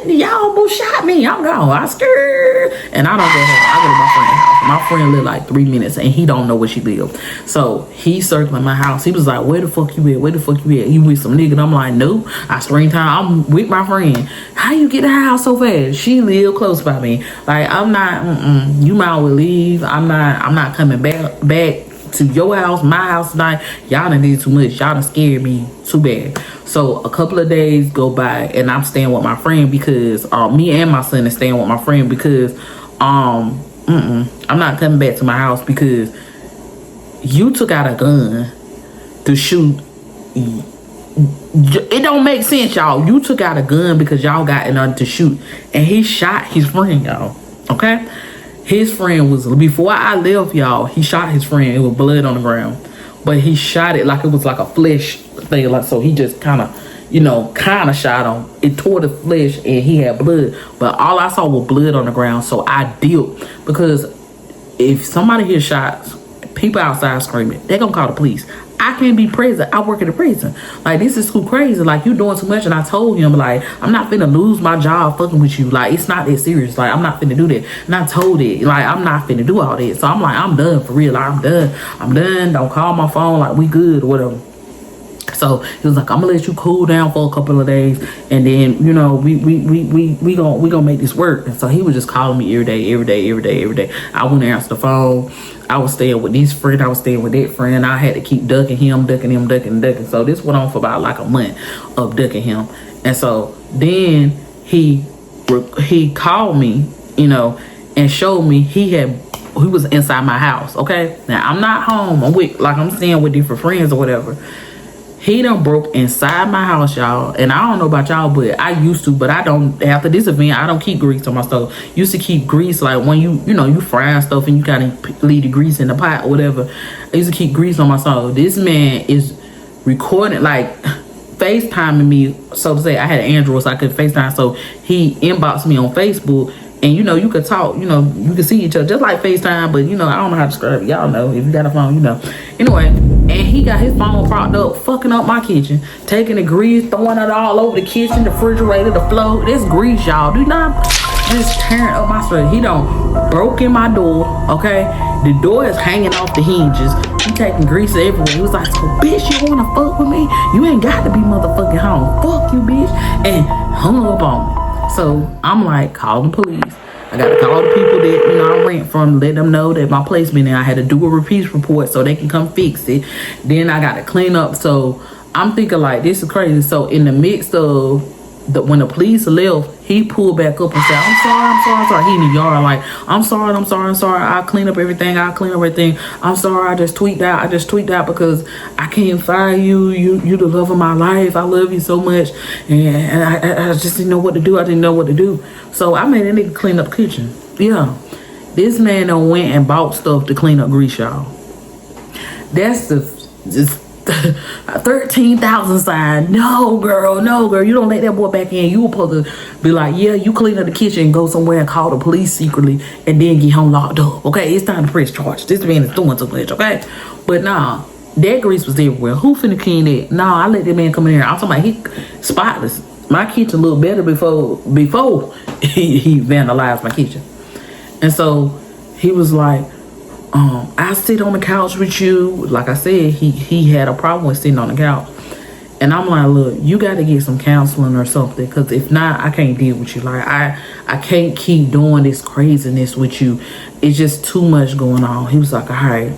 Y'all almost shot me. I'm gone. I scared. And I don't go home. I go to my friend's house. My friend lived like 3 minutes and he don't know where she live. So he circling my house. He was like, where the fuck you at? You with some nigga? And I'm like, no. I springtime. I'm with my friend. How you get the house so fast? She live close by me. Like, I'm not, you might well leave. I'm not coming back to your house, my house tonight. Y'all done did too much. Y'all done scared me too bad. So a couple of days go by and I'm staying with my friend because me and my son is staying with my friend because I'm not coming back to my house because you took out a gun to shoot. It don't make sense, y'all. You took out a gun because y'all got it to shoot and he shot his friend, y'all. Okay? His friend was, before I left, y'all, he shot his friend. It was blood on the ground. But he shot it like it was like a flesh thing. Like, so he just kind of shot him. It tore the flesh and he had blood. But all I saw was blood on the ground. So I dipped. Because if somebody hears shots, people outside screaming, they're going to call the police. I can't be present. I work at a prison. Like, this is too crazy. Like, you doing too much. And I told him, like, I'm not finna lose my job fucking with you. Like, it's not that serious. Like, I'm not finna do that. And I told it, like, I'm not finna do all that. So I'm like, I'm done for real. Like, I'm done. Don't call my phone. Like, we good or whatever. So he was like, I'm gonna let you cool down for a couple of days, and then we gonna make this work. And so he was just calling me every day. I wouldn't answer the phone. I was staying with this friend. I was staying with that friend. I had to keep ducking him. So this went on for about like a month of ducking him. And so then he called me, and showed me he was inside my house. Okay, now I'm not home. I'm staying with different friends or whatever. He done broke inside my house, y'all. And I don't know about y'all, but I used to, but I don't. After this event, I don't keep grease on my stove. Used to keep grease, like when you frying stuff and you kind of leave the grease in the pot or whatever. I used to keep grease on my stove. This man is recording, like FaceTiming me, so to say. I had an Android, so I could FaceTime. So he inboxed me on Facebook, and you know, you could talk, you know, you could see each other just like FaceTime, but you know, I don't know how to describe it. Y'all know, if you got a phone, you know. Anyway, and he got his phone propped up, fucking up my kitchen, taking the grease, throwing it all over the kitchen, the refrigerator, the floor. This grease, y'all. Do not just tearing up my straight. He done broke in my door, okay? The door is hanging off the hinges. He taking grease everywhere. He was like, so bitch, you wanna fuck with me? You ain't got to be motherfucking home. Fuck you, bitch. And hung up on me. So I'm like, call the police. I gotta call the people that, you know, I rent from, let them know that my place been there. I had to do a repeat report so they can come fix it. Then I gotta clean up. So I'm thinking like, this is crazy. So in the midst of when the police left, he pulled back up and said, I'm sorry. He in the yard like, I'm sorry. I'll clean up everything. I'm sorry. I just tweaked out because I can't fire you. You the love of my life. I love you so much. And I just didn't know what to do. So I made that nigga clean up the kitchen. Yeah. This man done went and bought stuff to clean up grease, y'all. That's just 13,000 sign. No girl, you don't let that boy back in. You were supposed to be like, yeah, you clean up the kitchen and go somewhere and call the police secretly and then get home locked up. Okay, it's time to press charge. This man is doing too much. Okay, but nah, that grease was everywhere. Who finna clean it? Nah, I let that man come in here. I'm talking about he spotless. My kitchen looked better before he vandalized my kitchen. And so he was like, I sit on the couch with you. Like I said, he had a problem with sitting on the couch. And I'm like, look, you got to get some counseling or something. Because if not, I can't deal with you. Like, I can't keep doing this craziness with you. It's just too much going on. He was like, all right,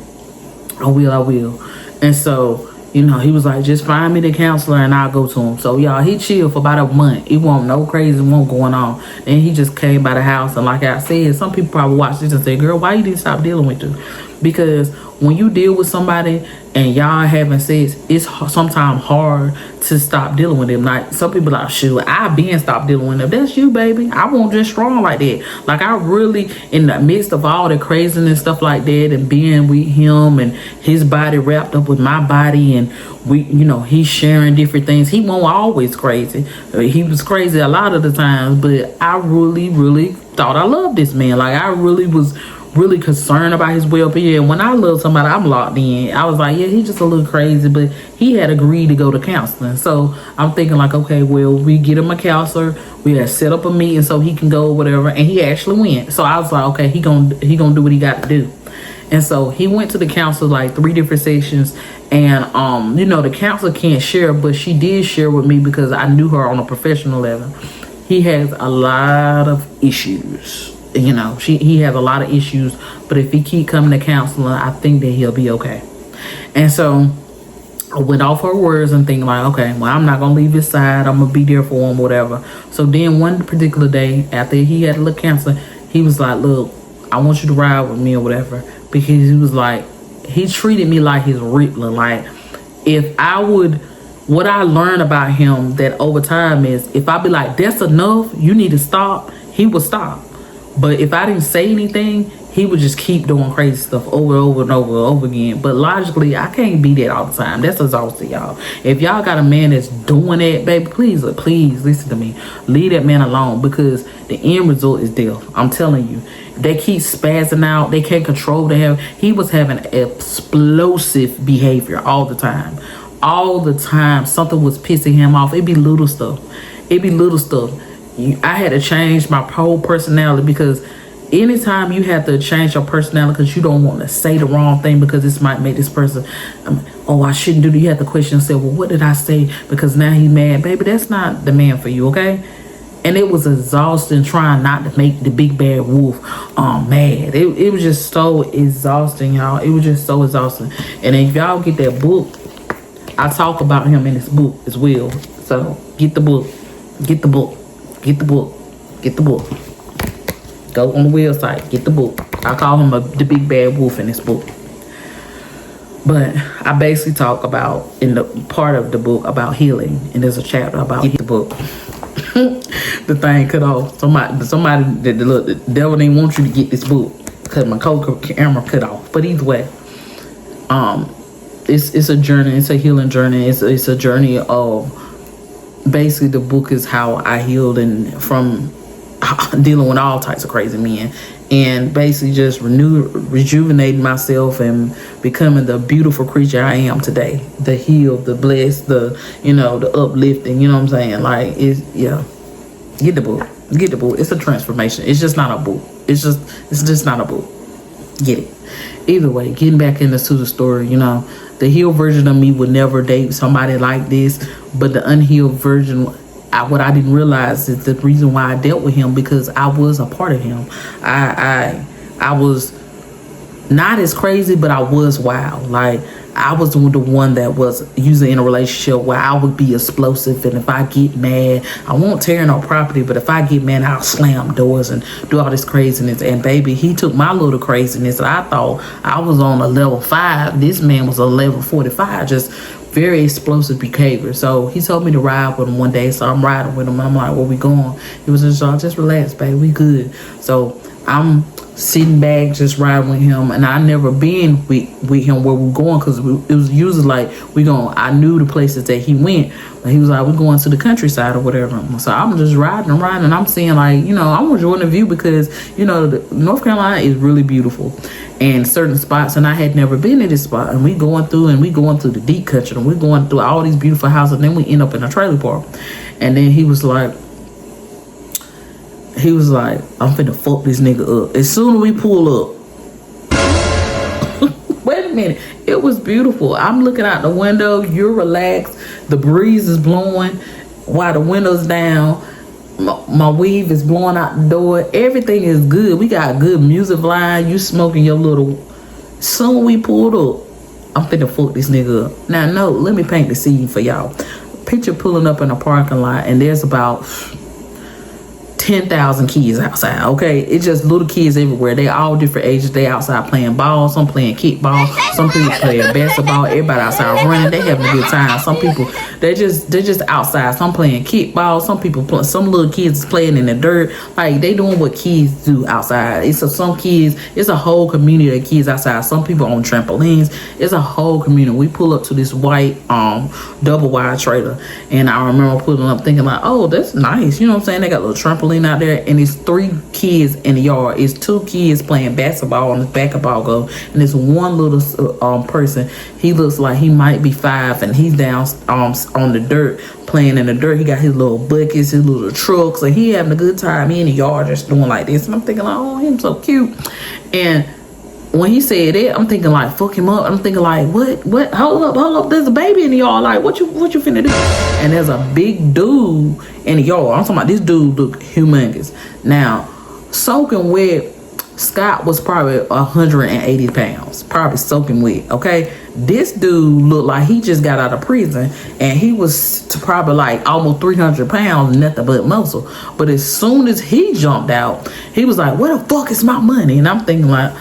I will. And so, you know, he was like, just find me the counselor and I'll go to him. So, y'all, he chilled for about a month. It wasn't no crazy one going on. And he just came by the house. And like I said, some people probably watch this and say, girl, why you didn't stop dealing with you? Because when you deal with somebody and y'all having sex, it's sometimes hard to stop dealing with them. Like, some people like, shoot, I been stopped dealing with them. That's you, baby. I won't just strong like that. Like, I really, in the midst of all the craziness and stuff like that, and being with him and his body wrapped up with my body, and we, you know, he's sharing different things. He won't always crazy. He was crazy a lot of the times, but I really thought I loved this man. Like, I really was really concerned about his well-being. When I love somebody, I'm locked in. I was like, yeah, he's just a little crazy, but he had agreed to go to counseling. So I'm thinking like, okay, well, we get him a counselor. We had set up a meeting so he can go or whatever, and he actually went. So I was like, okay, he gonna do what he got to do. And so he went to the counselor like 3 different sessions, and you know, the counselor can't share, but she did share with me because I knew her on a professional level. He has a lot of issues. You know, he has a lot of issues, but if he keep coming to counseling, I think that he'll be okay. And so I went off her words and thinking like, okay, well, I'm not gonna leave his side. I'm gonna be there for him, whatever. So then one particular day after he had a little counseling, he was like, look, I want you to ride with me or whatever, because he was like, he treated me like his Riddler. Like, if I would, what I learned about him that over time is, if I be like, that's enough, you need to stop, he would stop. But if I didn't say anything, he would just keep doing crazy stuff over and over again. But logically, I can't be that all the time. That's exhausting, y'all. If y'all got a man that's doing that, baby, please listen to me. Leave that man alone, because the end result is death. I'm telling you. They keep spazzing out. They can't control them. He was having explosive behavior all the time. All the time. Something was pissing him off. It'd be little stuff. I had to change my whole personality, because anytime you have to change your personality because you don't want to say the wrong thing because this might make this person, I shouldn't do that. You have to question yourself, well, what did I say? Because now he's mad. Baby, that's not the man for you, okay? And it was exhausting trying not to make the big bad wolf mad. It was just so exhausting, y'all. It was just so exhausting. And if y'all get that book, I talk about him in this book as well. So get the book. Go on the website, get the book. I call him the big bad wolf in this book. But I basically talk about, in the part of the book, about healing. And there's a chapter about the book. The thing cut off. Somebody, the devil didn't want you to get this book because my camera cut off. But either way, it's a journey. It's a healing journey. It's a journey of basically the book is how I healed and from dealing with all types of crazy men, and basically just rejuvenating myself and becoming the beautiful creature I am today. The healed, the blessed, the the uplifting. You know what I'm saying? Like get the book. Get the book. It's a transformation. It's just not a book. It's just not a book. Get it. Either way, getting back into the story, the healed version of me would never date somebody like this, but the unhealed version, what I didn't realize is the reason why I dealt with him, because I was a part of him. I was not as crazy, but I was wild. Like, I was the one that was usually in a relationship where I would be explosive, and if I get mad, I won't tear no property, but if I get mad, I'll slam doors and do all this craziness. And baby, he took my little craziness. I thought I was on a level 5. This man was a level 45, just very explosive behavior. So he told me to ride with him one day, so I'm riding with him. I'm like, where we going? He was just relax, baby, we good. So I'm sitting back, just riding with him, and I never been with him where we're going, because it was usually like I knew the places that he went, but he was like, we're going to the countryside or whatever. So I'm just riding, and I'm seeing like, I'm enjoying the view, because North Carolina is really beautiful and certain spots, and I had never been in this spot, and we going through the deep country, and we're going through all these beautiful houses, and then we end up in a trailer park. And then he was like, I'm finna fuck this nigga up. As soon as we pull up. Wait a minute. It was beautiful. I'm looking out the window. You're relaxed. The breeze is blowing while the window's down. My weave is blowing out the door. Everything is good. We got good music line. You smoking your little... Soon we pulled up, I'm finna fuck this nigga up. Now, no, let me paint the scene for y'all. Picture pulling up in a parking lot, and there's about 10,000 kids outside, okay? It's just little kids everywhere. They all different ages. They outside playing ball. Some playing kickball. Some people playing basketball. Everybody outside running. They having a good time. Some people, they're just outside. Some playing kickball. Some little kids playing in the dirt. Like, they doing what kids do outside. It's a whole community of kids outside. Some people on trampolines. It's a whole community. We pull up to this white double wide trailer, and I remember pulling up thinking like, oh, that's nice. You know what I'm saying? They got a little trampoline out there, and it's 3 kids in the yard. It's 2 kids playing basketball on this basketball goal, and there's one little person. He looks like he might be 5, and he's down on the dirt, playing in the dirt. He got his little buckets, his little trucks, and he having a good time. He in the yard just doing like this, and I'm thinking like, oh, him so cute. And when he said that, I'm thinking like, fuck him up. I'm thinking like, what? Hold up. There's a baby in the yard. Like, what you finna do? And there's a big dude in the yard. I'm talking about this dude look humongous. Now, soaking wet, Scott was probably 180 pounds. Probably soaking wet, okay? This dude looked like he just got out of prison, and he was probably like almost 300 pounds, nothing but muscle. But as soon as he jumped out, he was like, where the fuck is my money? And I'm thinking like,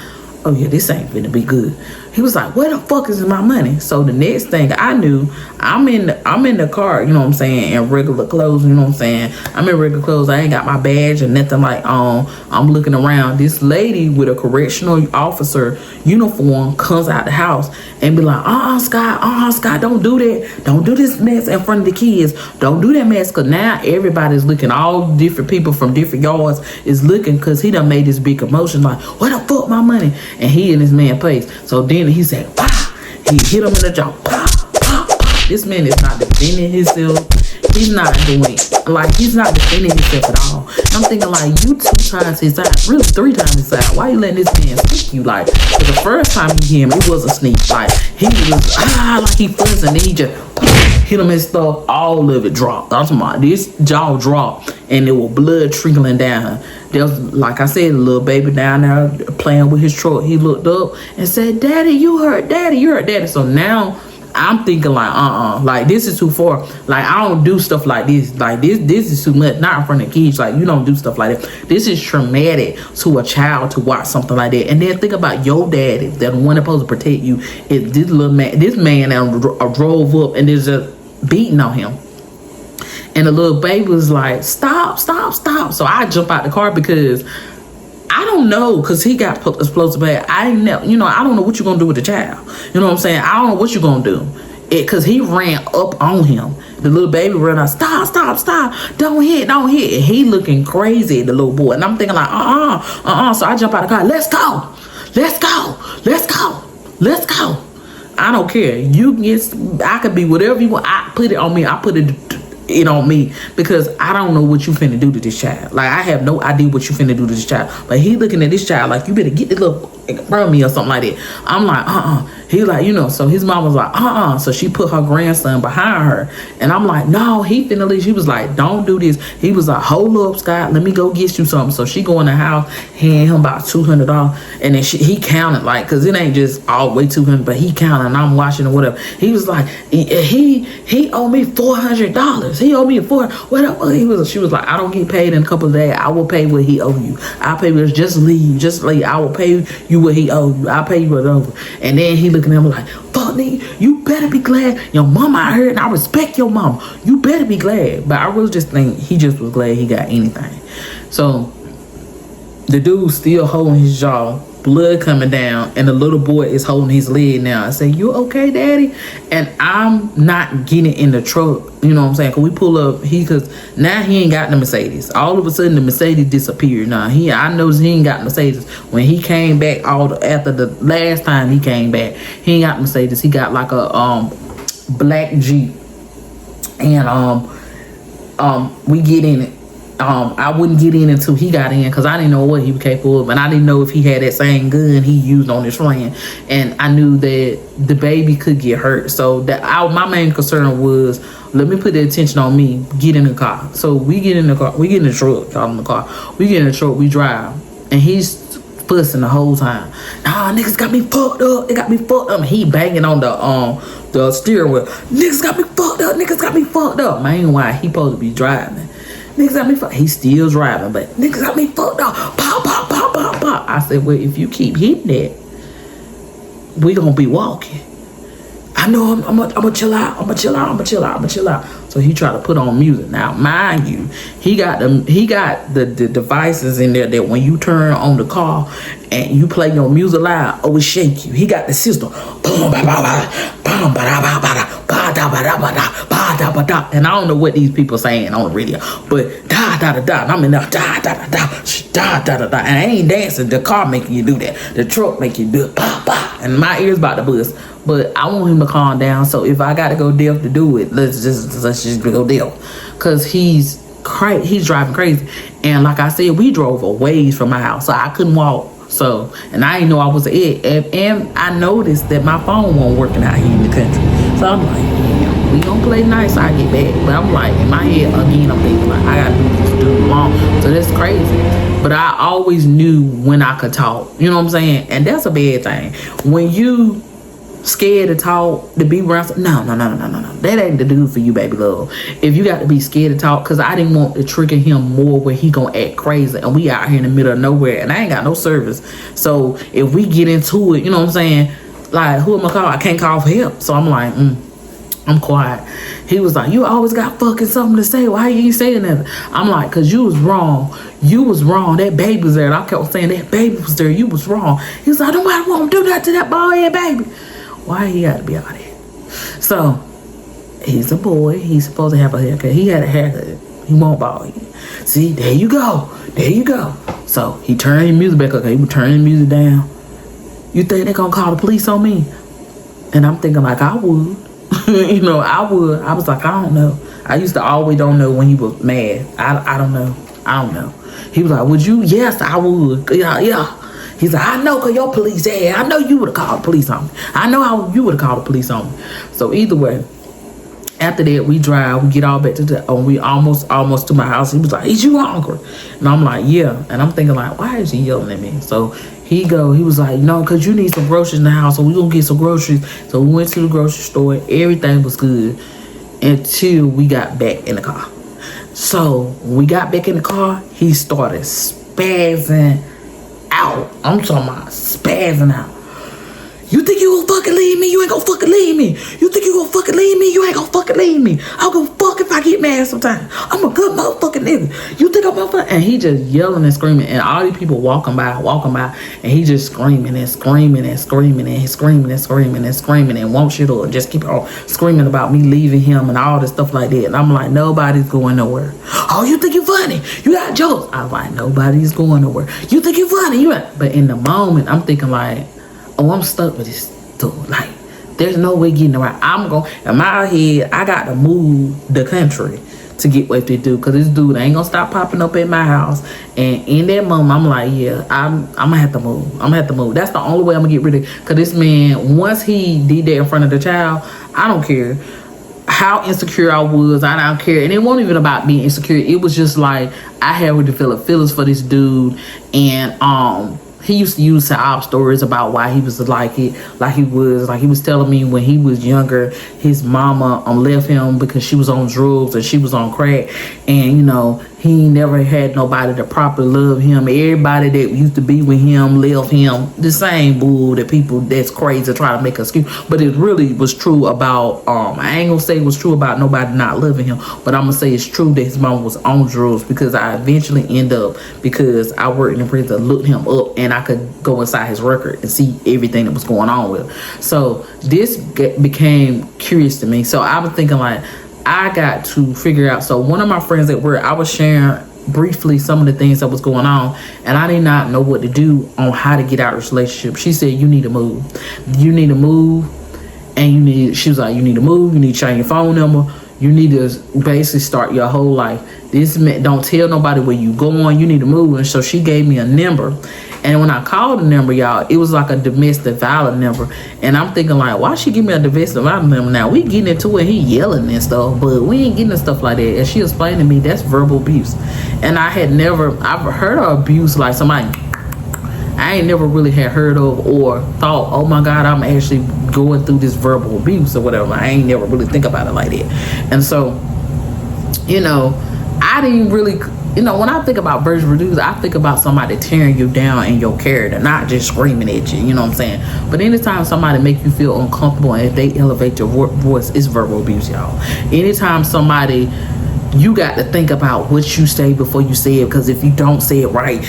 oh yeah, this ain't finna be good. He was like, where the fuck is my money? So the next thing I knew, I'm in the car, you know what I'm saying, in regular clothes, you know what I'm saying. I'm in regular clothes. I ain't got my badge or nothing like on. I'm looking around. This lady with a correctional officer uniform comes out the house and be like, Scott, don't do that. Don't do this mess in front of the kids. Don't do that mess, because now everybody's looking. All different people from different yards is looking, because he done made this big commotion like, where the fuck my money? And he in his man place. So then he said, wow. He hit him in the jaw. Wow, wow, wow. This man is not defending himself. He's not defending himself at all. I'm thinking like, you 2 times his size, really 3 times his size. Why you letting this man sneak you? Like, for the first time you hear him, it was a sneak. Like, he was like he fuzzing, and then he just hit him and stuff. All of it dropped. I'm talking about this jaw dropped, and there was blood trickling down. There was, like I said, a little baby down there playing with his truck. He looked up and said, Daddy, you hurt Daddy. You hurt Daddy. So now I'm thinking like, like this is too far. Like, I don't do stuff like this. Like this is too much. Not in front of kids. Like, you don't do stuff like that. This is traumatic to a child to watch something like that. And then think about your daddy, that one supposed to protect you. If this man drove up and is just beating on him. And the little baby was like, stop. So I jump out the car, because I don't know, because he got explosive bad. I don't know what you're going to do with the child. You know what I'm saying? I don't know what you're going to do. Cause he ran up on him. The little baby ran out, stop, don't hit. And he looking crazy at the little boy. And I'm thinking like, So I jump out of the car, let's go. I don't care. You can get, I could be whatever you want. I put it on me. I put it on me because I don't know what you finna do to this child. Like, I have no idea what you finna do to this child. But he looking at this child like, you better get this little from me or something like that. I'm like, He like, so his mom was like, So she put her grandson behind her. And I'm like, no, he finna leave. She was like, don't do this. He was like, hold up, Scott. Let me go get you something. So she go in the house, hand him about $200. And then he counted, like, because it ain't just all the way $200, but he counted and I'm watching or whatever. He was like, he owed me $400. He owed me whatever. She was like, I don't get paid in a couple of days. I will pay what he owe you. I'll pay you. Just leave. I will pay you what he owe you. I'll pay you whatever. And then he looking at him like, fuck nigga, you better be glad your mama out here and I respect your mama. You better be glad. But I really just think he just was glad he got anything. So the dude still holding his jaw, blood coming down, and the little boy is holding his leg now. I say, you okay, daddy? And I'm not getting in the truck, you know what I'm saying? Cause we pull up, cause now he ain't got the Mercedes. All of a sudden the Mercedes disappeared. Now I noticed he ain't got Mercedes. When he came back after the last time he came back, he ain't got Mercedes. He got like a black Jeep. And we get in it. I wouldn't get in until he got in because I didn't know what he was capable of, and I didn't know if he had that same gun he used on his friend, and I knew that the baby could get hurt. So my main concern was, let me put the attention on me, get in the car. So we get in the car, we get in the truck, y'all in the car, we get in the truck, we drive, and he's fussing the whole time. Nah, niggas got me fucked up. It got me fucked up. And he banging on the steering wheel. Niggas got me fucked up. Man, why he supposed to be driving? Niggas got me fucked. He's still driving, but niggas got me fucked up. Pop. I said, well, if you keep hitting that, we gonna be walking. I know I'm gonna chill out. So he tried to put on music. Now, mind you, he got the devices in there that when you turn on the car and you play your music loud, it shake you. He got the system. And I don't know what these people saying on the radio, but I'm in there, and I ain't dancing. The car making you do that. The truck make you do it, and my ears about to bust. But I want him to calm down. So if I got to go deaf to do it, let's just go deaf, cause he's driving crazy. And like I said, we drove a ways from my house, so I couldn't walk. So, and I didn't know I was and I noticed that my phone wasn't working out here in the country. So I'm like, we gonna play nice. I get back, but I'm like, in my head again, I'm thinking like, I gotta do this to do long. So that's crazy. But I always knew when I could talk. You know what I'm saying? And that's a bad thing. When you scared to talk, to be around, no. That ain't the dude for you, baby love. If you got to be scared to talk, because I didn't want to trigger him more where he gonna act crazy, and we out here in the middle of nowhere, and I ain't got no service. So if we get into it, you know what I'm saying? Like, who am I call? I can't call for help. So I'm like, I'm quiet. He was like, you always got fucking something to say. Why you ain't saying nothing? I'm like, because you was wrong. That baby was there. And I kept saying, that baby was there. You was wrong. He was like, nobody want to do that to that bald-head baby. Why he got to be out here? So, he's a boy. He's supposed to have a haircut. He had a haircut. He won't bald head. See, there you go. So, he turned his music back up. He would turn his music down. You think they're going to call the police on me? And I'm thinking like, I would. I would. I was like, I don't know. I used to always don't know when he was mad. I don't know. He was like, would you? Yes, I would. Yeah. He's like, I know, because your police, I know you would have called the police on me. I know how you would have called the police on me. So either way, after that, we drive, we get all back to we almost to my house. He was like, is you hungry? And I'm like, yeah. And I'm thinking like, why is he yelling at me? So he was like, no, because you need some groceries in the house, so we gonna get some groceries. So we went to the grocery store. Everything was good until we got back in the car. So when we got back in the car, he started spazzing out. I'm talking about spazzing out. You think you gonna fucking leave me? You ain't gonna fucking leave me. You think you gonna fucking leave me? You ain't gonna fucking leave me. I'm gonna fuck fuck if I get mad sometimes? I'm a good motherfucking nigga. You think I'm motherfucking? And he just yelling and screaming, and all these people walking by, and he just screaming and screaming and screaming and screaming and screaming and screaming and won't shit up and just keep on screaming about me leaving him and all this stuff like that. And I'm like, nobody's going nowhere. Oh, you think you funny? You got jokes? I'm like, nobody's going nowhere. You think you funny? But in the moment, I'm thinking like, oh, I'm stuck with this dude. Like, there's no way getting around. I'm going, in my head, I got to move the country to get with this dude, because this dude ain't gonna stop popping up at my house. And in that moment, I'm like, yeah, I'm gonna have to move. I'm gonna have to move. That's the only way I'm gonna get rid of it. Because this man, once he did that in front of the child, I don't care how insecure I was. I don't care. And it wasn't even about being insecure. It was just like, I had to develop feelings for this dude. And he used to use sob stories about why he was like it, like he was telling me when he was younger, his mama left him because she was on drugs and she was on crack, and you know, he never had nobody to properly love him. Everybody that used to be with him left him. The same bull that people that's crazy try to make an excuse, but it really was true about I ain't gonna say it was true about nobody not loving him, but I'm gonna say it's true that his mom was on drugs, because I eventually end up, because I worked in prison, looked him up, and I could go inside his record and see everything that was going on with him. So this became curious to me. So I was thinking like, I got to figure out. So one of my friends at work, I was sharing briefly some of the things that was going on, and I did not know what to do on how to get out of this relationship. She said, you need to move. You need to move. And she was like, you need to move. You need to change your phone number. You need to basically start your whole life. This man, don't tell nobody where you going. You need to move. And so she gave me a number. And when I called the number, y'all, it was like a domestic violence number. And I'm thinking like, why she give me a domestic violence number? Now we getting into it, he yelling and stuff, but we ain't getting into stuff like that. And she explained to me that's verbal abuse. And I've heard of abuse, like somebody I ain't never really had heard of or thought, oh my God, I'm actually going through this verbal abuse or whatever. I ain't never really think about it like that. And so, you know, I didn't really, you know, when I think about verbal abuse, I think about somebody tearing you down in your character, not just screaming at you, you know what I'm saying? But anytime somebody make you feel uncomfortable and if they elevate your voice, it's verbal abuse, y'all. Anytime somebody, you got to think about what you say before you say it, because if you don't say it right,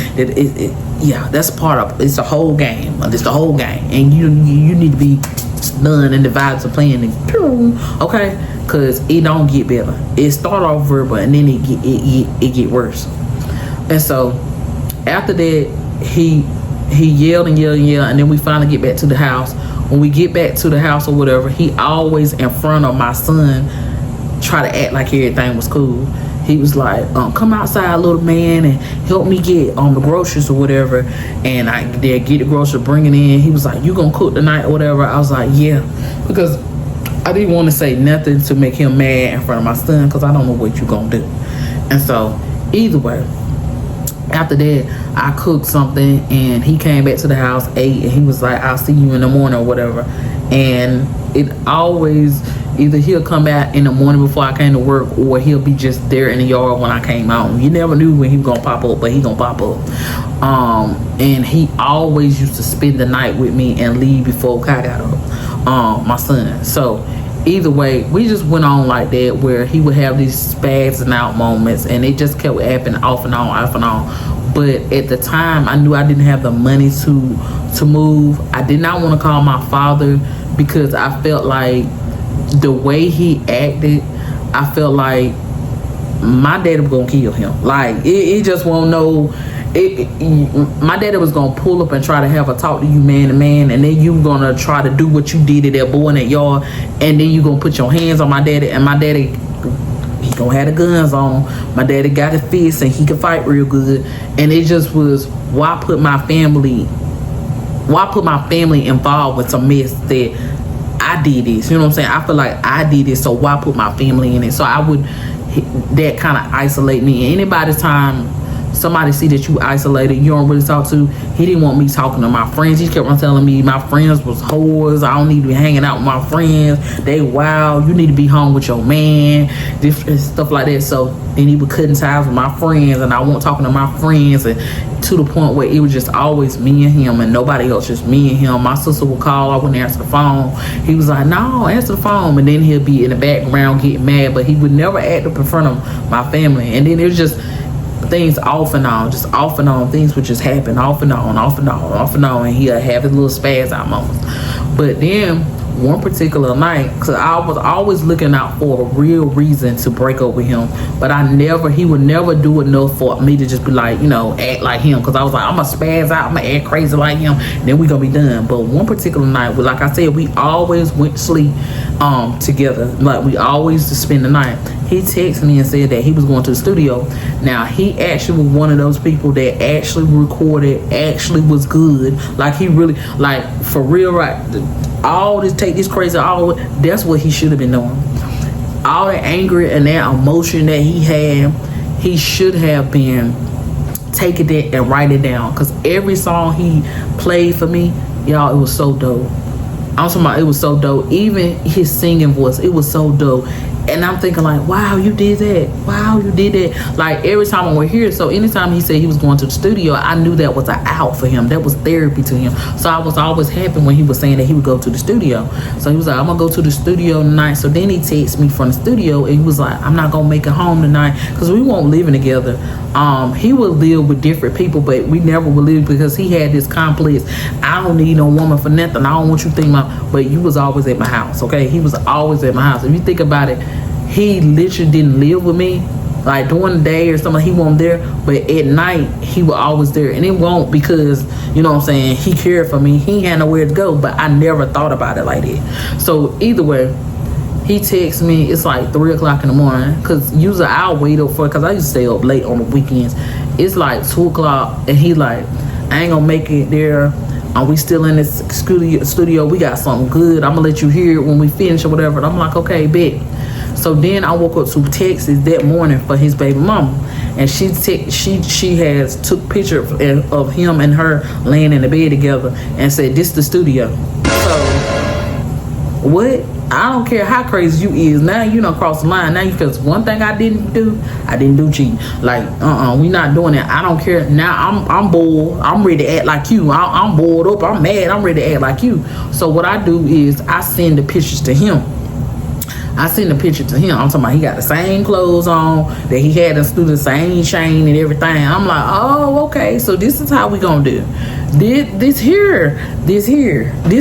yeah, that's part of it's the whole game. It's the whole game, and you need to be done, and the vibes are playing, and okay, because it don't get better. It start off verbal, and then it get worse. And so after that, he yelled and yelled and yelled, and then we finally get back to the house. When we get back to the house or whatever, he always in front of my son try to act like everything was cool. He was like, come outside, little man, and help me get the groceries or whatever. And they'd get the groceries, bring it in. He was like, you gonna cook tonight or whatever? I was like, yeah, because I didn't want to say nothing to make him mad in front of my son, because I don't know what you gonna do. And so either way, after that, I cooked something, and he came back to the house, ate, and he was like, I'll see you in the morning or whatever. And it always, either he'll come back in the morning before I came to work, or he'll be just there in the yard when I came out. You never knew when he was gonna pop up, but he gonna pop up. And he always used to spend the night with me and leave before I got up, my son. So either way, we just went on like that, where he would have these spazzing out moments, and it just kept happening off and on. But at the time, I knew I didn't have the money to move. I did not want to call my father, because I felt like the way he acted, I felt like my daddy was gonna kill him. Like it just won't know. My daddy was gonna pull up and try to have a talk to you man to man, and then you gonna try to do what you did to that boy in that yard, and then you gonna put your hands on my daddy, and my daddy, he gonna have the guns on. My daddy got his fists and he could fight real good, and it just was, why put my family involved with some mess that I did this, you know what I'm saying? I feel like I did this, so why put my family in it? So that kind of isolate me. Anybody's time somebody see that you isolated, you don't really talk to, he didn't want me talking to my friends. He kept on telling me my friends was whores, I don't need to be hanging out with my friends, they wild, you need to be home with your man, different stuff like that. So then he was cutting ties with my friends, and I wasn't talking to my friends, and to the point where it was just always me and him and nobody else, just me and him. My sister would call, I wouldn't answer the phone. He was like, no, answer the phone. And then he'll be in the background getting mad, but he would never act up in front of my family. And then it was just things off and on, just off and on. Things would just happen off and on, off and on, off and on. And he'll have his little spaz out moments. But then one particular night, because I was always looking out for a real reason to break up with him, but he would never do enough for me to just be like, you know, act like him, because I was like, I'm gonna spaz out, I'm gonna act crazy like him, then we gonna be done. But one particular night, like I said, we always went to sleep together, like we always just spend the night. He texted me and said that he was going to the studio. Now, he actually was one of those people that actually recorded, actually was good, like he really, like for real, right? All this, take this crazy, all that's what he should have been doing. All the anger and that emotion that he had, he should have been taking it and write it down. Because every song he played for me, y'all, it was so dope. I'm talking about, it was so dope. Even his singing voice, it was so dope. And I'm thinking like, wow, you did that. Wow, you did that. Like every time I would hear it. So anytime he said he was going to the studio, I knew that was an out for him. That was therapy to him. So I was always happy when he was saying that he would go to the studio. So he was like, I'm gonna go to the studio tonight. So then he texted me from the studio and he was like, I'm not gonna make it home tonight because we weren't living together. He would live with different people, but we never would live because he had this complex. I don't need no woman for nothing. I don't want you to think but you was always at my house, okay? He was always at my house. If you think about it, he literally didn't live with me. Like during the day or something, he wasn't there, but at night he was always there. And it won't because, you know what I'm saying, he cared for me. He had nowhere to go, but I never thought about it like that. So either way, he texts me, it's like 3 o'clock in the morning, because usually I'll wait up for it, because I used to stay up late on the weekends. It's like 2 o'clock and he like, I ain't gonna make it there. We still in this studio, we got something good, I'm gonna let you hear it when we finish or whatever. And I'm like, okay, bet. So then I woke up to texts that morning for his baby mama, and she has took picture of him and her laying in the bed together and said, this the studio. So what? I don't care how crazy you is. Now you don't cross the line. Now because one thing I didn't do cheating. Like we not doing that. I don't care. Now I'm bored. I'm ready to act like you. I'm bored up. I'm mad. I'm ready to act like you. So what I do is I send the pictures to him. I'm talking about he got the same clothes on that he had in the studio, same chain and everything. I'm like, oh, okay, so this is how we gonna do. This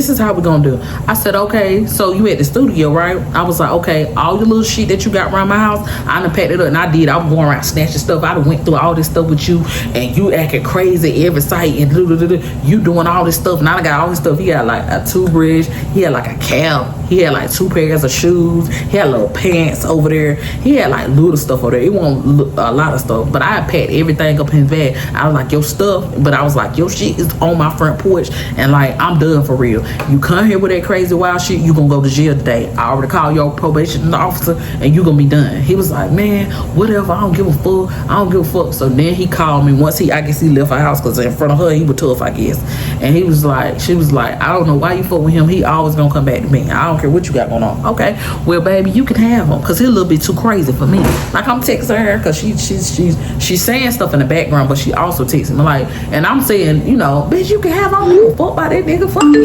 is how we gonna do. I said, okay, so you at the studio, right? I was like, okay, all the little shit that you got around my house, I done packed it up, and I was going around snatching stuff. I done went through all this stuff with you, and you acting crazy every sight, and you doing all this stuff, and I done got all this stuff. He had like a toothbrush, he had like a cap, he had like 2 pairs of shoes, he had little pants over there, he had like little stuff over there. It wasn't a lot of stuff, but I packed everything up in his bag. I was like, your stuff, but I was like, your shit is on my front porch, and like, I'm done for real. You come here with that crazy wild shit, you gonna go to jail today. I already called your probation officer, and you gonna be done. He was like, man, whatever, I don't give a fuck. So then he called me once I guess he left her house, because in front of her, he was tough, I guess. And she was like, I don't know why you fuck with him. He always gonna come back to me. I don't care what you got going on. Okay, well, baby, you can have him, because he's a little bit too crazy for me. Like, I'm texting her, because she's saying stuff in the background, but she also texting me, like, and I'm saying, you know, bitch, you can have him. I don't give a fuck by that nigga. Fuck you.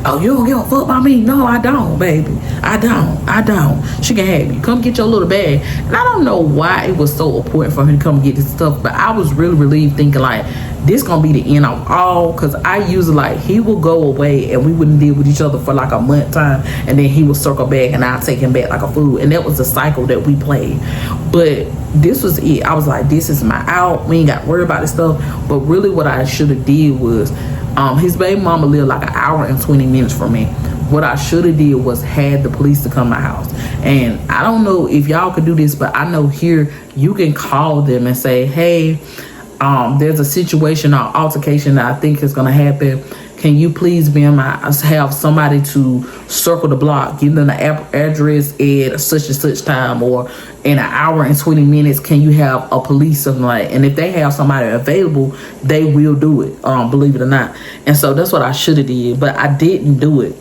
Oh, you don't give a fuck by me? No, I don't, baby. I don't. She can have you. Come get your little bag. And I don't know why it was so important for him to come get this stuff, but I was really relieved, thinking like, this gonna be the end of all, because I usually, like, he will go away and we wouldn't deal with each other for like a month time, and then he would circle back and I'll take him back like a fool, and that was the cycle that we played. But this was it. I was like, this is my out. We ain't got to worry about this stuff. But really what I should have did was, his baby mama lived like an hour and 20 minutes from me. What I should have did was had the police to come to my house. And I don't know if y'all could do this, but I know here you can call them and say, hey, there's a situation or altercation that I think is going to happen. Can you please be in my house, have somebody to circle the block, give them the address at such and such time, or in an hour and 20 minutes, can you have a police, something like that? And if they have somebody available, they will do it, believe it or not. And so that's what I should have did, but I didn't do it.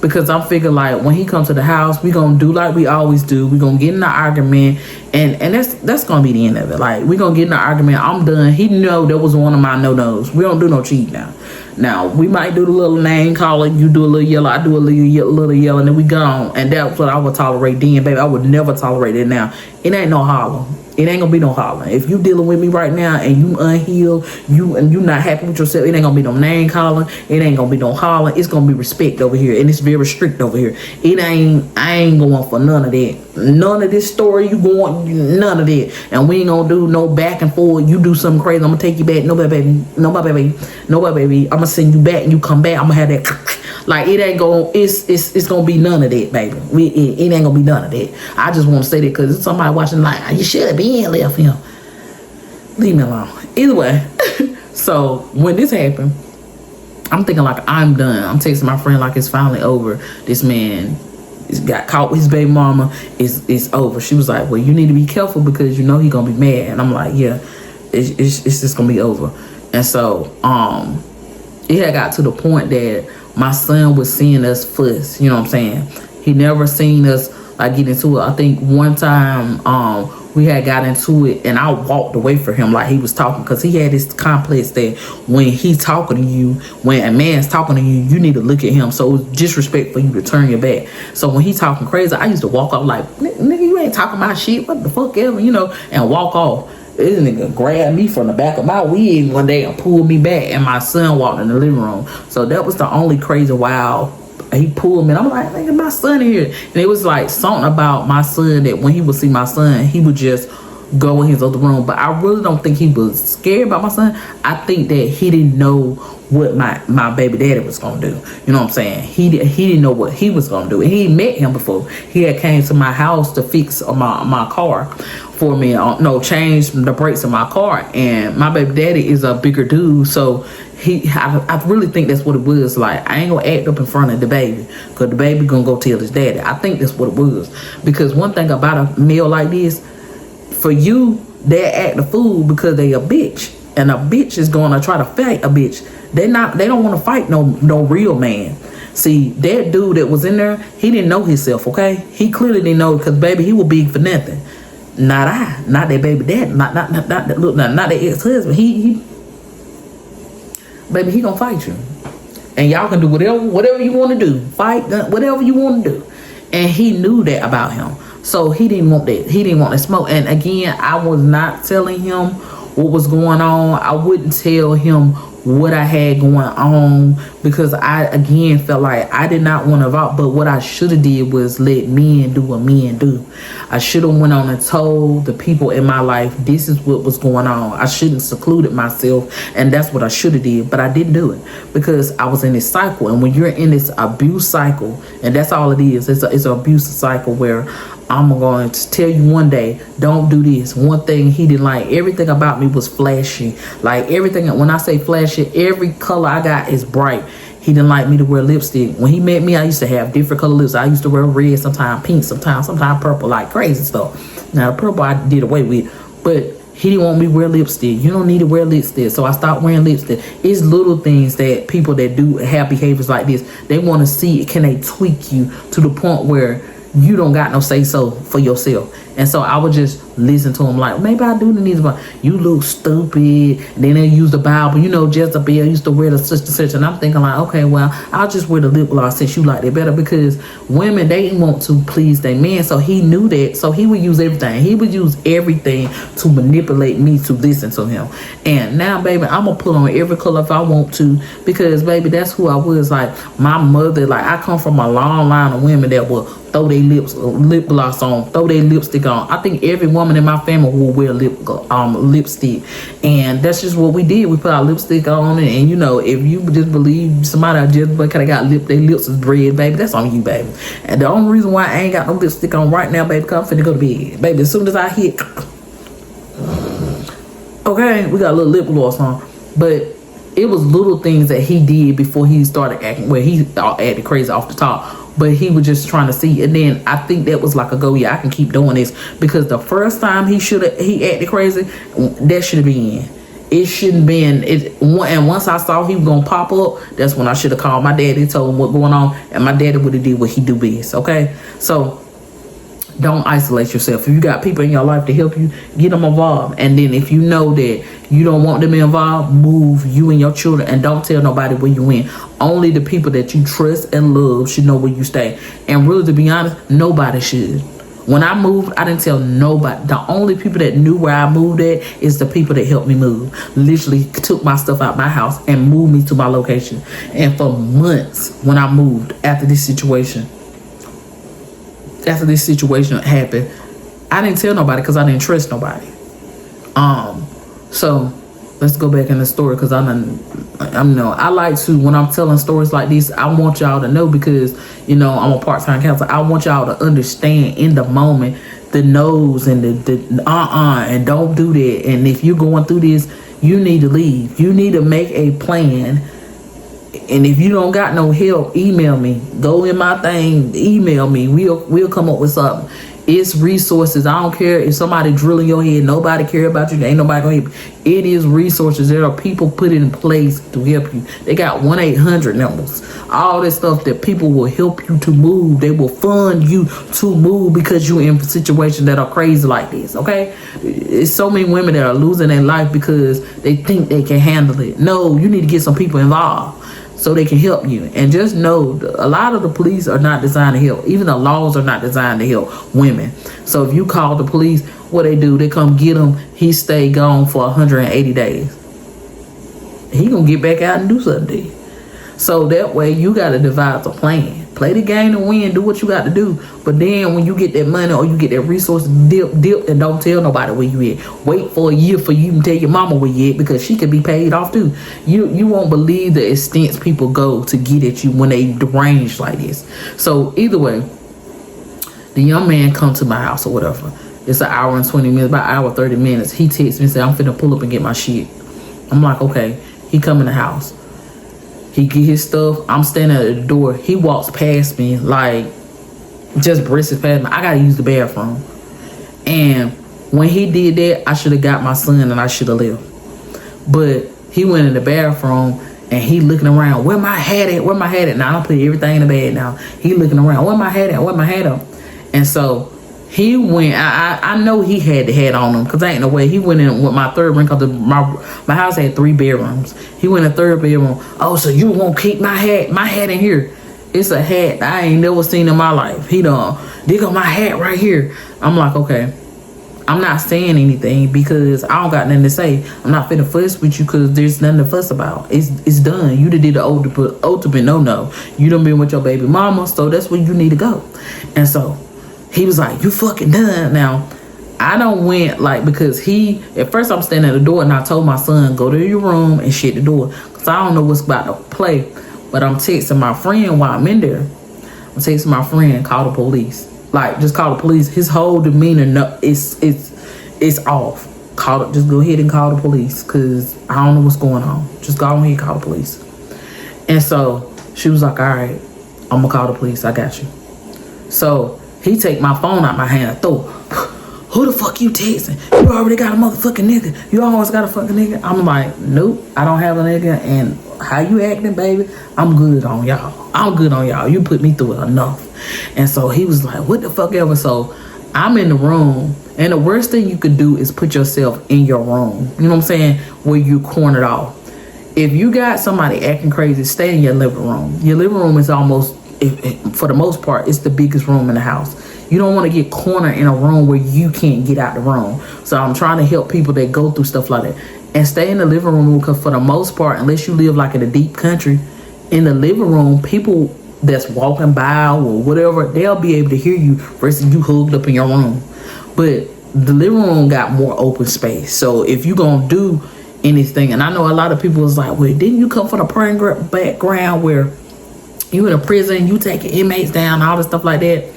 Because I'm figuring like when he comes to the house, we gonna do like we always do. We gonna get in an argument, And that's gonna be the end of it. Like, we gonna get in an argument. I'm done. He know that was one of my no-nos. We don't do no cheat now. Now, we might do the little name calling. You do a little yellow. I do a little yellow. And then we gone. And that's what I would tolerate then, baby. I would never tolerate it now. It ain't no holler. It ain't gonna be no holler. If you dealing with me right now and you unhealed, you not happy with yourself, it ain't gonna be no name calling. It ain't gonna be no hollering. It's gonna be respect over here, and it's very strict over here. I ain't going for none of that. None of this story you going, none of that. And we ain't gonna do no back and forth. You do something crazy, I'm gonna take you back. No, baby. I'm gonna send you back and you come back. I'm gonna have that. Like, it ain't gonna, it's gonna be none of that, baby. It ain't gonna be none of that. I just want to say that because it's somebody watching like, you should have been left him. Leave me alone. Either way, so when this happened, I'm thinking like, I'm done. I'm texting my friend like it's finally over. This man got caught with his baby mama. It's over. She was like, well, you need to be careful because you know he gonna be mad. And I'm like, yeah, it's just gonna be over. And so it had got to the point that my son was seeing us fuss, you know what I'm saying? He never seen us like get into it. I think one time we had got into it and I walked away from him like he was talking, because he had this complex that when he talking to you, when a man's talking to you, you need to look at him. So it's disrespect for you to turn your back. So when he talking crazy, I used to walk off like, nigga, you ain't talking my shit, what the fuck ever, you know, and walk off. This nigga grabbed me from the back of my wig one day and pulled me back, and my son walked in the living room. So that was the only crazy wild. He pulled me and I'm like, nigga, my son here. And it was like something about my son that when he would see my son, he would just go in his other room. But I really don't think he was scared about my son. I think that he didn't know what my baby daddy was gonna do. You know what I'm saying? He didn't know what he was gonna do. And he met him before. He had came to my house to fix my car for me. Change the brakes in my car. And my baby daddy is a bigger dude, so I really think that's what it was. Like, I ain't gonna act up in front of the baby, because the baby gonna go tell his daddy. I think that's what it was. Because one thing about a male like this, for you, they act a fool because they a bitch, and a bitch is gonna try to fight a bitch. They don't want to fight no real man. See, that dude that was in there, he didn't know himself. Okay, he clearly didn't know, because baby, he was big for nothing. Not that baby dad, not that ex-husband. Baby, he gonna fight you, and y'all can do whatever you want to do, fight, whatever you want to do. And he knew that about him, so he didn't want that. He didn't want that smoke. And again, I was not telling him what was going on. I wouldn't tell him what I had going on, because I again felt like I did not want to vote. But what I should have did was let men do what men do. I should have went on and told the people in my life this is what was going on. I shouldn't secluded myself, and that's what I should have did. But I didn't do it because I was in this cycle. And when you're in this abuse cycle, and that's all it is, it's an abuse cycle where I'm going to tell you one day, don't do this. One thing he didn't like, everything about me was flashy. Like everything, when I say flashy, every color I got is bright. He didn't like me to wear lipstick. When he met me, I used to have different color lips. I used to wear red, sometimes pink, sometimes purple, like crazy stuff. Now, the purple I did away with, but he didn't want me to wear lipstick. You don't need to wear lipstick. So I stopped wearing lipstick. It's little things that people that do have behaviors like this, they want to see, can they tweak you to the point where you don't got no say so for yourself. And so I would just listen to him like, maybe I do need to, you look stupid. And then they use the Bible, you know, Jezebel used to wear the such and such. And I'm thinking like, okay, well, I'll just wear the lip gloss since you like it better, because women, they want to please their men. So he knew that. So he would use everything. He would use everything to manipulate me to listen to him. And now, baby, I'm going to put on every color if I want to, because, baby, that's who I was. Like, my mother, like, I come from a long line of women that will throw their lip gloss on, throw their lipstick on. I think every woman in my family will wear lipstick, and that's just what we did. We put our lipstick on, and you know, if you just believe somebody just kind of got their lips is red, baby, that's on you, baby. And the only reason why I ain't got no lipstick on right now, baby, because I'm finna go to bed, baby. As soon as I hit, okay, we got a little lip gloss on, but it was little things that he did before he started acting, where he acted crazy off the top. But he was just trying to see. And then I think that was like a go, yeah, I can keep doing this. Because the first time he acted crazy, that should have been. It shouldn't been. And once I saw he was going to pop up, that's when I should have called my daddy, told him what's going on. And my daddy would have did what he do best, okay? So Don't isolate yourself. If you got people in your life to help you, get them involved. And then if you know that you don't want them involved, move you and your children, and don't tell nobody where you in. Only the people that you trust and love should know where you stay. And really, to be honest, nobody should. When I moved, I didn't tell nobody. The only people that knew where I moved at is the people that helped me move. Literally took my stuff out my house and moved me to my location. And for months, when I moved after this situation happened, I didn't tell nobody because I didn't trust nobody. So let's go back in the story, because I like to, when I'm telling stories like this, I want y'all to know, because I'm a part-time counselor. I want y'all to understand in the moment the no's and the and don't do that. And if you're going through this, you need to leave. You need to make a plan. And if you don't got no help, email me. Go in my thing, email me. We'll come up with something. It's resources. I don't care if somebody drilling your head. Nobody care about you. There ain't nobody gonna help you. It is resources. There are people put in place to help you. They got 1-800 numbers. All this stuff that people will help you to move. They will fund you to move because you're in situations that are crazy like this. Okay, it's so many women that are losing their life because they think they can handle it. No, you need to get some people involved so they can help you. And just know, a lot of the police are not designed to help. Even the laws are not designed to help women. So if you call the police, what they do, they come get him. He stay gone for 180 days. He gonna get back out and do something. So that way you gotta devise a plan. Play the game to win. Do what you got to do. But then when you get that money or you get that resource, dip, and don't tell nobody where you at. Wait for a year for you to tell your mama where you at, because she could be paid off too. You won't believe the extents people go to get at you when they deranged like this. So either way, the young man come to my house or whatever. It's an hour and 20 minutes, about an hour 30 minutes. He texts me and says, I'm finna pull up and get my shit. I'm like, okay. He come in the house. He get his stuff. I'm standing at the door. He walks past me, like, just breezes past me. I gotta use the bathroom. And when he did that, I should have got my son and I should have left. But he went in the bathroom and he looking around. Where my hat at? Where my hat at? Now I don't put everything in the bag now. He looking around. Where my hat at? Where my hat at? And so he went. I know he had the hat on him, because ain't no way. He went in with my third room, because my house had 3 bedrooms. He went in the third bedroom. Oh, so you won't keep my hat? My hat in here. It's a hat I ain't never seen in my life. He done dig up my hat right here. I'm like, okay. I'm not saying anything because I don't got nothing to say. I'm not finna fuss with you because there's nothing to fuss about. It's done. You done did the ultimate no. You done been with your baby mama, so that's where you need to go. And so he was like, you fucking done. Now, I don't went like, because at first I'm standing at the door and I told my son, go to your room and shut the door, because I don't know what's about to play. But I'm texting my friend while I'm in there. I'm texting my friend, call the police. Like, just call the police. His whole demeanor, it's off. Just go ahead and call the police, because I don't know what's going on. Just go ahead and call the police. And so she was like, all right, I'm going to call the police. I got you. So he take my phone out my hand and throw. Who the fuck you texting? You already got a motherfucking nigga. You always got a fucking nigga. I'm like, nope, I don't have a nigga. And how you acting, baby? I'm good on y'all. You put me through it enough. And so he was like, what the fuck ever? So I'm in the room, and the worst thing you could do is put yourself in your room. You know what I'm saying? Where you cornered off. If you got somebody acting crazy, stay in your living room. Your living room is almost, for the most part, it's the biggest room in the house. You don't want to get cornered in a room where you can't get out the room. So I'm trying to help people that go through stuff like that. And stay in the living room, because for the most part, unless you live like in a deep country, in the living room, people that's walking by or whatever, they'll be able to hear you versus you hugged up in your room. But the living room got more open space. So if you gonna do anything, and I know a lot of people was like, well, didn't you come from a background where you in a prison, you taking inmates down, all this stuff like that?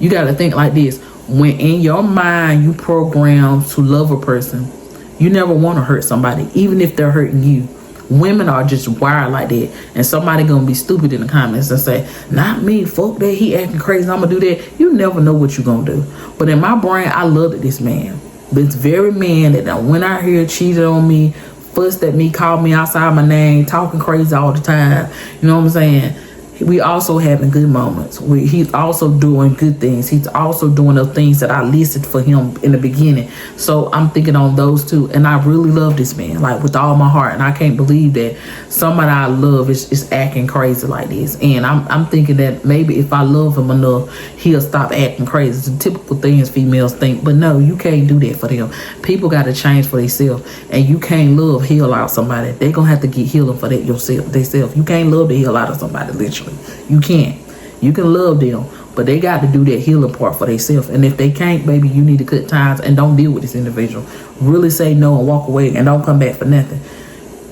You got to think like this. When in your mind you program to love a person, you never want to hurt somebody, even if they're hurting you. Women are just wired like that. And somebody gonna be stupid in the comments and say, not me, fuck that, he acting crazy, I'm gonna do that. You never know what you're gonna do. But in my brain, I loved this man. This very man that went out here, cheated on me, fussed at me, called me outside my name, talking crazy all the time. You know what I'm saying? we also having good moments. He's also doing good things. He's also doing the things that I listed for him in the beginning. So I'm thinking on those two, and I really love this man, like with all my heart. And I can't believe that somebody I love is acting crazy like this. And I'm thinking that maybe if I love him enough, he'll stop acting crazy. It's the typical things females think, but no, you can't do that for them. People got to change for themselves, and you can't love heal out somebody. They gonna have to get healing for that yourself. Themselves. You can't love the hell out of somebody, literally. You can't. You can love them, but they got to do that healing part for themselves. And if they can't, baby, you need to cut ties and don't deal with this individual. Really say no and walk away, and don't come back for nothing.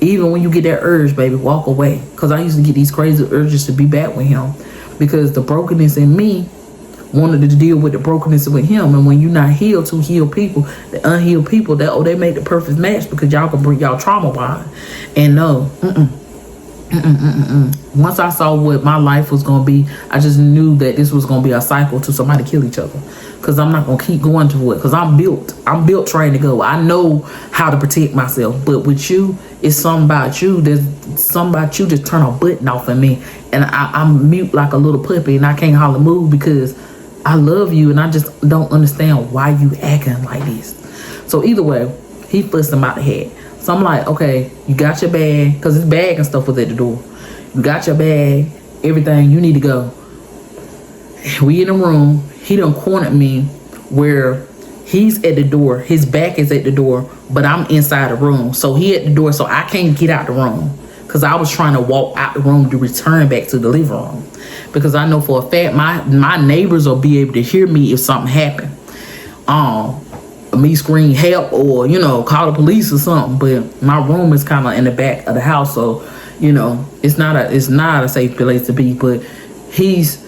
Even when you get that urge, baby, walk away. Because I used to get these crazy urges to be back with him, because the brokenness in me wanted to deal with the brokenness with him. And when you're not healed to heal people, the unhealed people, they make the perfect match, because y'all can bring y'all trauma behind. And no, once I saw what my life was going to be, I just knew that this was going to be a cycle to somebody kill each other. Because I'm not going to keep going to it. Because I'm built trying to go. I know how to protect myself. But with you, it's something about you. There's something about you just turn a button off in me. And I'm mute like a little puppy, and I can't hardly move because I love you, and I just don't understand why you acting like this. So either way, he fussed him out the head. So I'm like, okay, you got your bag, because his bag and stuff was at the door. You got your bag, everything, you need to go. We in the room. He done cornered me where he's at the door. His back is at the door, but I'm inside the room. So he at the door, so I can't get out the room, because I was trying to walk out the room to return back to the living room. Because I know for a fact my neighbors will be able to hear me if something happened. Me scream help, or call the police or something. But my room is kind of in the back of the house, so it's not a safe place to be. But he's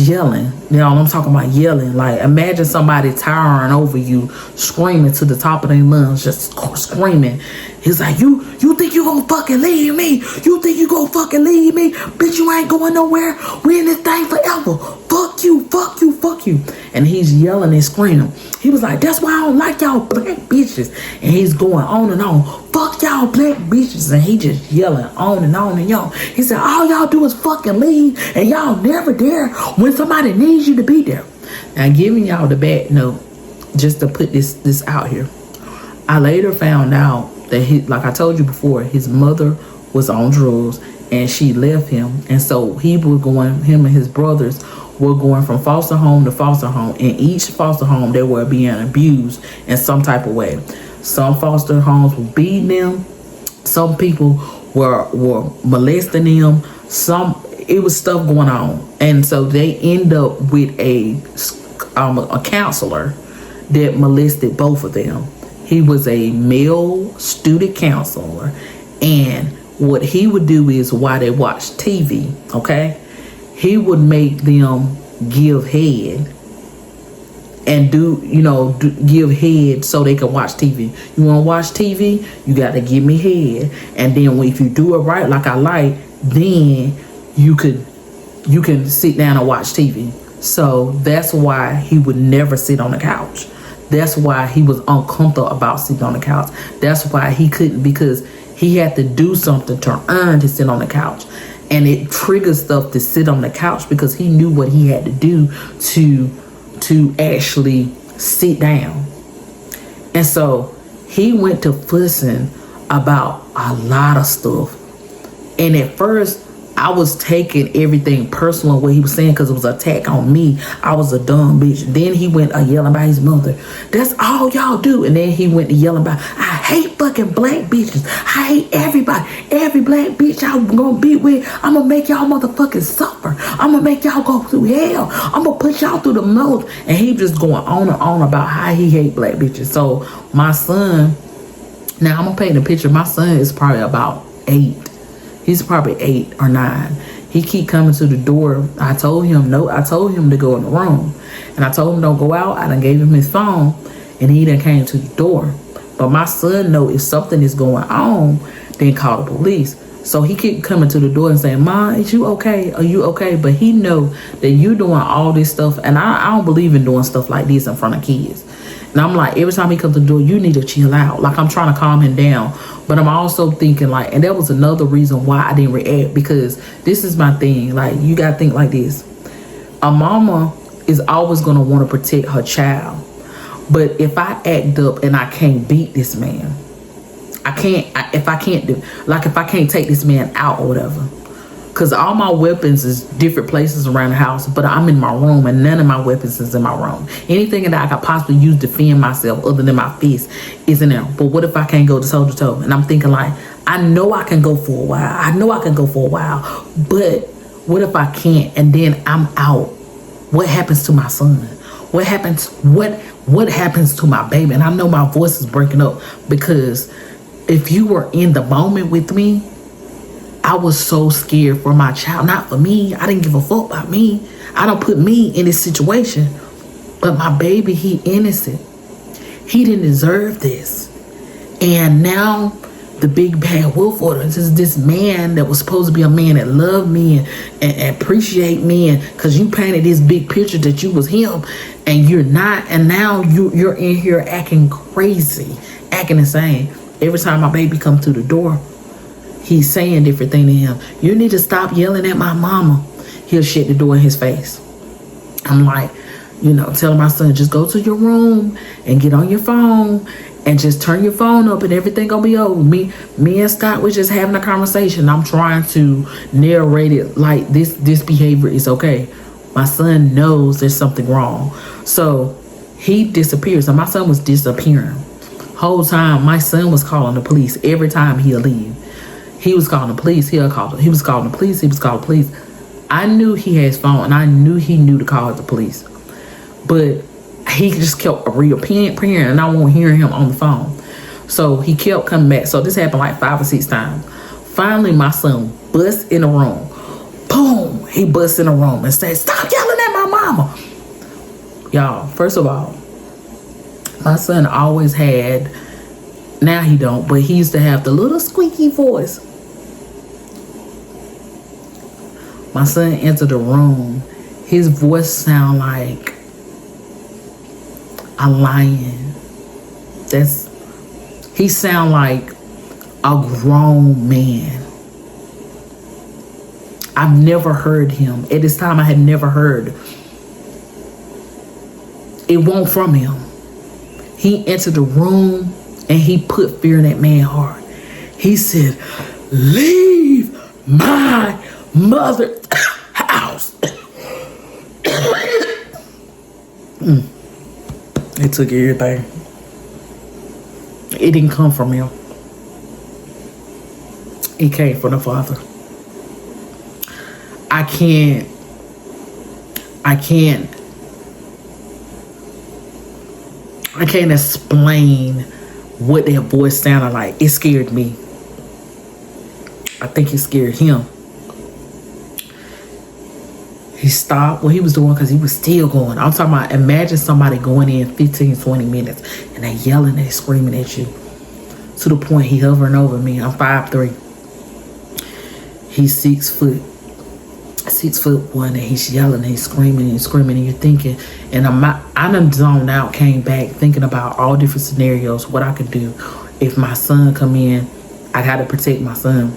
yelling. I'm talking about yelling. Like, imagine somebody towering over you, screaming to the top of their lungs, just screaming. He's like, you think you gonna fucking leave me? You think you gonna fucking leave me? Bitch, you ain't going nowhere. We in this thing forever. Fuck you, fuck you, fuck you. And he's yelling and screaming. He was like, that's why I don't like y'all black bitches. And he's going on and on. Fuck y'all black bitches. And he just yelling on and on and y'all. He said, all y'all do is fucking leave, and y'all never there when somebody needs you to be there. Now, giving y'all the bad note, just to put this out here. I later found out that like I told you before, his mother was on drugs and she left him. And so him and his brothers were going from foster home to foster home. In each foster home, they were being abused in some type of way. Some foster homes were beating them. Some people were molesting them. It was stuff going on. And so they end up with a counselor that molested both of them. He was a male student counselor, and what he would do is, while they watch TV, okay, he would make them give head and give head so they can watch TV. You want to watch TV? You got to give me head, and then if you do it right, like I like, then you can sit down and watch TV. So that's why he would never sit on the couch. That's why he was uncomfortable about sitting on the couch. That's why he couldn't, because he had to do something to earn to sit on the couch. And it triggers stuff to sit on the couch, because he knew what he had to do to actually sit down. And so he went to fussing about a lot of stuff. And at first, I was taking everything personal what he was saying, because it was an attack on me. I was a dumb bitch. Then he went yelling about his mother. That's all y'all do. And then he went to yelling about, I hate fucking black bitches. I hate everybody. Every black bitch I'm gonna be with, I'm gonna make y'all motherfucking suffer. I'm gonna make y'all go through hell. I'm gonna put y'all through the mouth. And he just going on and on about how he hate black bitches. So my son, now I'm gonna paint a picture. My son is probably about 8. He's probably 8 or 9. He keep coming to the door. I told him no. I told him to go in the room. And I told him don't go out. I done gave him his phone. And he done came to the door. But my son know if something is going on, then call the police. So he keep coming to the door and saying, Mom, is you okay? Are you okay? But he know that you doing all this stuff. And I don't believe in doing stuff like this in front of kids. And I'm like, every time he comes to the door, you need to chill out. Like, I'm trying to calm him down. But I'm also thinking like, and that was another reason why I didn't react, because this is my thing. Like, you gotta think like this. A mama is always gonna want to protect her child. But if I act up and I can't beat this man, if I can't take this man out or whatever, because all my weapons is different places around the house, but I'm in my room and none of my weapons is in my room. Anything that I could possibly use to defend myself other than my fist is in there. But what if I can't go toe to toe? And I'm thinking like, I know I can go for a while. But what if I can't and then I'm out? What happens to my son? What happens to my baby? And I know my voice is breaking up, because if you were in the moment with me, I was so scared for my child. Not for me. I didn't give a fuck about me. I don't put me in this situation. But my baby, he innocent. He didn't deserve this. And now the big bad wolf order is this man that was supposed to be a man that loved me and appreciate me, and because you painted this big picture that you was him and you're not, and now you're in here acting crazy, acting insane. Every time my baby comes through the door, he's saying different things to him. You need to stop yelling at my mama. He'll shut the door in his face. I'm like, telling my son, just go to your room and get on your phone and just turn your phone up and everything gonna be over. Me and Scott was just having a conversation. I'm trying to narrate it like this behavior is okay. My son knows there's something wrong. So he disappears. So my son was disappearing. Whole time my son was calling the police. Every time he'll leave, he was calling the police. He was calling the police. I knew he had his phone and I knew he knew to call the police. But he just kept reappearing and I won't hear him on the phone. So he kept coming back. So this happened like 5 or 6 times. Finally, my son busts in the room. Boom! He busts in the room and says, "Stop yelling at my mama." Y'all, first of all, my son always had, now he don't, but he used to have the little squeaky voice. My son entered the room. His voice sound like a lion. He sound like a grown man. I've never heard him. At this time, I had never heard. It won't from him. He entered the room and he put fear in that man's heart. He said, "Leave my mother's house." It took everything. It didn't come from him. It came from the Father. I can't explain what that voice sounded like. It scared me. I think it scared him. He stopped what he was doing because he was still going. I'm talking about, imagine somebody going in 15, 20 minutes and they yelling and screaming at you. To the point he hovering over me. I'm 5'3". He's 6'1", and he's yelling, he's screaming and screaming, and you're thinking, and I done zoned out, came back thinking about all different scenarios, what I could do if my son come in. I got to protect my son.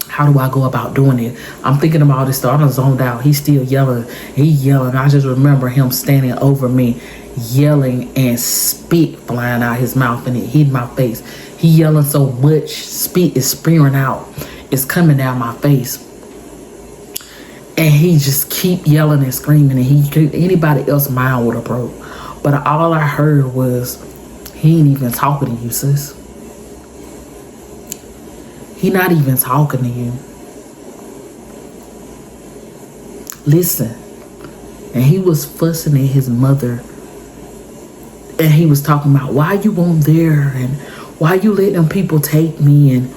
How do I go about doing it? I'm thinking about all this stuff. I done zoned out. He's still yelling. He yelling. I just remember him standing over me, yelling, and spit flying out his mouth, and it hit my face. He yelling so much, spit is spewing out. It's coming down my face. And he just keep yelling and screaming, and anybody else mind would have broke. But all I heard was, he ain't even talking to you, sis. He not even talking to you. Listen. And he was fussing at his mother. And he was talking about, why you won't there? And why you let them people take me? And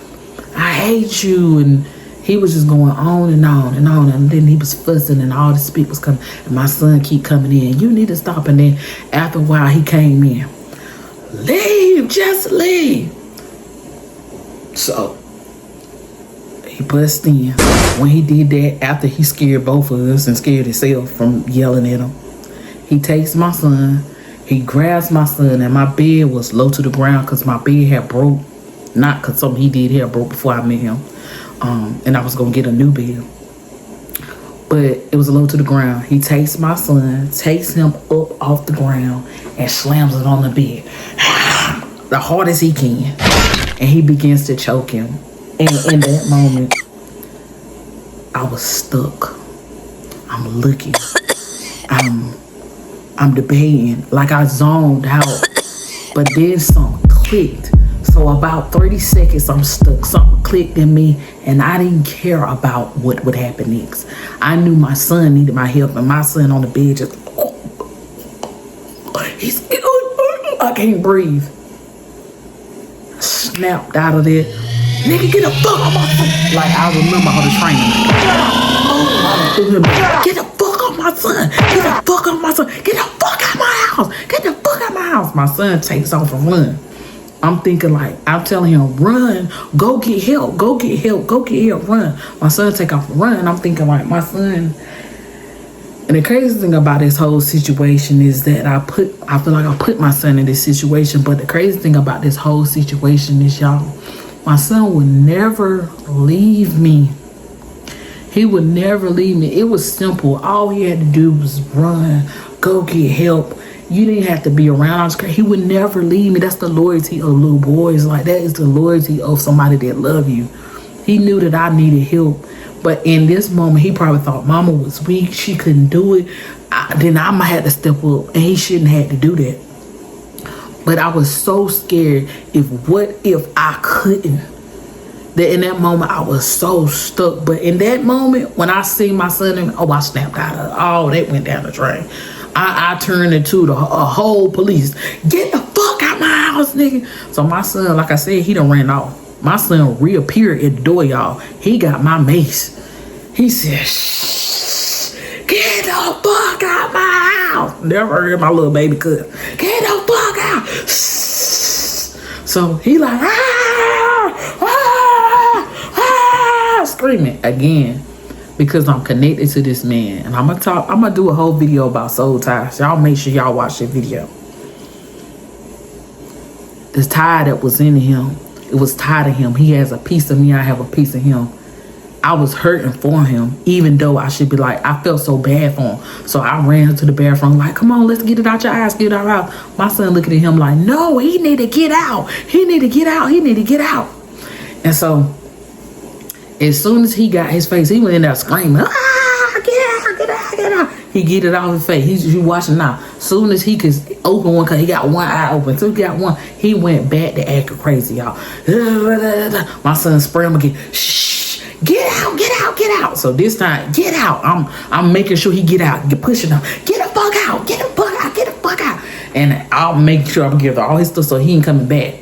I hate you. And he was just going on and on and on. And then he was fussing and all the spit was coming. And my son keep coming in. You need to stop. And then after a while, he came in. Leave. Just leave. So he bust in. When he did that, after he scared both of us and scared himself from yelling at him, he takes my son. He grabs my son, and my bed was low to the ground because my bed had broke not because something he did here broke before I met him. And I was gonna get a new bed. But it was low to the ground. He takes my son, takes him up off the ground, and slams it on the bed. The hardest he can. And he begins to choke him. And in that moment, I was stuck. I'm looking. I'm debating. Like I zoned out. But then something clicked. So about 30 seconds, I'm stuck. Something clicked in me, and I didn't care about what would happen next. I knew my son needed my help, and my son on the bed just, I can't breathe. Snapped out of there. Nigga, get the fuck off my son. Like, I remember how the training. Get the fuck off my son. Get the fuck off my son. Get the fuck out my house. Get the fuck out my house. My son takes off and run. I'm thinking like, I'm telling him, run, go get help, go get help, go get help, run. My son take off and run. I'm thinking like, my son. And the crazy thing about this whole situation is that I feel like I put my son in this situation. But the crazy thing about this whole situation is, y'all, my son would never leave me. He would never leave me. It was simple. All he had to do was run, go get help. You didn't have to be around. He would never leave me. That's the loyalty of little boys. Like, that is the loyalty of somebody that love you. He knew that I needed help. But in this moment, he probably thought mama was weak. She couldn't do it. Then I might have to step up. And he shouldn't have to do that. But I was so scared. What if I couldn't? That in that moment, I was so stuck. But in that moment, when I see my son, I snapped out of it. Oh, that went down the drain. I turned into a whole police. Get the fuck out my house, nigga. So my son, like I said, he done ran off. My son reappeared at the door, y'all. He got my mace. He said, shh, get the fuck out my house. Never heard my little baby cuss. Get the fuck out. Shh. So he like, screaming again. Because I'm connected to this man. And I'm gonna do a whole video about soul ties. Y'all make sure y'all watch that video. This tie that was in him, it was tied to him. He has a piece of me, I have a piece of him. I was hurting for him, even though I should be like, I felt so bad for him. So I ran to the bathroom like, come on, let's get it out your eyes, get it out. My son looking at him like, no, he need to get out. He need to get out. He need to get out. And so as soon as he got his face, he went in there screaming, get out, get out, get out. He get it off his face. He's watching now. As soon as he could open one, because he got one eye open. So he got one, he went back to acting crazy, y'all. My son sprayed him again. Shh, get out, get out, get out. So this time, get out. I'm making sure he get out, pushing him. Get the fuck out, get the fuck out, get the fuck out. And I'll make sure I'm giving all his stuff so he ain't coming back.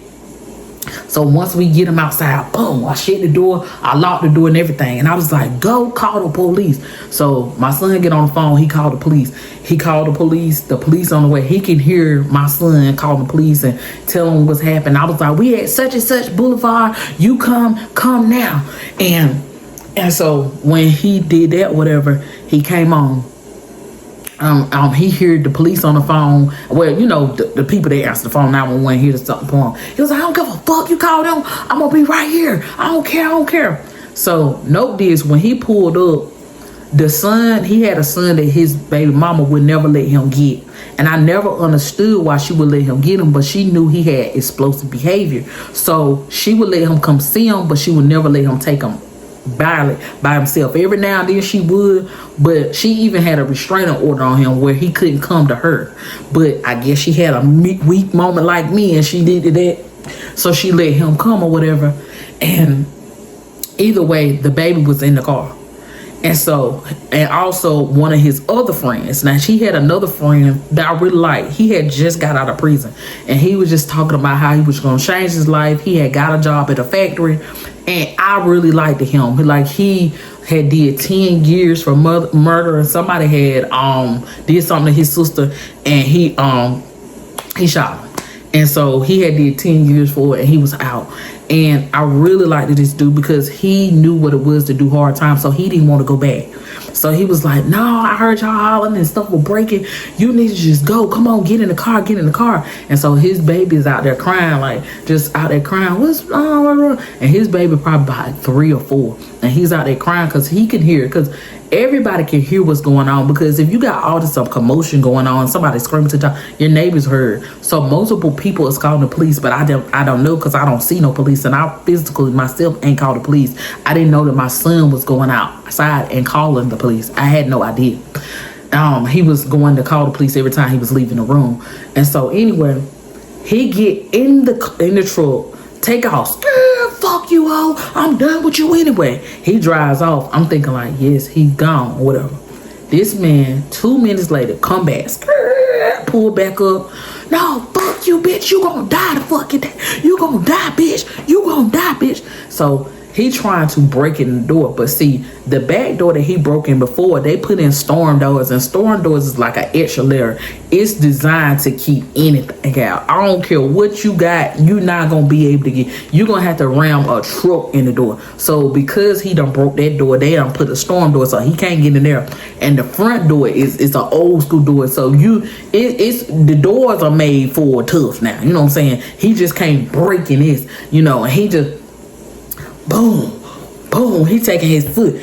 So once we get him outside, boom, I shut the door, I locked the door and everything. And I was like, go call the police. So my son get on the phone, he called the police. He called the police on the way. He can hear my son call the police and tell him what's happened. I was like, we at such and such boulevard, you come now. And so when he did that, whatever, he came on. He heard the police on the phone. Well, you know, the people that answer the phone 911 hear something for him. He was like, I don't give a fuck, you call them, I'm gonna be right here. I don't care. So note this, when he pulled up, the son, he had a son that his baby mama would never let him get. And I never understood why she would let him get him, but she knew he had explosive behavior. So she would let him come see him, but she would never let him take him by himself. Every now and then she would, but she even had a restraining order on him where he couldn't come to her. But I guess she had a weak moment like me and she did that, so she let him come or whatever. And either way, the baby was in the car. And so, and also one of his other friends, now she had another friend that I really liked. He had just got out of prison and he was just talking about how he was going to change his life. He had got a job at a factory and I really liked him. He had did 10 years for murder and somebody had did something to his sister and he shot him. And so he had did 10 years for it, and he was out. And I really liked this dude because he knew what it was to do hard time, so he didn't want to go back. So he was like, no, I heard y'all hollering and stuff was breaking. You need to just go. Come on, get in the car, get in the car. And so his baby is out there crying, like, just out there crying. What's wrong? And his baby probably about 3 or 4. And he's out there crying because he can hear it. Because everybody can hear what's going on. Because if you got all this commotion going on, somebody screaming to the top, your neighbors heard. So multiple people is calling the police, but I don't know because I don't see no police. And I physically myself ain't called the police. I didn't know that my son was going outside and calling the police. I had no idea. He was going to call the police every time he was leaving the room. And so anyway, he get in the truck, take off. Fuck you all. I'm done with you anyway. He drives off. I'm thinking like, yes, he's gone or whatever. This man, 2 minutes later, come back, pull back up. No, fuck you, bitch. You gonna die the fucking day. You gonna die, bitch. You gonna die, bitch. So he trying to break in the door, but see, the back door that he broke in before, they put in storm doors, and storm doors is like an extra layer. It's designed to keep anything out. I don't care what you got, you're not gonna be able to get. You're gonna have to ram a truck in the door. So because he done broke that door, they done put a storm door, so he can't get in there. And the front door is an old school door, so it's the doors are made for tough now. You know what I'm saying? He just can't break in this, and he just. Boom, boom, he taking his foot,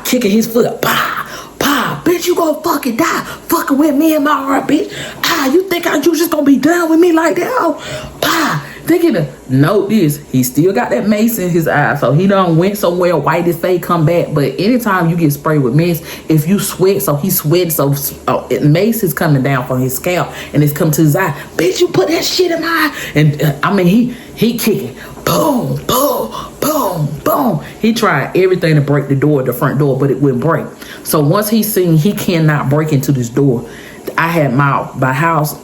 kicking his foot, bitch, you gonna fucking die, fucking with me in my heart, bitch, you think you just gonna be done with me like that, thinking to note this, he still got that mace in his eye, so he done went somewhere, wipe his face, come back. But anytime you get sprayed with mace, if you sweat, so he sweat, so mace is coming down from his scalp, and it's coming to his eye, bitch, you put that shit in my eye, and he kicking, boom, boom, boom, boom. He tried everything to break the front door, but it wouldn't break. So once he seen he cannot break into this door, I had my house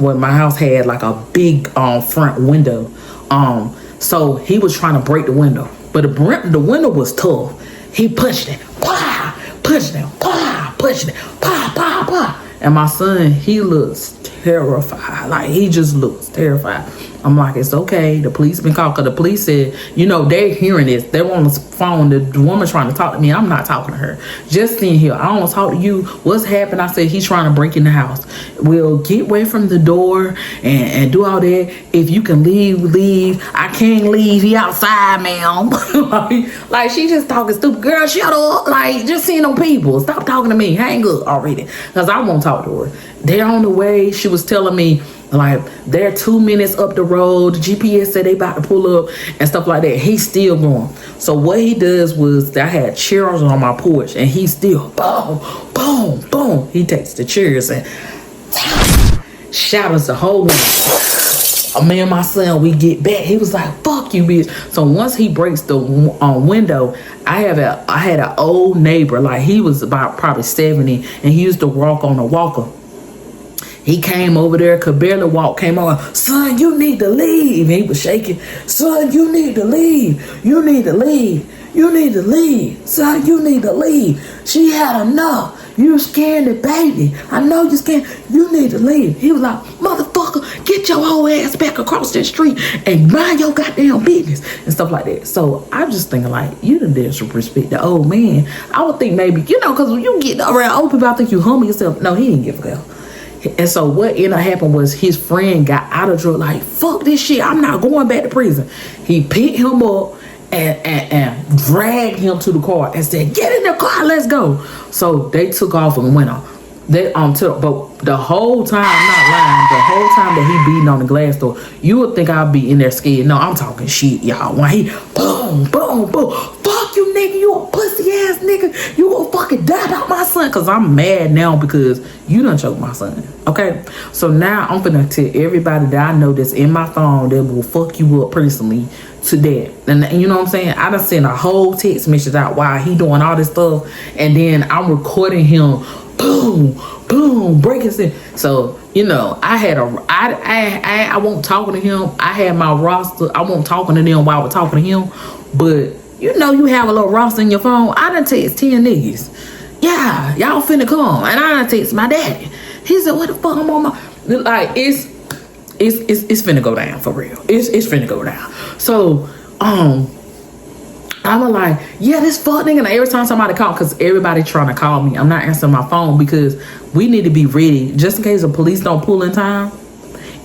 had like a big front window. So he was trying to break the window, but the window was tough. He punched it, punched it, punched it, and my son, he looks terrified. Like, he just looks terrified. I'm like, it's okay. The police been called, because the police said, they're hearing this. They're on the phone. The woman trying to talk to me. I'm not talking to her. Just sitting here. I don't want to talk to you. What's happened? I said, he's trying to break in the house. We'll get away from the door and do all that. If you can leave. I can't leave. He outside, ma'am. like, she just talking stupid. Girl, shut up. Like, just seeing no people. Stop talking to me. Hang up already. Because I won't talk to her. They're on the way. She was telling me, like, they're 2 minutes up the road. The GPS said they about to pull up and stuff like that. He's still going. So what he does was, I had chairs on my porch, and he still boom, boom, boom. He takes the chairs and shatters the whole window. Me and my son, we get back. He was like, fuck you, bitch. So once he breaks the window, I had an old neighbor. Like, he was about probably 70, and he used to walk on a walker. He came over there, could barely walk, came on, son, you need to leave. He was shaking. Son, you need to leave. You need to leave. You need to leave. Son, you need to leave. She had enough. You scared the baby. I know you scared. You need to leave. He was like, motherfucker, get your whole ass back across that street and mind your goddamn business and stuff like that. So I'm just thinking, like, you done did some respect the old man. I would think maybe, because when you get around old people, I think you humble yourself. No, he didn't give a hell. And so what ended up happening was, his friend got out of drug, like, fuck this shit, I'm not going back to prison. He picked him up and dragged him to the car and said, get in the car, let's go. So they took off and went on. But the whole time, I'm not lying, the whole time that he beating on the glass door, you would think I'd be in there scared. No, I'm talking shit, y'all. When he boom, boom, boom, fuck you, nigga, you a pussy ass nigga, you gonna fucking die about my son. Because I'm mad now because you done choked my son. Okay, so now I'm finna tell everybody that I know that's in my phone that will fuck you up personally to that. And you know what I'm saying? I done sent a whole text message out while he doing all this stuff, and then I'm recording him. Boom, boom, breaking shit. So, I won't talking to him. I had my roster. I won't talking to them while I was talking to him. But, you have a little roster in your phone. I done text 10 niggas. Yeah, y'all finna come. And I done text my daddy. He said, what the fuck I'm on my... Like, it's finna go down for real. It's finna go down. So I'm like, yeah, this fuck nigga. And every time somebody call, because everybody trying to call me, I'm not answering my phone because we need to be ready just in case the police don't pull in time.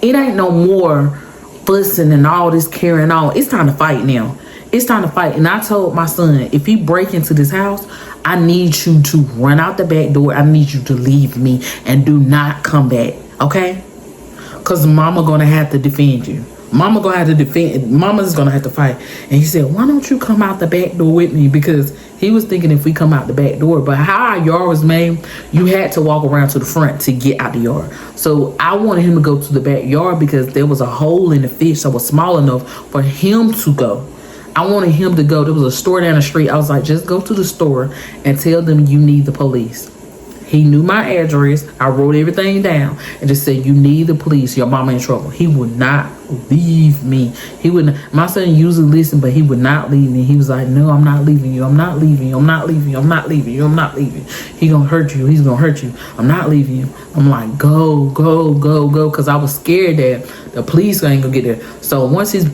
It ain't no more fussing and all this carrying on. It's time to fight now. It's time to fight. And I told my son, if he break into this house, I need you to run out the back door. I need you to leave me and do not come back. Okay? Because mama gonna have to defend you. Mama's gonna have to fight. And he said, why don't you come out the back door with me? Because he was thinking if we come out the back door, but how our yard was made, you had to walk around to the front to get out the yard. So I wanted him to go to the backyard because there was a hole in the fence that was small enough for him to go. I wanted him to go. There was a store down the street. I was like, just go to the store and tell them you need the police. He knew my address. I wrote everything down and just said, you need the police. Your mama in trouble. He would not leave me. He wouldn't. My son usually listen, but he would not leave me. He was like, no, I'm not leaving you. I'm not leaving you. I'm not leaving you. I'm not leaving you. I'm not leaving you. He gonna hurt you. He's gonna hurt you. I'm not leaving you. I'm like, go, go, go, go. Because I was scared that the police ain't gonna get there. So once his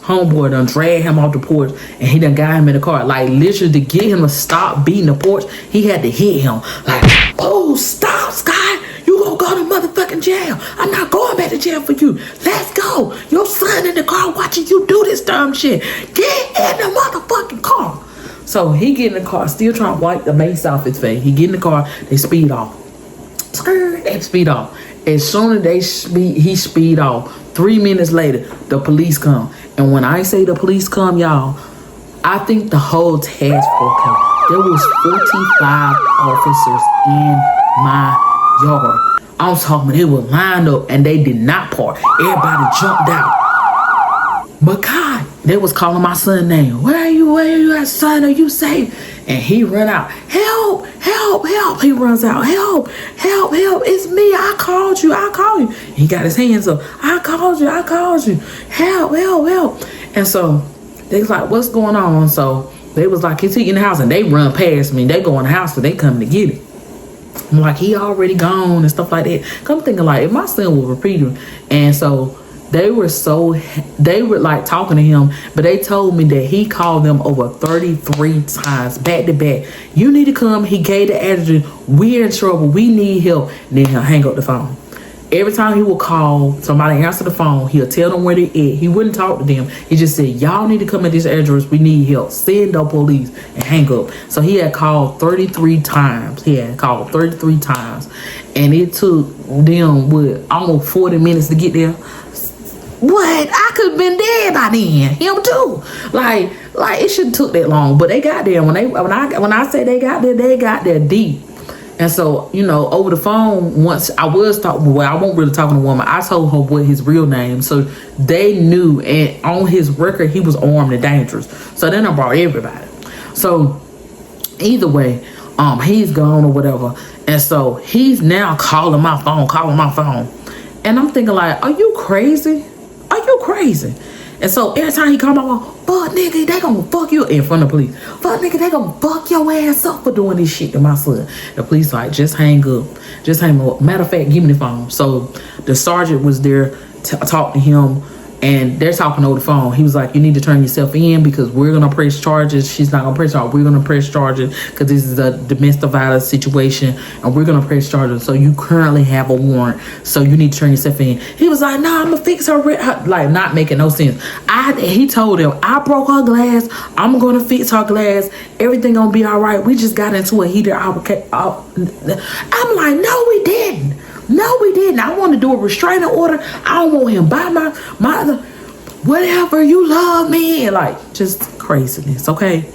homeboy done dragged him off the porch and he done got him in the car, like literally to get him to stop beating the porch, he had to hit him like, oh, stop, Sky, you gonna go to motherfucking jail. I'm not going back to jail for you. Let's go. Your son in the car watching you do this dumb shit. Get in the motherfucking car. So he get in the car, still trying to wipe the mace off his face. He get in the car, they speed off. They speed off. As soon as he speed off, 3 minutes later, the police come. And when I say the police come, y'all, I think the whole task force come. There was 45 officers in my yard. I'm talking, they were lined up and they did not park. Everybody jumped out. But God, they was calling my son's name. Where are you at, son? Are you safe? And he run out. Help, help, help. He runs out. Help, help, help. It's me. I called you. He got his hands up. I called you. Help, help, help. And so they was like, what's going on? So they was like, is he in the house? And they run past me. They go in the house, so they come to get it. I'm like, he already gone and stuff like that. Come thinking like, if my son will repeat him. And so they were like talking to him, but they told me that he called them over 33 times back to back. You need to come. He gave the address. We're in trouble. We need help. And then he'll hang up the phone. Every time he would call, somebody answer the phone, he'll tell them where they at. He wouldn't talk to them. He just said, y'all need to come at this address. We need help. Send the police and hang up. So he had called 33 times. And it took them, almost 40 minutes to get there. What? I could have been dead by then. Him too. Like it shouldn't took that long. But they got there. When I say they got there deep. And so, over the phone, once I was talking, I won't really talking to the woman. I told her what his real name. So they knew, and on his record, he was armed and dangerous. So then I brought everybody. So either way, he's gone or whatever. And so he's now calling my phone. And I'm thinking like, are you crazy? And so every time he called my phone, fuck nigga, they gonna fuck you in front of the police. Fuck nigga, they gonna fuck your ass up for doing this shit to my son. The police like, just hang up. Matter of fact, give me the phone. So the sergeant was there to talk to him, and they're talking over the phone. He was like, you need to turn yourself in because we're gonna press charges. She's not gonna press charges. We're gonna press charges because this is a domestic violence situation, and we're gonna press charges. So you currently have a warrant. So you need to turn yourself in. He was like, no, I'm gonna fix her. Like, not making no sense. He told him, I broke her glass. I'm gonna fix her glass. Everything gonna be all right. We just got into a heated altercation. I'm like, no, we didn't. I want to do a restraining order. I don't want him by my whatever. You love me. Like, just craziness, okay?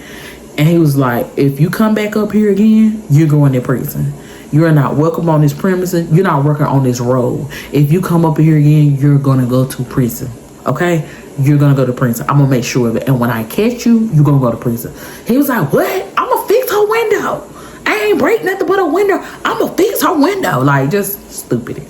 And he was like, if you come back up here again, you're going to prison. You're not welcome on this premises. You're not working on this road. If you come up here again, you're going to go to prison, okay? You're going to go to prison. I'm going to make sure of it. And when I catch you, you're going to go to prison. He was like, what? I'm going to fix her window. I ain't break nothing but a window. I'm going to fix her window. Like, just stupid.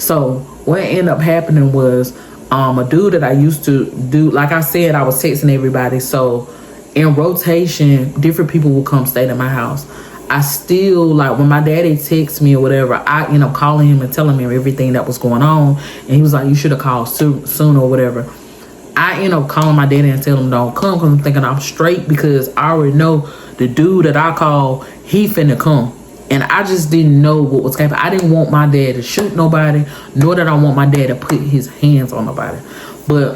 So what ended up happening was a dude that I used to do, like I said, I was texting everybody. So in rotation, different people will come stay at my house. I still, like, when my daddy texts me or whatever, I end up calling him and telling him everything that was going on. And he was like, you should have called sooner or whatever. I end up calling my daddy and telling him don't come, because I'm thinking I'm straight, because I already know the dude that I call, he finna come. And I just didn't know what was happening. I didn't want my dad to shoot nobody, nor did I want my dad to put his hands on nobody. But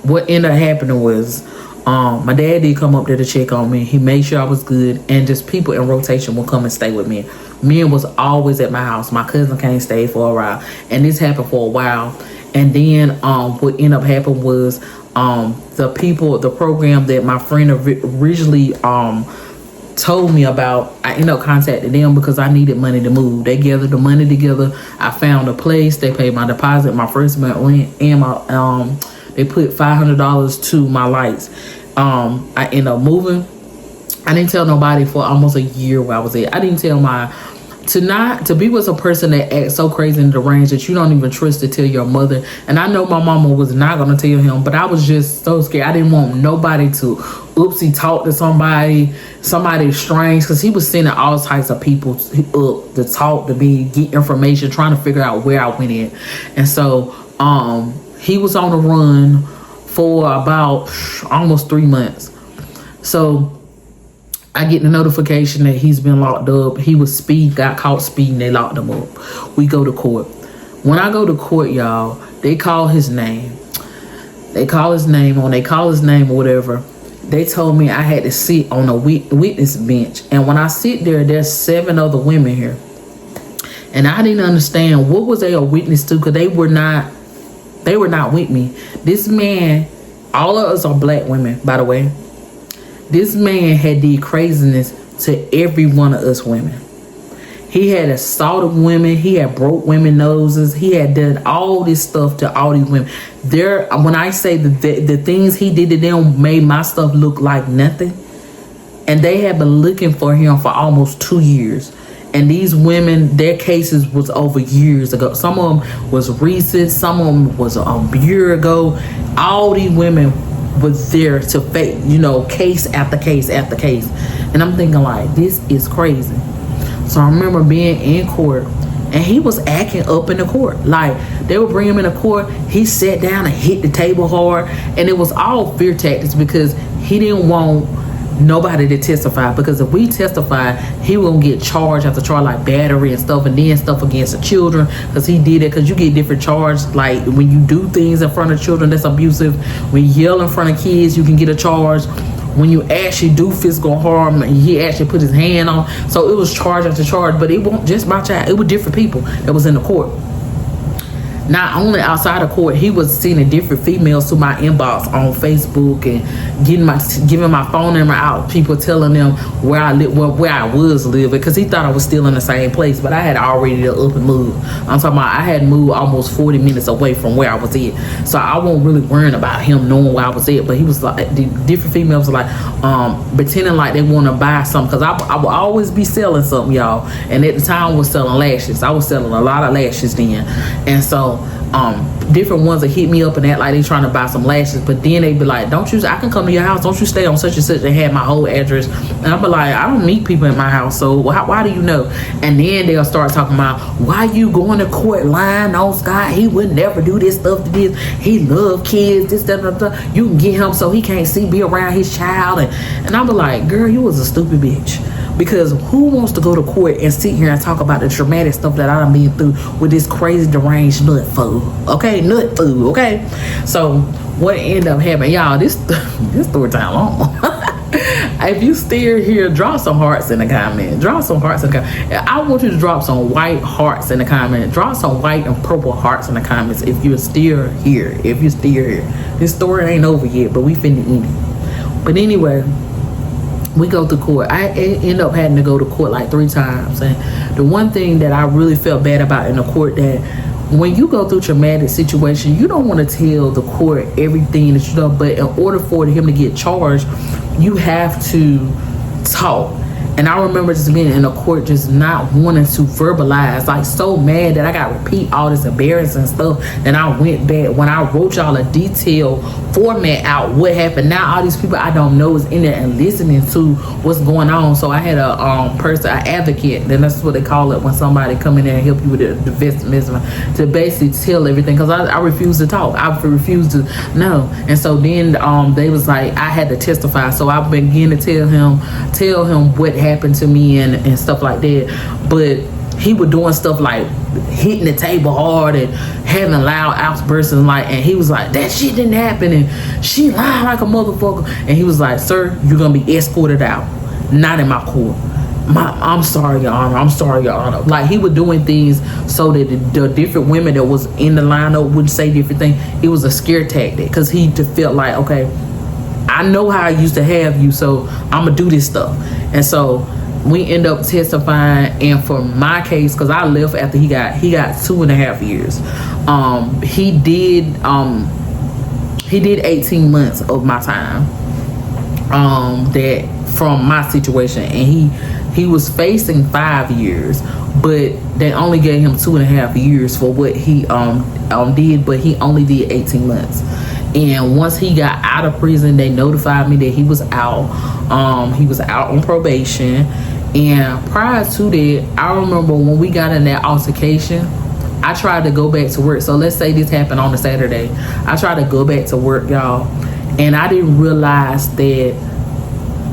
what ended up happening was, my dad did come up there to check on me. He made sure I was good, and just people in rotation will come and stay with me. Men was always at my house. My cousin came stay for a while, and this happened for a while. And then what ended up happening was the program that my friend originally told me about, I ended up contacting them because I needed money to move. They gathered the money together. I found a place. They paid my deposit, my first month rent, and my they put $500 to my lights. I ended up moving. I didn't tell nobody for almost a year where I was at. I didn't tell to be with a person that acts so crazy in the range that you don't even trust to tell your mother. And I know my mama was not going to tell him, but I was just so scared. I didn't want nobody to oopsie talk to somebody strange, because he was sending all types of people up to talk to me, get information, trying to figure out where I went in. And so he was on the run for about almost 3 months. So I get the notification that he's been locked up. He was got caught speeding. They locked him up. We go to court. When I go to court, y'all, they call his name. When they call his name or whatever, they told me I had to sit on a witness bench. And when I sit there, there's 7 other women here. And I didn't understand what was they a witness to, because they were not with me. This man, all of us are black women, by the way. This man had did craziness to every one of us women. He had assaulted women. He had broke women noses. He had done all this stuff to all these women. When I say the things he did to them made my stuff look like nothing. And they had been looking for him for almost 2 years. And these women, their cases was over years ago. Some of them was recent. Some of them was a year ago. All these women was there to face, case after case after case. And I'm thinking, like, this is crazy. So I remember being in court, and he was acting up in the court. Like, they would bring him in the court. He sat down and hit the table hard. And it was all fear tactics, because he didn't want nobody to testify, because if we testify, he won't get charged after charge, like battery and stuff, and then stuff against the children, because he did it. Because you get different charges, like when you do things in front of children that's abusive, when you yell in front of kids, you can get a charge. When you actually do physical harm, he actually put his hand on. So it was charge after charge, but it wasn't just my child. It was different people that was in the court. Not only outside of court, he was sending different females to my inbox on Facebook and giving my phone number out. People telling them where I live, where I was living, because he thought I was still in the same place, but I had already up and moved. I'm talking about I had moved almost 40 minutes away from where I was at, so I wasn't really worrying about him knowing where I was at. But he was like, the different females were like pretending like they want to buy something, because I would always be selling something, y'all. And at the time I was selling lashes. I was selling a lot of lashes then, and so different ones that hit me up and act like they trying to buy some lashes, but then they be like, I can come to your house, don't you stay on such and such, and had my whole address. And I be like, I don't meet people in my house, so why do you know? And then they'll start talking about, why you going to court lying on Scott? He would never do this stuff to this, he love kids, this, that. You can get him so he can't be around his child. And I be like, girl, you was a stupid bitch. Because who wants to go to court and sit here and talk about the traumatic stuff that I done been through with this crazy deranged nut fool? Okay, nut fool. Okay, so what ended up happening, y'all? This story time long. If you still here, drop some hearts in the comment. Drop some hearts in the comment. I want you to drop some white hearts in the comment. Drop some white and purple hearts in the comments if you're still here. If you're still here, this story ain't over yet, but we finna eat it. But anyway, we go to court. I end up having to go to court like 3 times. And the one thing that I really felt bad about in the court, that when you go through traumatic situation, you don't want to tell the court everything that you know, but in order for him to get charged, you have to talk. And I remember just being in the court, just not wanting to verbalize, like so mad that I got to repeat all this embarrassing stuff. And I went back when I wrote y'all a detailed format out what happened. Now all these people I don't know is in there and listening to what's going on. So I had a person, an advocate, then that's what they call it when somebody come in there and help you with the victimism, to basically tell everything, because I refuse to talk. I refuse to know. And so then they was like, I had to testify. So I began to tell him what happened to me and stuff like that. But he was doing stuff like hitting the table hard and having loud outbursts, and he was like, that shit didn't happen, and she lied like a motherfucker. And he was like, sir, you're gonna be escorted out, not in my court. I'm sorry, Your Honor. I'm sorry, Your Honor. Like, he was doing things so that the different women that was in the lineup wouldn't say different things. It was a scare tactic, because he felt like, okay, I know how I used to have you, so I'm gonna do this stuff. And so we end up testifying, and for my case, because I left after he got 2.5 years. He did 18 months of my time. That from my situation, and he was facing 5 years, but they only gave him 2.5 years for what he did, but he only did 18 months. And once he got out of prison, they notified me that he was out. He was out on probation. And prior to that, I remember when we got in that altercation, I tried to go back to work. So let's say this happened on a Saturday. I tried to go back to work, y'all, and I didn't realize that,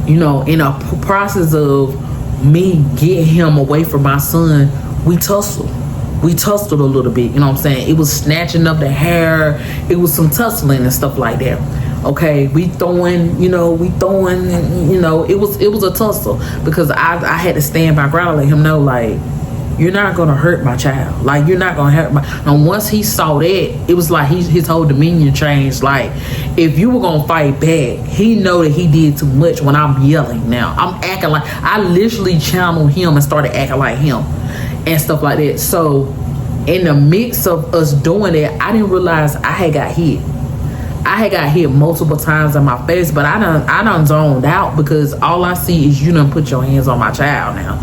you know, in a process of me getting him away from my son, we tussled a little bit, you know what I'm saying? It was snatching up the hair, it was some tussling and stuff like that. Okay, we throwing, it was a tussle, because I had to stand my ground and let him know, like, you're not gonna hurt my child. Like, you're not gonna hurt my. And once he saw that, it was like his whole demeanor changed. Like, if you were gonna fight back, he know that he did too much when I'm yelling. Now I'm acting like, I literally channeled him and started acting like him and stuff like that. So in the mix of us doing that, I didn't realize I had got hit. I had got hit multiple times in my face, but I done zoned out, because all I see is you done put your hands on my child now.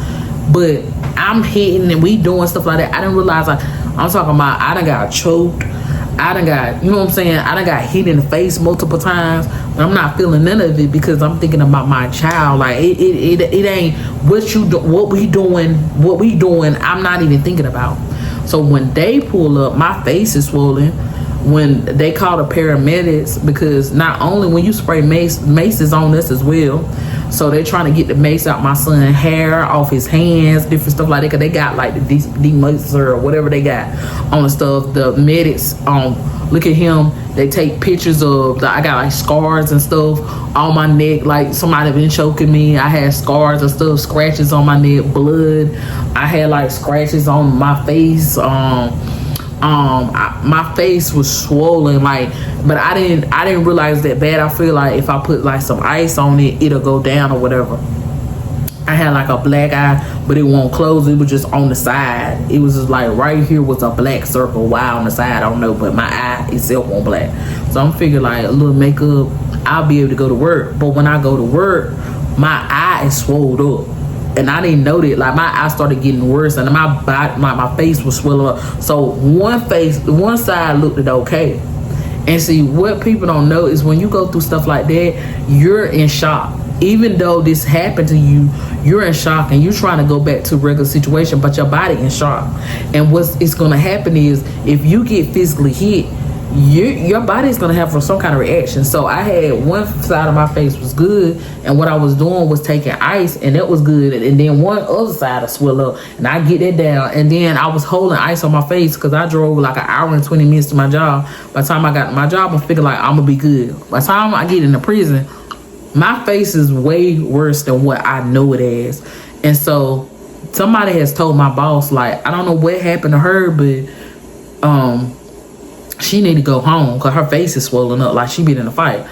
But I'm hitting and we doing stuff like that. I didn't realize, I'm talking about, I done got choked. I done got, you know what I'm saying? I done got hit in the face multiple times. But I'm not feeling none of it, because I'm thinking about my child. Like, it ain't what we doing. I'm not even thinking about. So when they pull up, my face is swollen. When they call the paramedics, because not only when you spray mace is on us as well. So they're trying to get the mace out my son's hair, off his hands, different stuff like that, because they got like the demuxer or whatever they got on the stuff. The medics look at him, they take pictures of I got like scars and stuff on my neck, like somebody been choking me. I had scars and stuff, scratches on my neck, blood. I had like scratches on my face. My face was swollen, like, but I didn't realize that bad. I feel like if I put like some ice on it, it'll go down or whatever. I had like a black eye, but it won't close. It was just on the side. It was just like right here was a black circle. Why on the side, I don't know, but my eye itself won't black. So I'm figuring like a little makeup, I'll be able to go to work. But when I go to work, my eye is swelled up. And I didn't know that. Like, my eye started getting worse, and my face was swelling up. So one side looked okay. And see, what people don't know is when you go through stuff like that, you're in shock. Even though this happened to you, you're in shock, and you're trying to go back to a regular situation, but your body in shock. And what's going to happen is, if you get physically hit, your body's gonna have some kind of reaction. So I had one side of my face was good, and what I was doing was taking ice, and that was good. And then one other side will swell up, and I get that down. And then I was holding ice on my face, because I drove like an hour and 20 minutes to my job. By the time I got to my job, I figured like I'm gonna be good. By the time I get into prison, my face is way worse than what I know it as. And so somebody has told my boss, like, I don't know what happened to her, but she need to go home, because her face is swollen up like she been in a fight.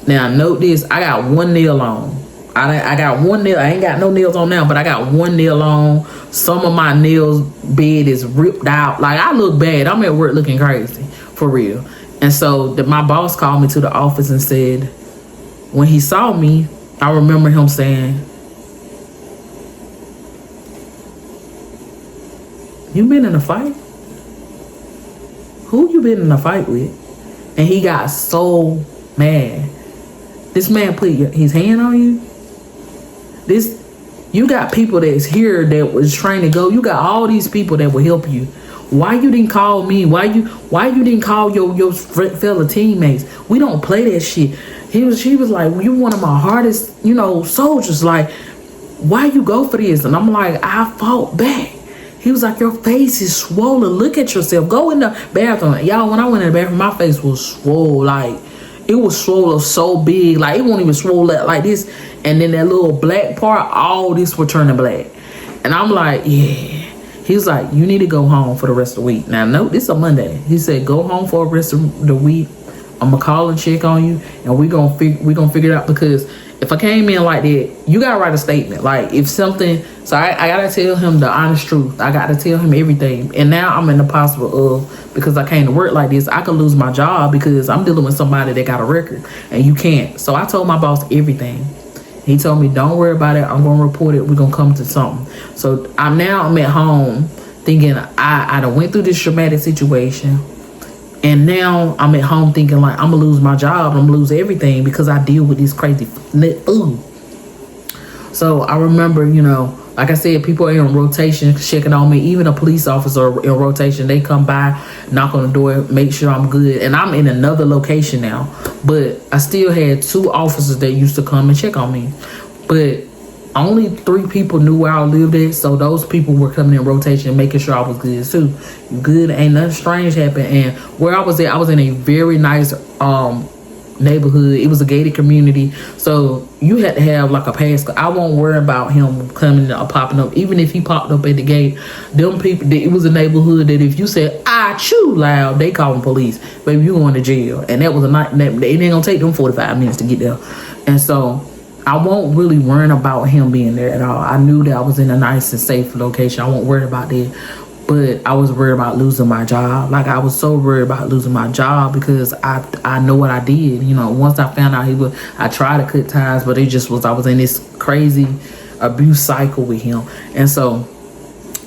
Now note this, I got one nail on. I got one nail. I ain't got no nails on now, but I got one nail on. Some of my nails bed is ripped out. Like, I look bad. I'm at work looking crazy, for real. And so my boss called me to the office and said, when he saw me, I remember him saying, You been in a fight? Who you been in a fight with? And he got so mad. This man put his hand on you. You got people that's here that was trying to go. You got all these people that will help you. Why you didn't call me? Why you didn't call your fellow teammates? We don't play that shit. She was like, well, you one of my hardest, soldiers. Like, why you go for this? And I'm like, I fought back. He was like, your face is swollen. Look at yourself. Go in the bathroom. Y'all, when I went in the bathroom, my face was swole. Like, it was swollen so big. Like, it won't even swollen like this. And then that little black part, all this was turning black. And I'm like, yeah. He was like, you need to go home for the rest of the week. Now, no, this is a Monday. He said, go home for the rest of the week. I'm going to call and check on you. And we're gonna figure it out. Because if I came in like that, you got to write a statement. Like, if something... So I got to tell him the honest truth. I got to tell him everything. And now I'm in the possible of, because I came to work like this, I could lose my job because I'm dealing with somebody that got a record. And you can't. So I told my boss everything. He told me, don't worry about it. I'm going to report it. We're going to come to something. So I'm at home thinking I done went through this traumatic situation. And now I'm at home thinking like I'm going to lose my job. I'm going to lose everything because I deal with this crazy food. So I remember, like I said, people are in rotation checking on me. Even a police officer in rotation, they come by, knock on the door, make sure I'm good. And I'm in another location now. But I still had 2 officers that used to come and check on me. But only 3 people knew where I lived at. So those people were coming in rotation, making sure I was good too. Good, ain't nothing strange happened. And where I was at, I was in a very nice neighborhood. It was a gated community, so you had to have like a pass. I won't worry about him coming or popping up. Even if he popped up at the gate, them people, it was a neighborhood that if you said "I chew" loud, they call them police. Baby, you going to jail. And that was a night. It ain't gonna take them 45 minutes to get there. And so I won't really worry about him being there at all. I knew that I was in a nice and safe location. I won't worry about that. But I was worried about losing my job. Like, I was so worried about losing my job because I know what I did. Once I found out I tried to cut ties, but it just was, I was in this crazy abuse cycle with him. And so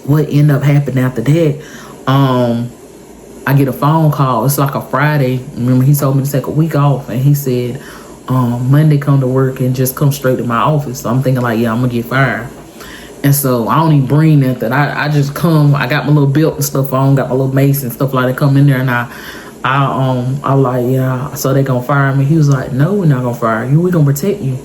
what ended up happening after that, I get a phone call. It's like a Friday. Remember, he told me to take a week off. And he said, Monday come to work and just come straight to my office. So I'm thinking like, yeah, I'm going to get fired. And so I don't even bring nothing. I just come. I got my little belt and stuff on. Got my little mace and stuff like that. Come in there and I like, yeah. So they gonna fire me. He was like, no, we're not gonna fire you. We're gonna protect you.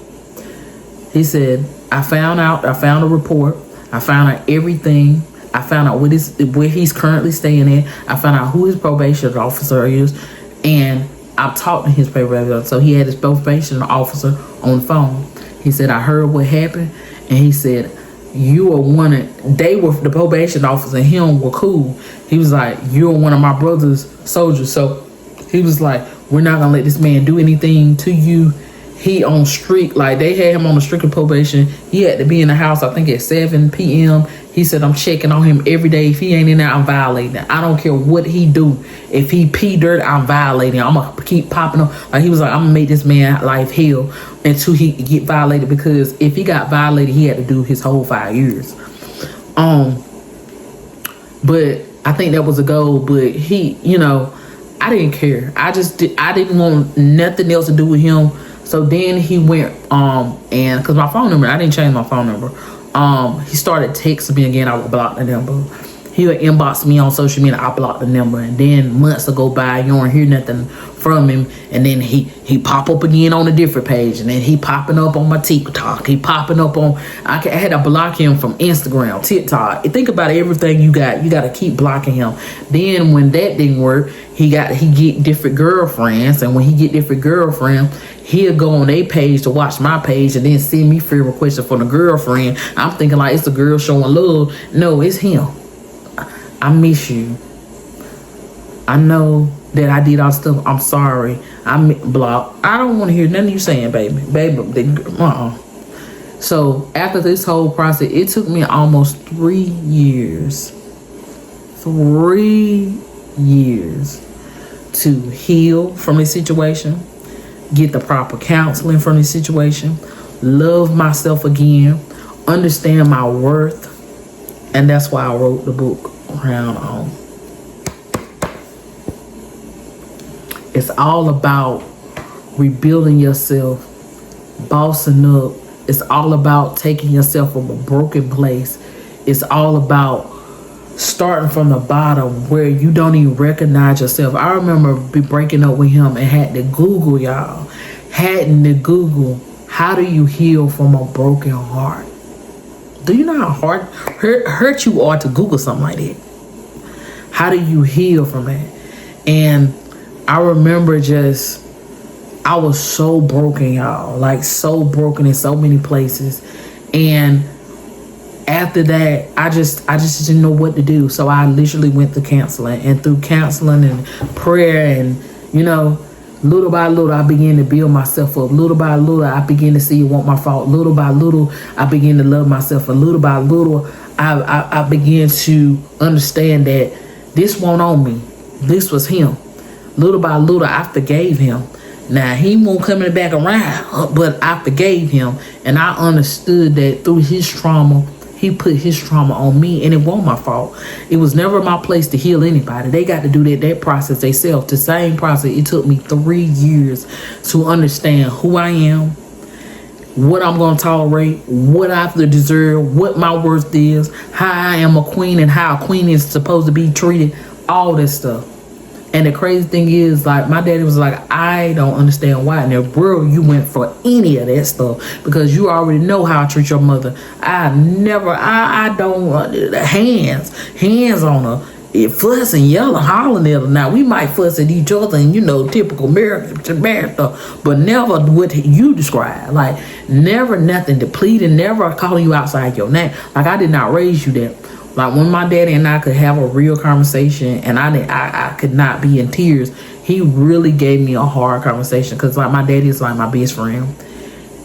He said, I found a report. I found out everything. I found out where he's currently staying at. I found out who his probation officer is, and I talked to his probation officer. So he had his probation officer on the phone. He said, I heard what happened, and he said, they were the probation officer and him were cool. He was like, you're one of my brother's soldiers. So he was like, we're not gonna let this man do anything to you. He on strict, like they had him on a strict probation. He had to be in the house, I think at 7 p.m. He said, I'm checking on him every day. If he ain't in there, I'm violating. I don't care what he do. If he pee dirt, I'm violating. I'm gonna keep popping up. Like he was like, I'm gonna make this man life hell until he get violated, because if he got violated, he had to do his whole 5 years. But I think that was a goal. But he, I didn't care. I didn't want nothing else to do with him. So then he went, and because my phone number, I didn't change my phone number. He started texting me again. I would block the number. He would inbox me on social media. I blocked the number, and then months will go by. You don't hear nothing from him, and then he pop up again on a different page, and then he popping up on my TikTok. He popping up on. I had to block him from Instagram, TikTok. Think about everything you got. You got to keep blocking him. Then when that didn't work, he get different girlfriends, and when he get different girlfriends, he'll go on their page to watch my page and then send me friend requests from the girlfriend. I'm thinking like it's a girl showing love. No, it's him. I miss you. I know that I did all stuff. I'm sorry. Block. I don't want to hear nothing you saying, baby. So after this whole process, it took me almost 3 years. 3 years to heal from this situation, get the proper counseling from this situation, love myself again, understand my worth. And that's why I wrote the book. on. It's all about rebuilding yourself, bossing up. It's all about taking yourself from a broken place. It's all about starting from the bottom where you don't even recognize yourself. I remember breaking up with him and had to Google, y'all. Had to Google, how do you heal from a broken heart? Do you know how hurt you are to Google something like that? How do you heal from that? And I remember I was so broken, y'all. Like, so broken in so many places. And after that, I just didn't know what to do. So I literally went to counseling. And through counseling and prayer and, little by little, I began to build myself up. Little by little, I began to see it wasn't my fault. Little by little, I began to love myself. And little by little, I began to understand that this wasn't on me. This was him. Little by little, I forgave him. Now, he won't coming back around, but I forgave him. And I understood that through his trauma, he put his trauma on me, and it wasn't my fault. It was never my place to heal anybody. They got to do that process themselves. The same process. It took me 3 years to understand who I am, what I'm going to tolerate, what I deserve, what my worth is, how I am a queen and how a queen is supposed to be treated, all that stuff. And the crazy thing is, like, my daddy was like, I don't understand why in the world you went for any of that stuff, because you already know how I treat your mother. I don't, hands on her, fussing, yelling, hollering at her. Now, we might fuss at each other and, typical American stuff, but never what you describe. Like, never nothing depleting, never calling you outside your name. Like, I did not raise you that. Like, when my daddy and I could have a real conversation and I could not be in tears, he really gave me a hard conversation, because, like, my daddy is like my best friend.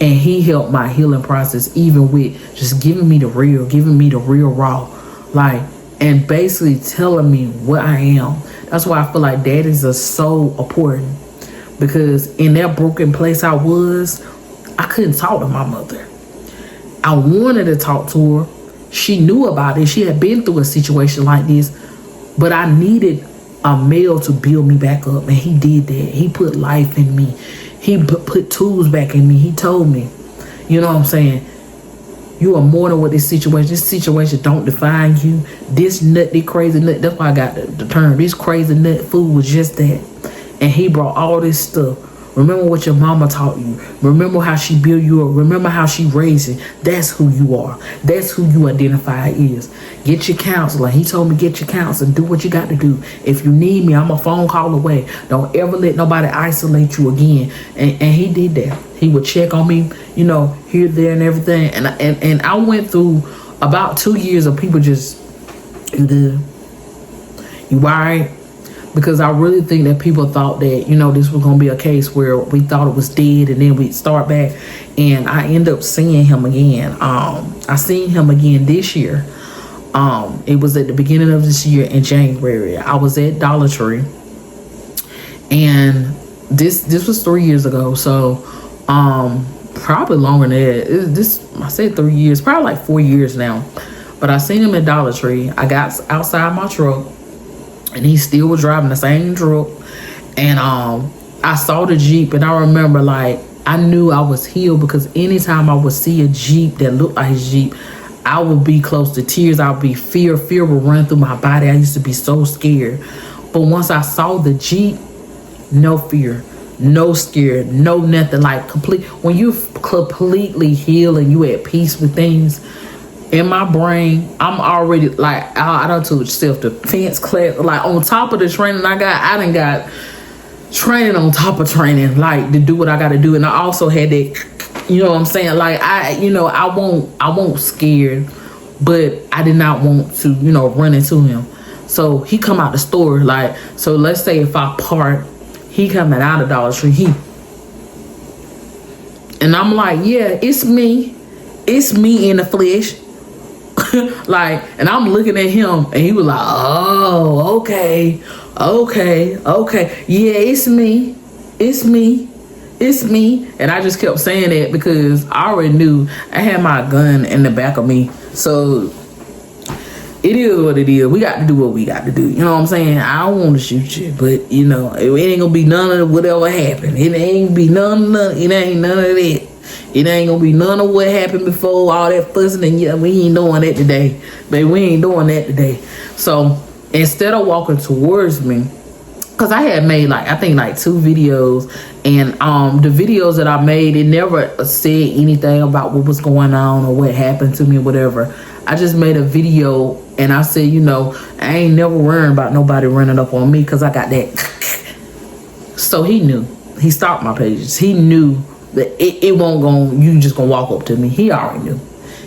And he helped my healing process, even with just giving me the real raw. Like, and basically telling me what I am. That's why I feel like daddies are so important. Because in that broken place I couldn't talk to my mother. I wanted to talk to her. She knew about it. She had been through a situation like this. But I needed a male to build me back up. And he did that. He put life in me. He put tools back in me. He told me, you know what I'm saying? You are more than what this situation. This situation don't define you. This crazy nut. That's why I got the term. This crazy nut food was just that. And he brought all this stuff. Remember what your mama taught you. Remember how she built you up. Remember how she raised you. That's who you are. That's who you identify as. Get your counselor. He told me get your counselor. Do what you got to do. If you need me, I'm a phone call away. Don't ever let nobody isolate you again. And he did that. He would check on me, here, there, and everything. And I went through about 2 years of people just, you good? You all right? Because I really think that people thought that, this was going to be a case where we thought it was dead and then we'd start back. And I end up seeing him again. I seen him again this year. It was at the beginning of this year in January. I was at Dollar Tree. And this was 3 years ago. So probably longer than that. I said 3 years, probably like 4 years now. But I seen him at Dollar Tree. I got outside my truck. And he still was driving the same truck. And I saw the Jeep. And I remember, like, I knew I was healed, because anytime I would see a Jeep that looked like his Jeep, I would be close to tears. I would be fear. Fear would run through my body. I used to be so scared. But once I saw the Jeep, no fear, no scared, no nothing. Like, when you completely heal and you at peace with things, in my brain, I'm already, like, I done told self-defense class. Like, on top of the training I done got training on top of training, like, to do what I got to do. And I also had that, you know what I'm saying? Like, I won't scared, but I did not want to, run into him. So he come out the store, like, so let's say if I park, he coming out of Dollar Tree, and I'm like, yeah, it's me in the flesh. Like, and I'm looking at him, and he was like, oh, okay, yeah, it's me. And I just kept saying that because I already knew I had my gun in the back of me. So it is what it is. We got to do what we got to do. You know what I'm saying? I don't want to shoot you, but you know, it ain't gonna be none of whatever happened. It ain't be none. It ain't none of that. It ain't gonna be none of what happened before, all that fussing, and yeah, we ain't doing that today. Baby, we ain't doing that today. So instead of walking towards me, because I had made I think 2 videos, and the videos that I made, it never said anything about what was going on or what happened to me or whatever. I just made a video and I said, you know, I ain't never worrying about nobody running up on me because I got that. So he knew. He stopped my pages. He knew that it won't go, you just gonna walk up to me. He already knew.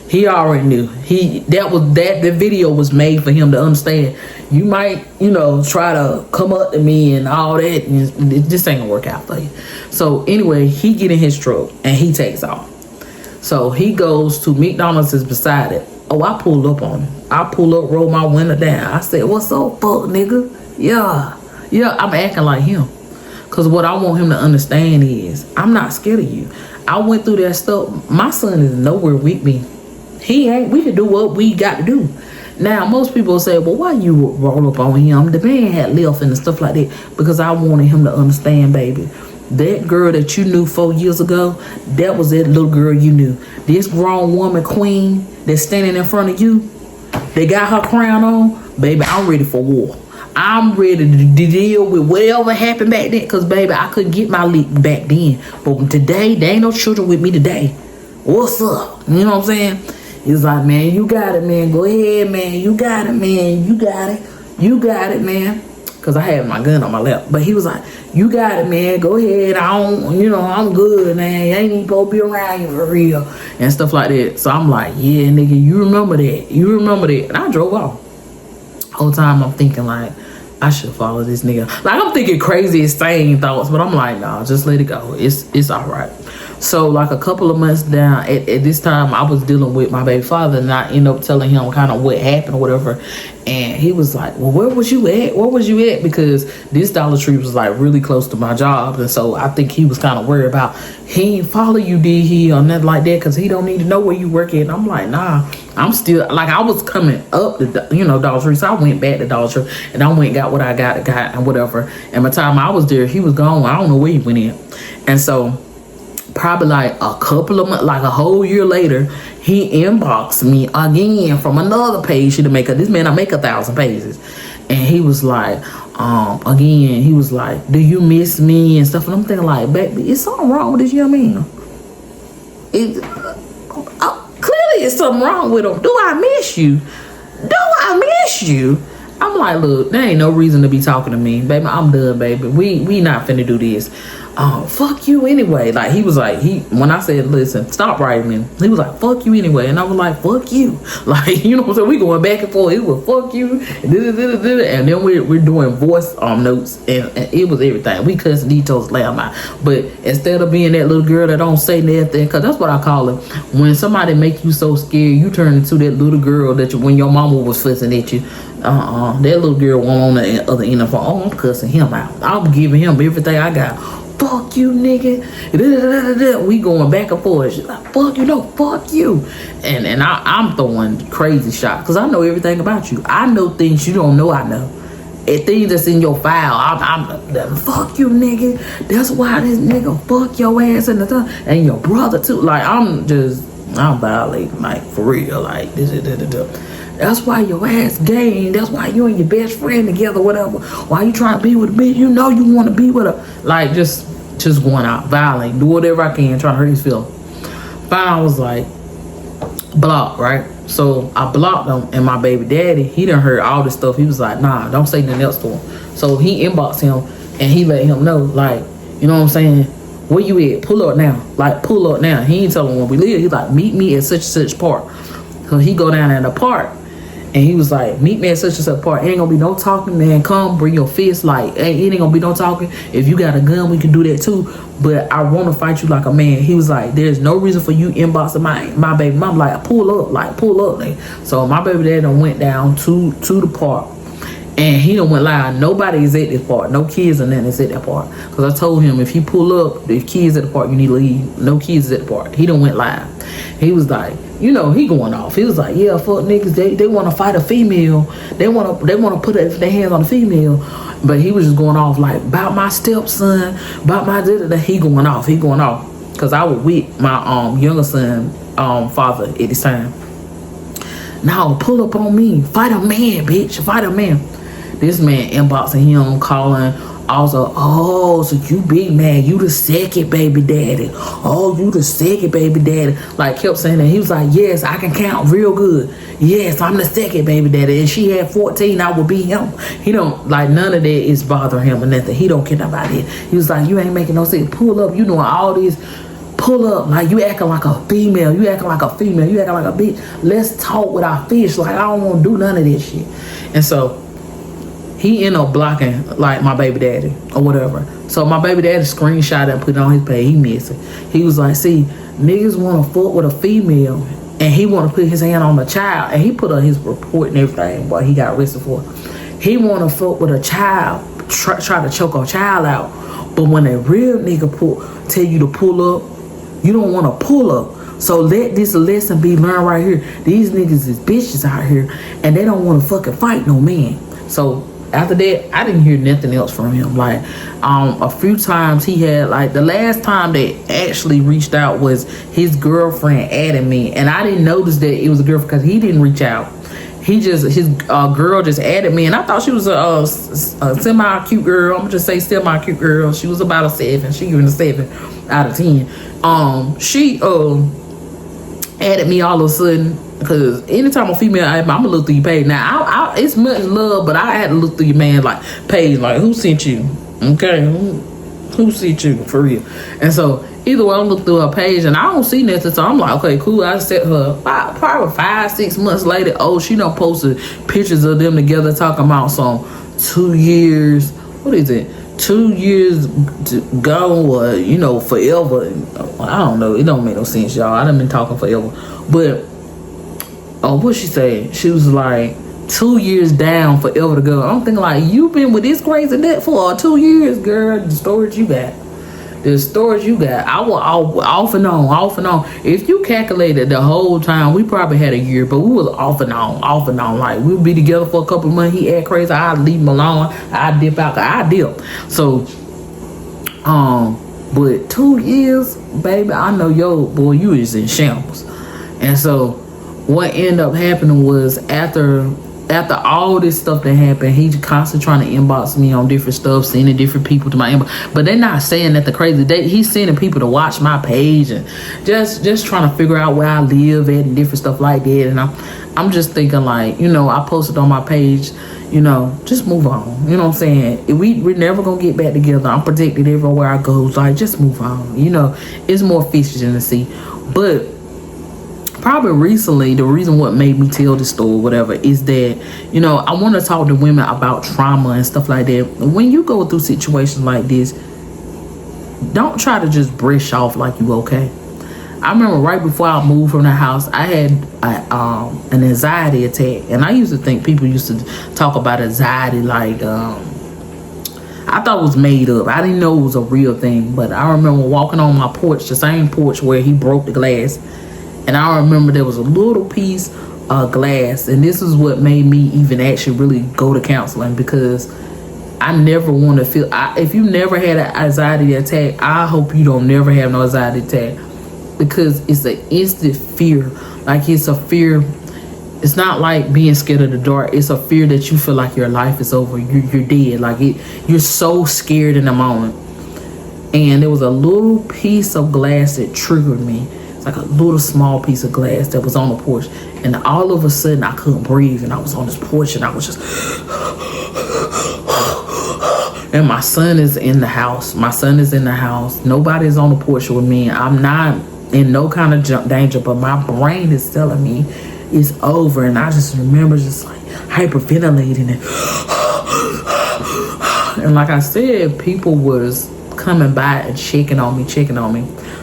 He already knew. The video was made for him to understand. You might, you know, try to come up to me and all that, and it just ain't gonna work out for you. So anyway, he get in his truck and he takes off. So he goes to McDonald's is beside it. Oh, I pulled up on him. I pull up, roll my window down. I said, "What's up, fuck nigga?" Yeah, I'm acting like him. Cause what I want him to understand is I'm not scared of you. I went through that stuff. My son is nowhere with me. He ain't. We can do what we got to do. Now, most people say, well, why you roll up on him? The man had left and stuff like that. Because I wanted him to understand, baby. That girl that you knew 4 years ago, that was that little girl you knew. This grown woman queen that's standing in front of you, they got her crown on, baby, I'm ready for war. I'm ready to deal with whatever happened back then. Because, baby, I couldn't get my lick back then. But today, there ain't no children with me today. What's up? You know what I'm saying? He's like, man, you got it, man. Go ahead, man. You got it, man. You got it. You got it, man. Because I had my gun on my lap. But he was like, you got it, man. Go ahead. I'm good, man. You ain't even supposed to be around you for real. And stuff like that. So I'm like, yeah, nigga, you remember that. You remember that. And I drove off. Whole time I'm thinking like, I should follow this nigga. Like, I'm thinking crazy, insane thoughts. But I'm like, nah, just let it go. It's all right. So like a couple of months down, at this time I was dealing with my baby father, and I ended up telling him kind of what happened or whatever. And he was like, well, where was you at? Where was you at? Because this Dollar Tree was like really close to my job. And so I think he was kind of worried about, he ain't follow you, did he? Or nothing like that, because he don't need to know where you work at. And I'm like, nah, I'm still, like, I was coming up to, Dollar Tree. So I went back to Dollar Tree and I went and got what I got and whatever. And by the time I was there, he was gone. I don't know where he went in. And so probably like a couple of months, like a whole year later, he inboxed me again from another page to make this man, I make 1,000 pages. And he was like, again, he was like, do you miss me and stuff? And I'm thinking like, baby, is something wrong with this young man? Clearly it's something wrong with him. Do I miss you? Do I miss you? I'm like, look, there ain't no reason to be talking to me, baby. I'm done, baby. We not finna do this. Fuck you anyway. Like, he was like, when I said, listen, stop writing me, he was like, fuck you anyway. And I was like, fuck you. Like, you know what I'm saying? We going back and forth. It was fuck you. And then we're doing voice notes, and it was everything. We cussing each other's loud out. But instead of being that little girl that don't say nothing, because that's what I call it. When somebody make you so scared, you turn into that little girl that when your mama was fussing at you. That little girl went on the other end of the phone. Oh, I'm cussing him out. I'm giving him everything I got. Fuck you, nigga. We going back and forth. She's like, fuck you, no, fuck you. And I'm throwing crazy shots because I know everything about you. I know things you don't know I know. And things that's in your file, I'm fuck you, nigga. That's why this nigga fuck your ass in the time. And your brother too. Like, I'm violating, like, for real. Like, this. That's why your ass gang. That's why you and your best friend together, whatever. Why you trying to be with a bitch? You know you want to be with her. Like, just going out, violate, do whatever I can, trying to hurt his feelings. Finally, I was like, block, right? So I blocked him, and my baby daddy, he done heard all this stuff. He was like, nah, don't say nothing else to him. So he inboxed him, and he let him know, like, you know what I'm saying? Where you at? Pull up now. Like, pull up now. He ain't telling him where we live. He's like, meet me at such and such park. So he go down in the park. And he was like, meet me at such and such part. Ain't gonna be no talking, man. Come, bring your fist. Like, it ain't gonna be no talking. If you got a gun, we can do that too. But I want to fight you like a man. He was like, there's no reason for you inboxing my baby mom. Like, pull up. So my baby dad done went down to the park. And he don't went live. Nobody is at this part. No kids or nothing is at that part. Because I told him, if you pull up, if kids at the park, you need to leave. No kids is at the park. He done went live. He was like, he going off. He was like, yeah, fuck niggas. They want to fight a female. They want to put their hands on a female. But he was just going off like, about my stepson, about my da-da-da. He going off. Because I was with my younger son father at this time. Now pull up on me. Fight a man, bitch. Fight a man. This man inboxing him, calling. Also, oh, so you big man, you the second baby daddy. Oh, you the second baby daddy. Like, kept saying that. He was like, yes, I can count real good. Yes, I'm the second baby daddy. And she had 14, I would be him. He don't, like, none of that is bothering him or nothing. He don't care about it. He was like, you ain't making no sense. Pull up, you doing all these. Pull up, like you acting like a female. You acting like a female. You acting like a bitch. Let's talk with our fish. Like, I don't want to do none of this shit. And so he ended up blocking like my baby daddy or whatever. So my baby daddy screenshot and put it on his page. He missed it. He was like, see, niggas want to fuck with a female and he want to put his hand on a child. And he put on his report and everything what he got arrested for. He want to fuck with a child, try to choke a child out. But when a real nigga tell you to pull up, you don't want to pull up. So let this lesson be learned right here. These niggas is bitches out here and they don't want to fucking fight no man. So after that, I didn't hear nothing else from him. Like, a few times he had, like, the last time they actually reached out was his girlfriend added me. And I didn't notice that it was a girlfriend because he didn't reach out. His girl just added me. And I thought she was a semi-cute girl. I'm going to just say semi-cute girl. She was about a 7. She giving a 7 out of 10. She added me all of a sudden. Because anytime a female, I'm gonna look through your page. Now, it's much love, but I had to look through your man like page, like who sent you? Okay, who sent you for real? And so either way, I look through her page and I don't see nothing. So I'm like, okay, cool. I set her probably 5-6 months later. Oh, she done posted pictures of them together talking about some 2 years. What is it? 2 years gone or forever. I don't know. It don't make no sense, y'all. I done been talking forever, but. Oh, what she said? She was like 2 years down, forever to go. I'm thinking like, you been with this crazy net for 2 years, girl. The storage you got. I was off and on. If you calculated the whole time, we probably had a year, but we was off and on. Like, we'd be together for a couple of months. He act crazy. I'd leave him alone. I'd dip out. I'd dip. So, but 2 years, baby, I know boy, you is in shambles. And so, what ended up happening was after all this stuff that happened, he constantly trying to inbox me on different stuff, sending different people to my inbox. But they're not saying that the crazy. He's sending people to watch my page and just trying to figure out where I live at and different stuff like that. And I'm just thinking like, I posted on my page, just move on. You know what I'm saying? We're never gonna get back together. I'm protected everywhere I go. Like, just move on. It's more fishes in the sea. But probably recently, the reason what made me tell this story, whatever, is that, I want to talk to women about trauma and stuff like that. When you go through situations like this, don't try to just brush off like you okay. I remember right before I moved from the house, I had an anxiety attack. And I used to think people used to talk about anxiety like, I thought it was made up. I didn't know it was a real thing. But I remember walking on my porch, the same porch where he broke the glass. And I remember there was a little piece of glass. And this is what made me even actually really go to counseling, because I never want to feel... if you never had an anxiety attack, I hope you don't never have no anxiety attack. Because it's an instant fear. Like, it's a fear... It's not like being scared of the dark. It's a fear that you feel like your life is over. You're dead. Like, you're so scared in the moment. And there was a little piece of glass that triggered me. Like a little small piece of glass that was on the porch, and all of a sudden I couldn't breathe, and I was on this porch and I was just and my son is in the house. Nobody's on the porch with me. I'm not in no kind of danger, but my brain is telling me it's over. And I just remember just like hyperventilating and like I said, people was coming by and checking on me.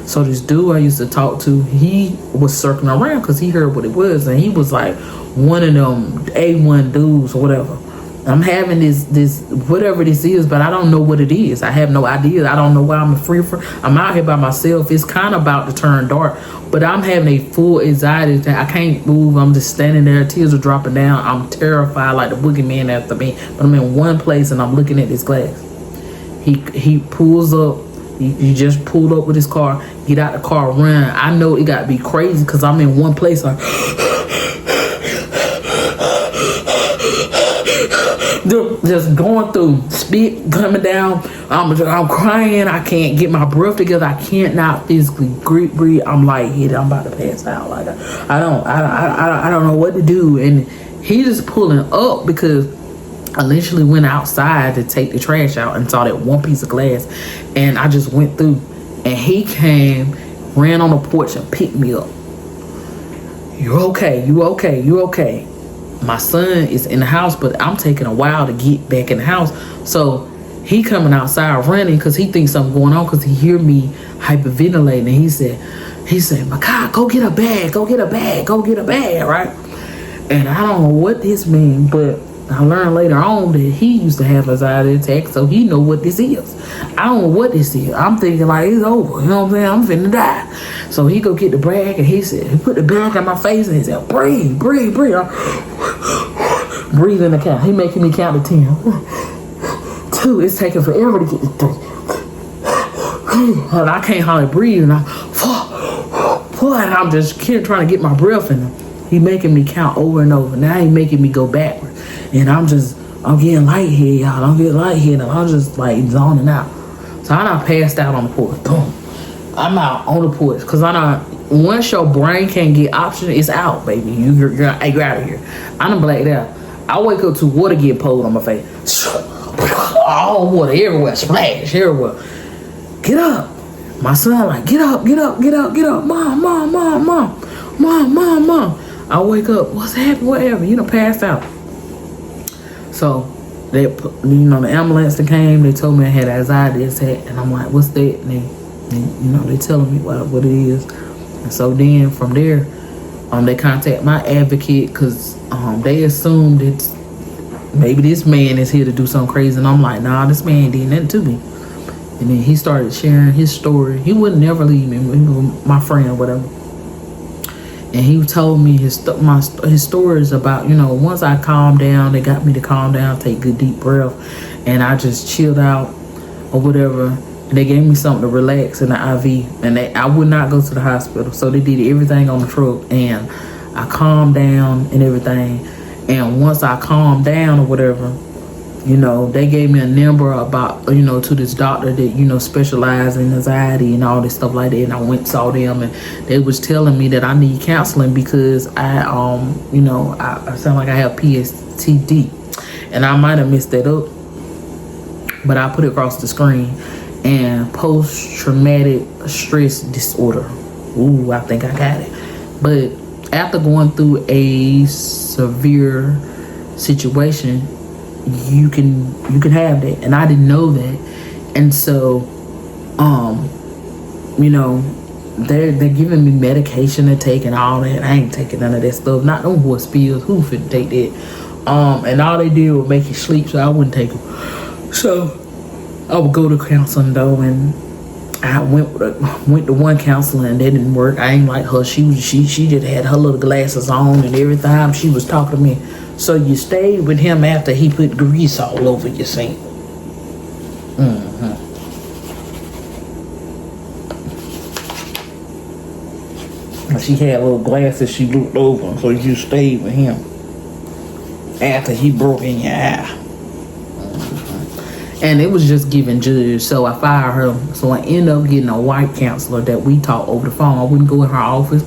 So this dude I used to talk to, he was circling around because he heard what it was, and he was like one of them A1 dudes or whatever. I'm having this whatever this is, but I don't know what it is. I have no idea. I don't know why I'm I'm out here by myself. It's kind of about to turn dark, but I'm having a full anxiety attack. I can't move. I'm just standing there. Tears are dropping down. I'm terrified like the boogeyman after me. But I'm in one place and I'm looking at this glass. He pulls up. He just pulled up with his car. Get out the car, run. I know it got to be crazy because I'm in one place like just going through, spit coming down. I'm crying. I can't get my breath together. I can't not physically breathe. I'm like, I'm about to pass out. Like I don't know what to do. And he just pulling up because I literally went outside to take the trash out and saw that one piece of glass, and I just went through. And he came, ran on the porch and picked me up. You're okay. You okay. You okay. My son is in the house, but I'm taking a while to get back in the house. So he coming outside running because he thinks something going on because he hear me hyperventilating. And he said, my God, go get a bag, go get a bag, go get a bag, right? And I don't know what this means, but I learned later on that he used to have anxiety attacks, so he know what this is. I don't know what this is. I'm thinking like it's over. You know what I'm saying? I'm finna die. So he go get the bag and he put the bag on my face and he said, breathe, breathe, breathe. Breathe in the count. He making me count to 10. 2. It's taking forever to get to 3. And I can't hardly breathe. And I'm just trying to get my breath in him. He making me count over and over. Now he making me go backwards. And I'm getting lightheaded, y'all. I'm getting lightheaded. I'm just like zoning out. So I done passed out on the porch. Boom. I'm out on the porch. Because once your brain can't get oxygen, it's out, baby. You're out of here. I done blacked out. I wake up to water get poured on my face. All water everywhere. Splash everywhere. Get up. My son like, get up, get up, get up, get up. Mom, mom, mom, mom. Mom, mom, mom. I wake up. What's happening? Whatever. You done passed out. So, the ambulance that came, they told me I had anxiety attack, and I'm like, what's that? And they telling me what it is. And so then from there, they contact my advocate because they assumed it's maybe this man is here to do something crazy, and I'm like, nah, this man did nothing to me. And then he started sharing his story. He would never leave me, my friend or whatever. And he told me his stories about, once I calmed down, they got me to calm down, take good deep breath, and I just chilled out or whatever. And they gave me something to relax in the IV, and I would not go to the hospital. So they did everything on the truck, and I calmed down and everything. And once I calmed down or whatever, they gave me a number about, to this doctor that, specialized in anxiety and all this stuff like that. And I went and saw them, and they was telling me that I need counseling because I sound like I have PTSD. And I might have messed that up, but I put it across the screen. And post-traumatic stress disorder. Ooh, I think I got it. But after going through a severe situation, you can have that, and I didn't know that. And so they're giving me medication to take and all that. I ain't taking none of that stuff, not no horse pills. Who finna take that? And all they did was make you sleep, so I wouldn't take them. So I would go to counseling though, and I went to one counselor and that didn't work. I ain't like her. She just had her little glasses on, and every time she was talking to me. So you stayed with him after he put grease all over your sink. She had little glasses she looked over, so you stayed with him after he broke in your eye. And it was just giving judge, so I fired her. So I ended up getting a white counselor that we talked over the phone. I wouldn't go in her office.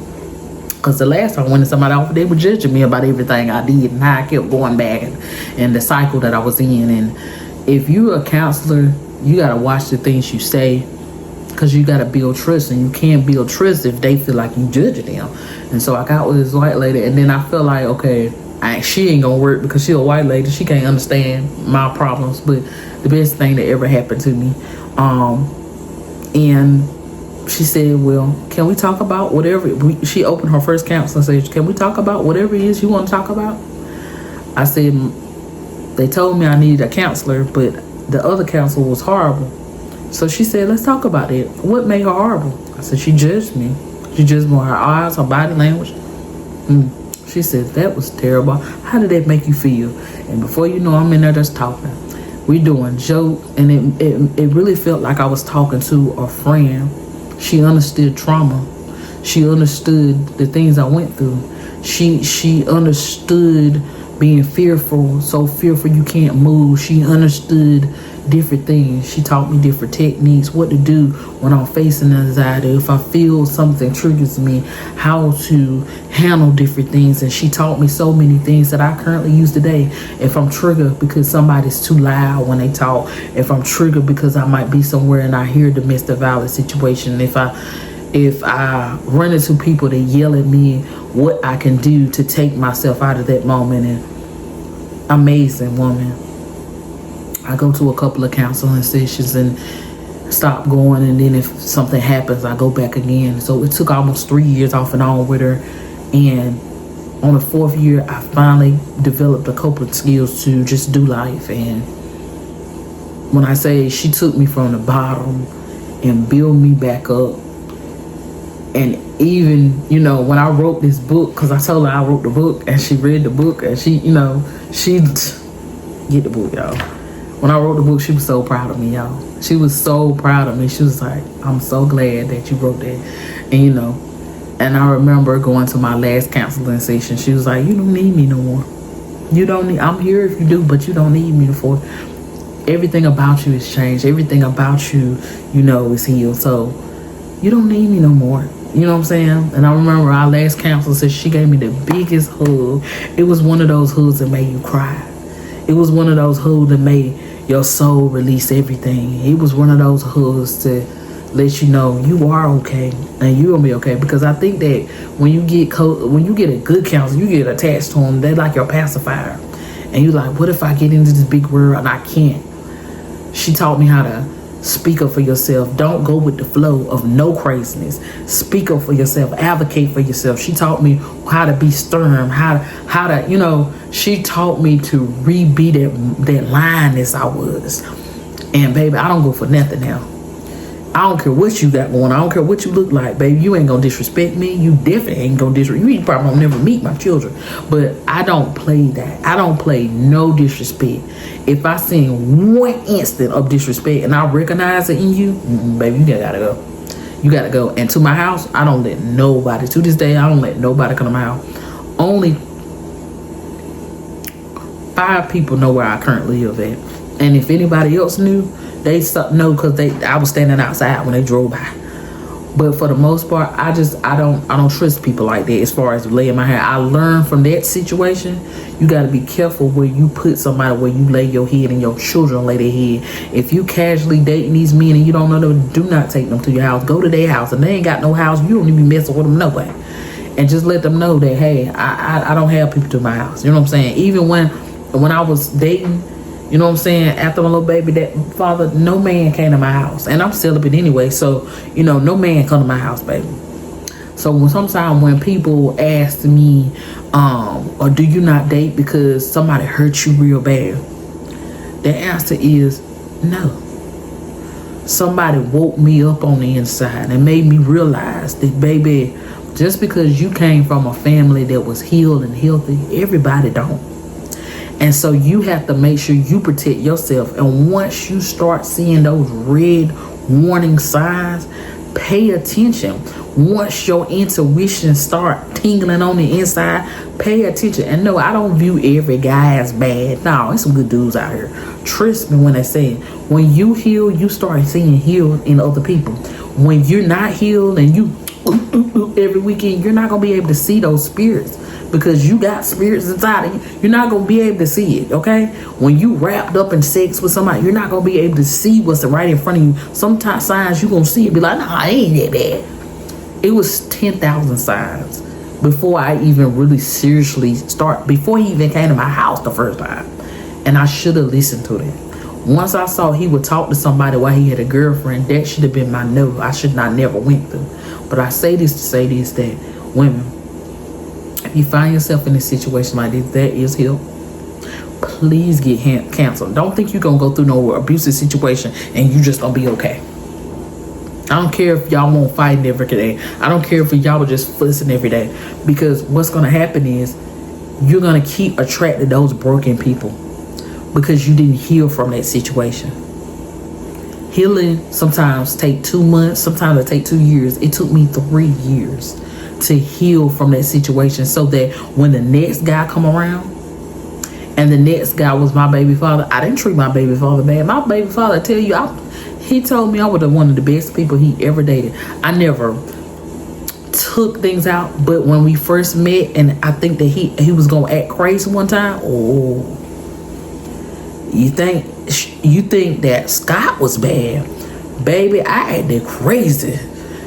Because the last time I went to somebody's office, they were judging me about everything I did and how I kept going back and the cycle that I was in. And if you're a counselor, you got to watch the things you say, because you got to build trust, and you can't build trust if they feel like you judging them. And so I got with this white lady, and then I felt like, okay, she ain't gonna work because she a white lady. She can't understand my problems. But the best thing that ever happened to me, and she said, well, can we talk about whatever? She opened her first counseling session. Can we talk about whatever it is you want to talk about? I said, They told me I needed a counselor, but the other counselor was horrible. So she said, let's talk about it. What made her horrible? I said, she judged me. She judged me on her eyes, her body language. She said, that was terrible. How did that make you feel? And before you know, I'm in there just talking. We doing joke, and it really felt like I was talking to a friend. She understood trauma. She understood the things I went through. She understood being fearful, so fearful you can't move. She understood different things. She taught me different techniques, what to do when I'm facing anxiety. If I feel something triggers me, how to handle different things. And she taught me so many things that I currently use today. If I'm triggered because somebody's too loud when they talk, if I'm triggered because I might be somewhere and I hear domestic violence situation, if I run into people that yell at me, what I can do to take myself out of that moment. And amazing woman. I go to a couple of counseling sessions and stop going, and then if something happens, I go back again. So it took almost 3 years off and on with her, and on the 4th year, I finally developed a couple of skills to just do life. And when I say she took me from the bottom and built me back up, and even, you know, when I wrote this book, because I told her I wrote the book, and she read the book, and she, you know, she get the book, y'all. When I wrote the book, she was so proud of me, y'all. She was so proud of me. She was like, I'm so glad that you wrote that. And, you know, and I remember going to my last counseling session. She was like, you don't need me no more. You don't need, I'm here if you do, but you don't need me for. Everything about you has changed. Everything about you, you know, is healed. So you don't need me no more. You know what I'm saying? And I remember our last counselor said she gave me the biggest hug. It was one of those hugs that made you cry. It was one of those hugs that made your soul release everything. It was one of those hugs to let you know you are okay and you're gonna be okay. Because I think that when you get a good counselor, you get attached to them. They're like your pacifier, and you're like, what if I get into this big world and I can't? She taught me how to speak up for yourself. Don't go with the flow of no craziness. Speak up for yourself. Advocate for yourself. She taught me how to be stern, how to, you know, she taught me to re-be that lioness I was. And baby, I don't go for nothing now. I don't care what you got going. I don't care what you look like, baby. You ain't gonna disrespect me. You definitely ain't gonna disrespect. You probably won't never meet my children. But I don't play that. I don't play no disrespect. If I see one instant of disrespect and I recognize it in you, baby, you gotta go. You gotta go. And to my house, I don't let nobody. To this day, I don't let nobody come to my house. Only 5 people know where I currently live at. And if anybody else knew, they know because I was standing outside when they drove by. But for the most part, I don't trust people like that as far as laying my hair. I learned from that situation, you got to be careful where you put somebody, where you lay your head and your children lay their head. If you casually dating these men and you don't know them, do not take them to your house. Go to their house, and they ain't got no house. You don't even be messing with them no way. And just let them know that, hey, I don't have people to my house. You know what I'm saying? Even when I was dating, you know what I'm saying, after my little baby, that father, no man came to my house. And I'm celibate anyway, so, you know, no man come to my house, baby. So sometimes when people ask me, or do you not date because somebody hurt you real bad? The answer is no. Somebody woke me up on the inside and made me realize that, baby, just because you came from a family that was healed and healthy, everybody don't. And so you have to make sure you protect yourself. And once you start seeing those red warning signs, pay attention. Once your intuition start tingling on the inside, pay attention. And no, I don't view every guy as bad. No, there's some good dudes out here. Trust me when I say it. When you heal, you start seeing healed in other people. When you're not healed and you every weekend, you're not going to be able to see those spirits. Because you got spirits inside of you. You're not going to be able to see it, okay? When you wrapped up in sex with somebody, you're not going to be able to see what's right in front of you. Sometimes signs you're going to see and be like, nah, it ain't that bad. It was 10,000 signs before I even really seriously before he even came to my house the first time. And I should have listened to that. Once I saw he would talk to somebody while he had a girlfriend, that should have been my no. I should not never went through. But I say this to say this, that women, if you find yourself in a situation like this, there is help. please get counseling. Don't think you're gonna go through no abusive situation and you just gonna be okay. I don't care if y'all won't fight every day. I don't care if y'all are just fussing every day. Because what's gonna happen is you're gonna keep attracting those broken people because you didn't heal from that situation. Healing sometimes take 2 months, sometimes it take 2 years. It took me 3 years to heal from that situation, so that when the next guy come around, and the next guy was my baby father, I didn't treat my baby father bad. My baby father, I tell you, he told me I was one of the best people he ever dated. I never took things out, but when we first met, and I think that he was gonna act crazy one time. Oh, you think that Scott was bad, baby? I acted crazy.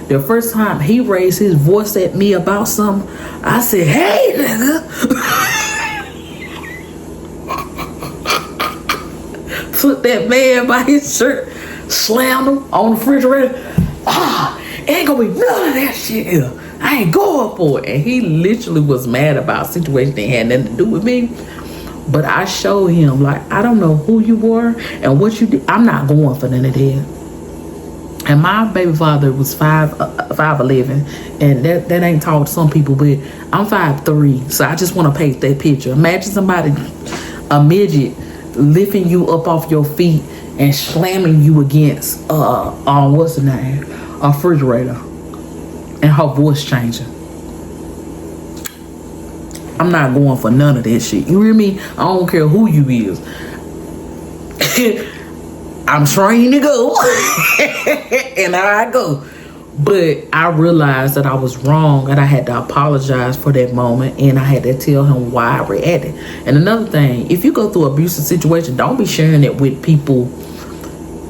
The first time he raised his voice at me about something, I said, "Hey, nigga!" Took that man by his shirt, slammed him on the refrigerator. Ain't gonna be none of that shit here. I ain't going for it. And he literally was mad about a situation that had nothing to do with me. But I showed him, like, I don't know who you were and what you did. I'm not going for none of that. And my baby father was 5'11", and that ain't tall to some people, but I'm 5'3", so I just want to paint that picture. Imagine somebody, a midget, lifting you up off your feet and slamming you against what's the name, a refrigerator, and her voice changing. I'm not going for none of that shit. You hear me? I don't care who you is. I'm trained to go. And I go. But I realized that I was wrong, and I had to apologize for that moment, and I had to tell him why I reacted. And another thing, if you go through an abusive situation, don't be sharing it with people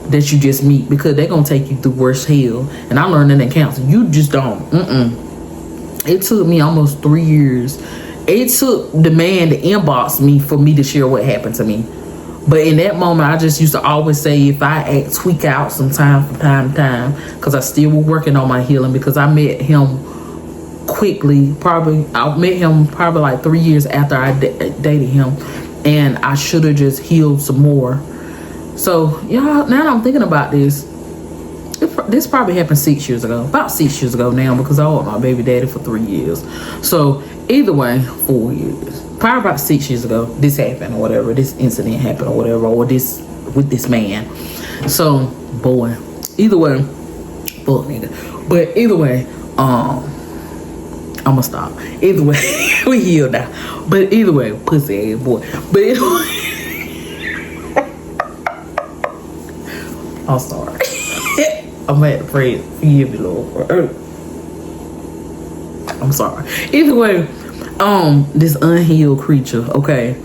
that you just meet, because they're going to take you through worse hell. And I learned that in counseling. You just don't. It took me almost 3 years. It took the man to inbox me for me to share what happened to me. But in that moment, I just used to always say, if I tweak out from time to time, because I still was working on my healing, because I met him quickly. I met him probably like 3 years after I dated him, and I should have just healed some more. So, y'all, now that I'm thinking about this, this probably happened 6 years ago. About 6 years ago now, because I was with my baby daddy for 3 years. So, either way, 4 years. Probably about 6 years ago, this happened or whatever. This incident happened or whatever, or this with this man. So, boy, either way, fuck nigga. But either way, I'ma stop. Either way, we healed now. But either way, pussy ass boy. But either way, I'm sorry. I'm at to pray. Forgive me, Lord. I'm sorry. Either way, this unhealed creature, okay.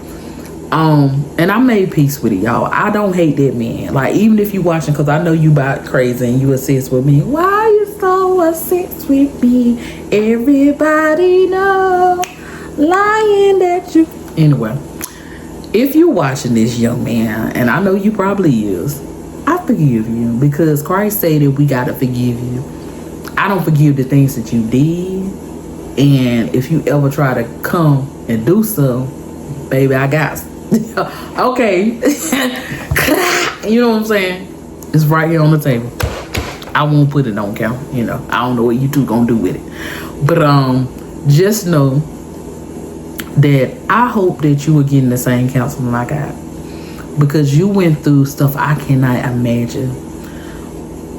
And I made peace with it, y'all. I don't hate that man. Like, even if you watching, because I know you about crazy and you obsessed with me. Why are you so obsessed with me? Everybody know, lying that you. Anyway, if you watching this, young man, and I know you probably is, I forgive you, because Christ said that we gotta forgive you. I don't forgive the things that you did, and if you ever try to come and do so, baby, I got okay. You know what I'm saying? It's right here on the table. I won't put it on count. You know, I don't know what you two gonna do with it, but just know that I hope that you are getting the same counseling I got, because you went through stuff I cannot imagine.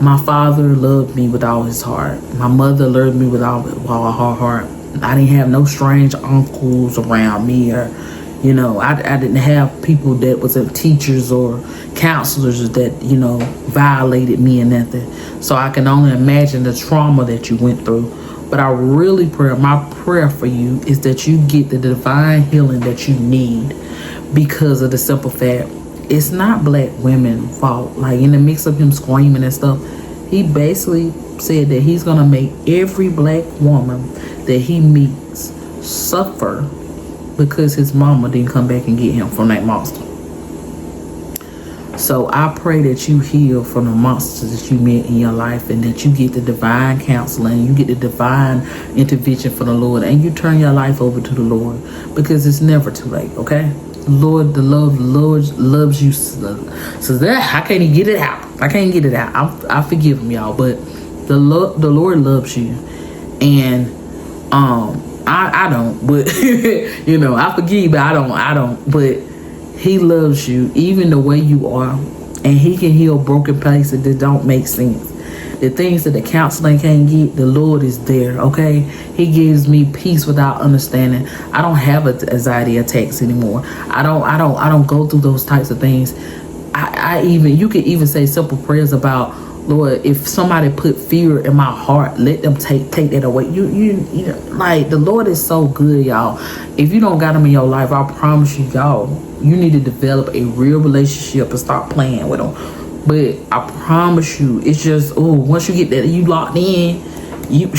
My father loved me with all his heart. My mother loved me with all her heart. I didn't have no strange uncles around me, or, you know, I didn't have people that was teachers or counselors that, you know, violated me and nothing. So I can only imagine the trauma that you went through. But I really my prayer for you is that you get the divine healing that you need, because of the simple fact, it's not black women's fault. Like, in the mix of him screaming and stuff, he basically said that he's gonna make every black woman that he meets suffer because his mama didn't come back and get him from that monster. So I pray that you heal from the monsters that you met in your life, and that you get the divine counseling, you get the divine intervention from the Lord, and you turn your life over to the Lord, because it's never too late, okay? The Lord loves you. So that I can't even get it out. I can't get it out. I forgive him, y'all. But the Lord loves you, and I don't. But you know, I forgive, but I don't. But he loves you even the way you are, and he can heal broken places that don't make sense. The things that the counseling can't get, the Lord is there, okay? He gives me peace without understanding. I don't have anxiety attacks anymore. I don't go through those types of things. You could even say simple prayers about, Lord, if somebody put fear in my heart, let them take that away. You know, like, the Lord is so good, y'all. If you don't got him in your life, I promise you, y'all, you need to develop a real relationship and stop playing with him. But I promise you, it's just, once you get that, you locked in, you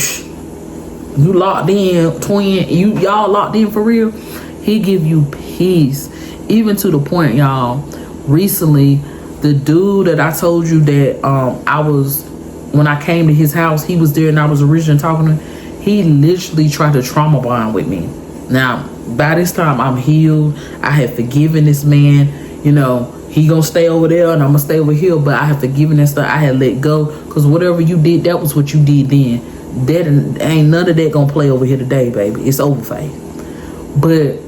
locked in, twin, y'all locked in for real. He give you peace, even to the point, y'all. Recently, the dude that I told you that when I came to his house, he was there and I was originally talking to him. He literally tried to trauma bond with me. Now, by this time, I'm healed. I have forgiven this man. You know, he gonna stay over there and I'm gonna stay over here, but I have forgiven that stuff. I had let go, because whatever you did, that was what you did then. That ain't none of that gonna play over here today, baby. It's over, Faith. But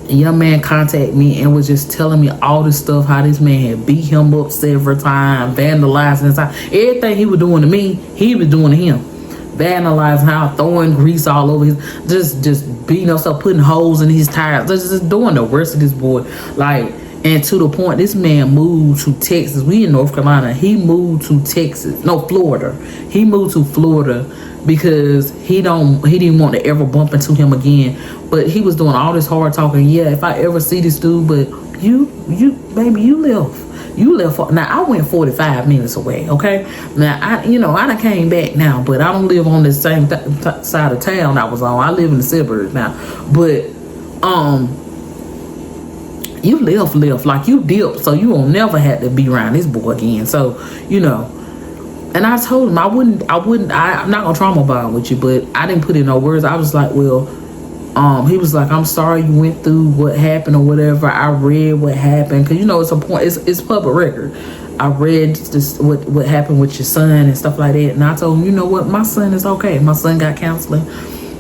a young man contacted me and was just telling me all this stuff, how this man had beat him up several times, vandalizing his house. Everything he was doing to me, he was doing to him. Vandalizing how, throwing grease all over his, just beating us up, putting holes in his tires, just doing the worst of this boy. Like, and to the point, this man moved to Texas. We in North Carolina. He moved to Florida. He moved to Florida because he didn't want to ever bump into him again. But he was doing all this hard talking. Yeah, if I ever see this dude, but baby, you left. Now, I went 45 minutes away, okay? Now, I done came back now, but I don't live on the same side of town I was on. I live in the suburbs now. But, you left, like you dipped, so you won't never have to be around this boy again. So, you know, and I told him I'm not gonna trauma bond with you, but I didn't put in no words. I was like, well, he was like, I'm sorry you went through what happened or whatever. I read what happened, because, you know, it's a point, it's public record. I read this, what happened with your son and stuff like that, and I told him, you know what, my son is okay. My son got counseling.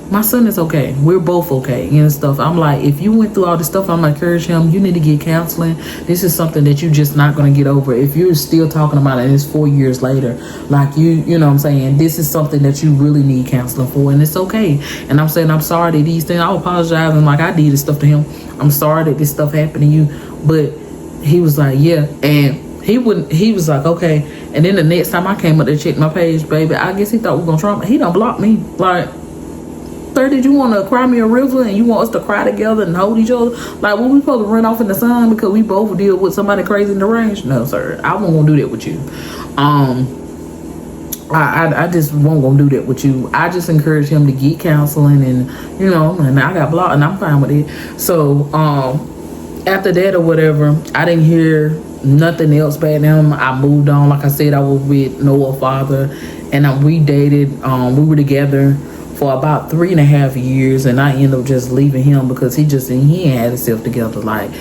My son is okay. We're both okay and stuff. I'm like, if you went through all this stuff, I'm gonna encourage him, you need to get counseling. This is something that you're just not gonna get over. If you're still talking about it and it's 4 years later, like you know what I'm saying, this is something that you really need counseling for, and it's okay. And I'm saying, I'm sorry that these things, I apologize, and like I did this stuff to him. I'm sorry that this stuff happened to you. But he was like, yeah. And he was like, okay. And then the next time I came up to check my page, baby, I guess he thought we were gonna trauma. He done blocked me. Like, did you want to cry me a river and you want us to cry together and hold each other? Like, when we supposed to run off in the sun because we both deal with somebody crazy in the range? No, sir. I won't gonna do that with you. I just won't gonna do that with you. I just encourage him to get counseling, and you know, and I got blocked and I'm fine with it. So after that or whatever, I didn't hear nothing else back then. I moved on. Like I said, I was with Noah's father, and we dated. We were together for about 3.5 years, and I ended up just leaving him because he ain't had himself together. Like,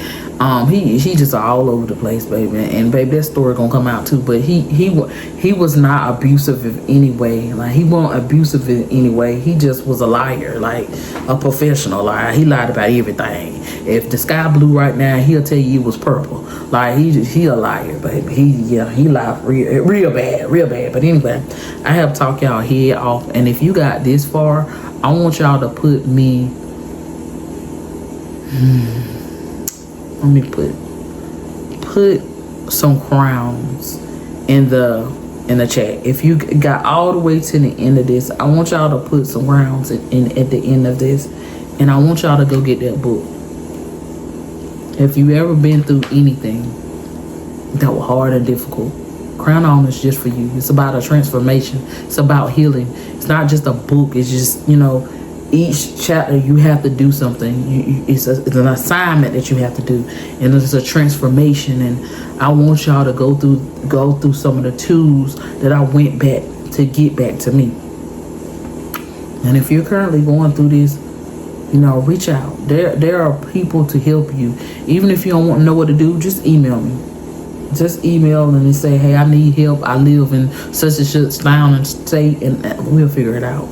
he just all over the place, baby. And baby, that story gonna come out too. But he was not abusive in any way. Like, he wasn't abusive in any way. He just was a liar, like a professional liar. He lied about everything. If the sky blue right now, he'll tell you it was purple. Like, he a liar, baby. He lied real bad. But anyway, I have talked y'all head off, and if you got this far, I want y'all to put me. Let me put some crowns in the chat. If you got all the way to the end of this, I want y'all to put some crowns in at the end of this, and I want y'all to go get that book. If you ever been through anything that was hard and difficult, Crown On is just for you. It's about a transformation. It's about healing. It's not just a book. It's just, you know, each chapter you have to do something. It's an assignment that you have to do, and it's a transformation. And I want y'all to go through some of the tools that I went back to get back to me. And if you're currently going through this, You know, reach out. There are people to help you. Even if you don't want to know what to do, just email me. Just email and say, hey, I need help. I live in such and such town and state, and we'll figure it out.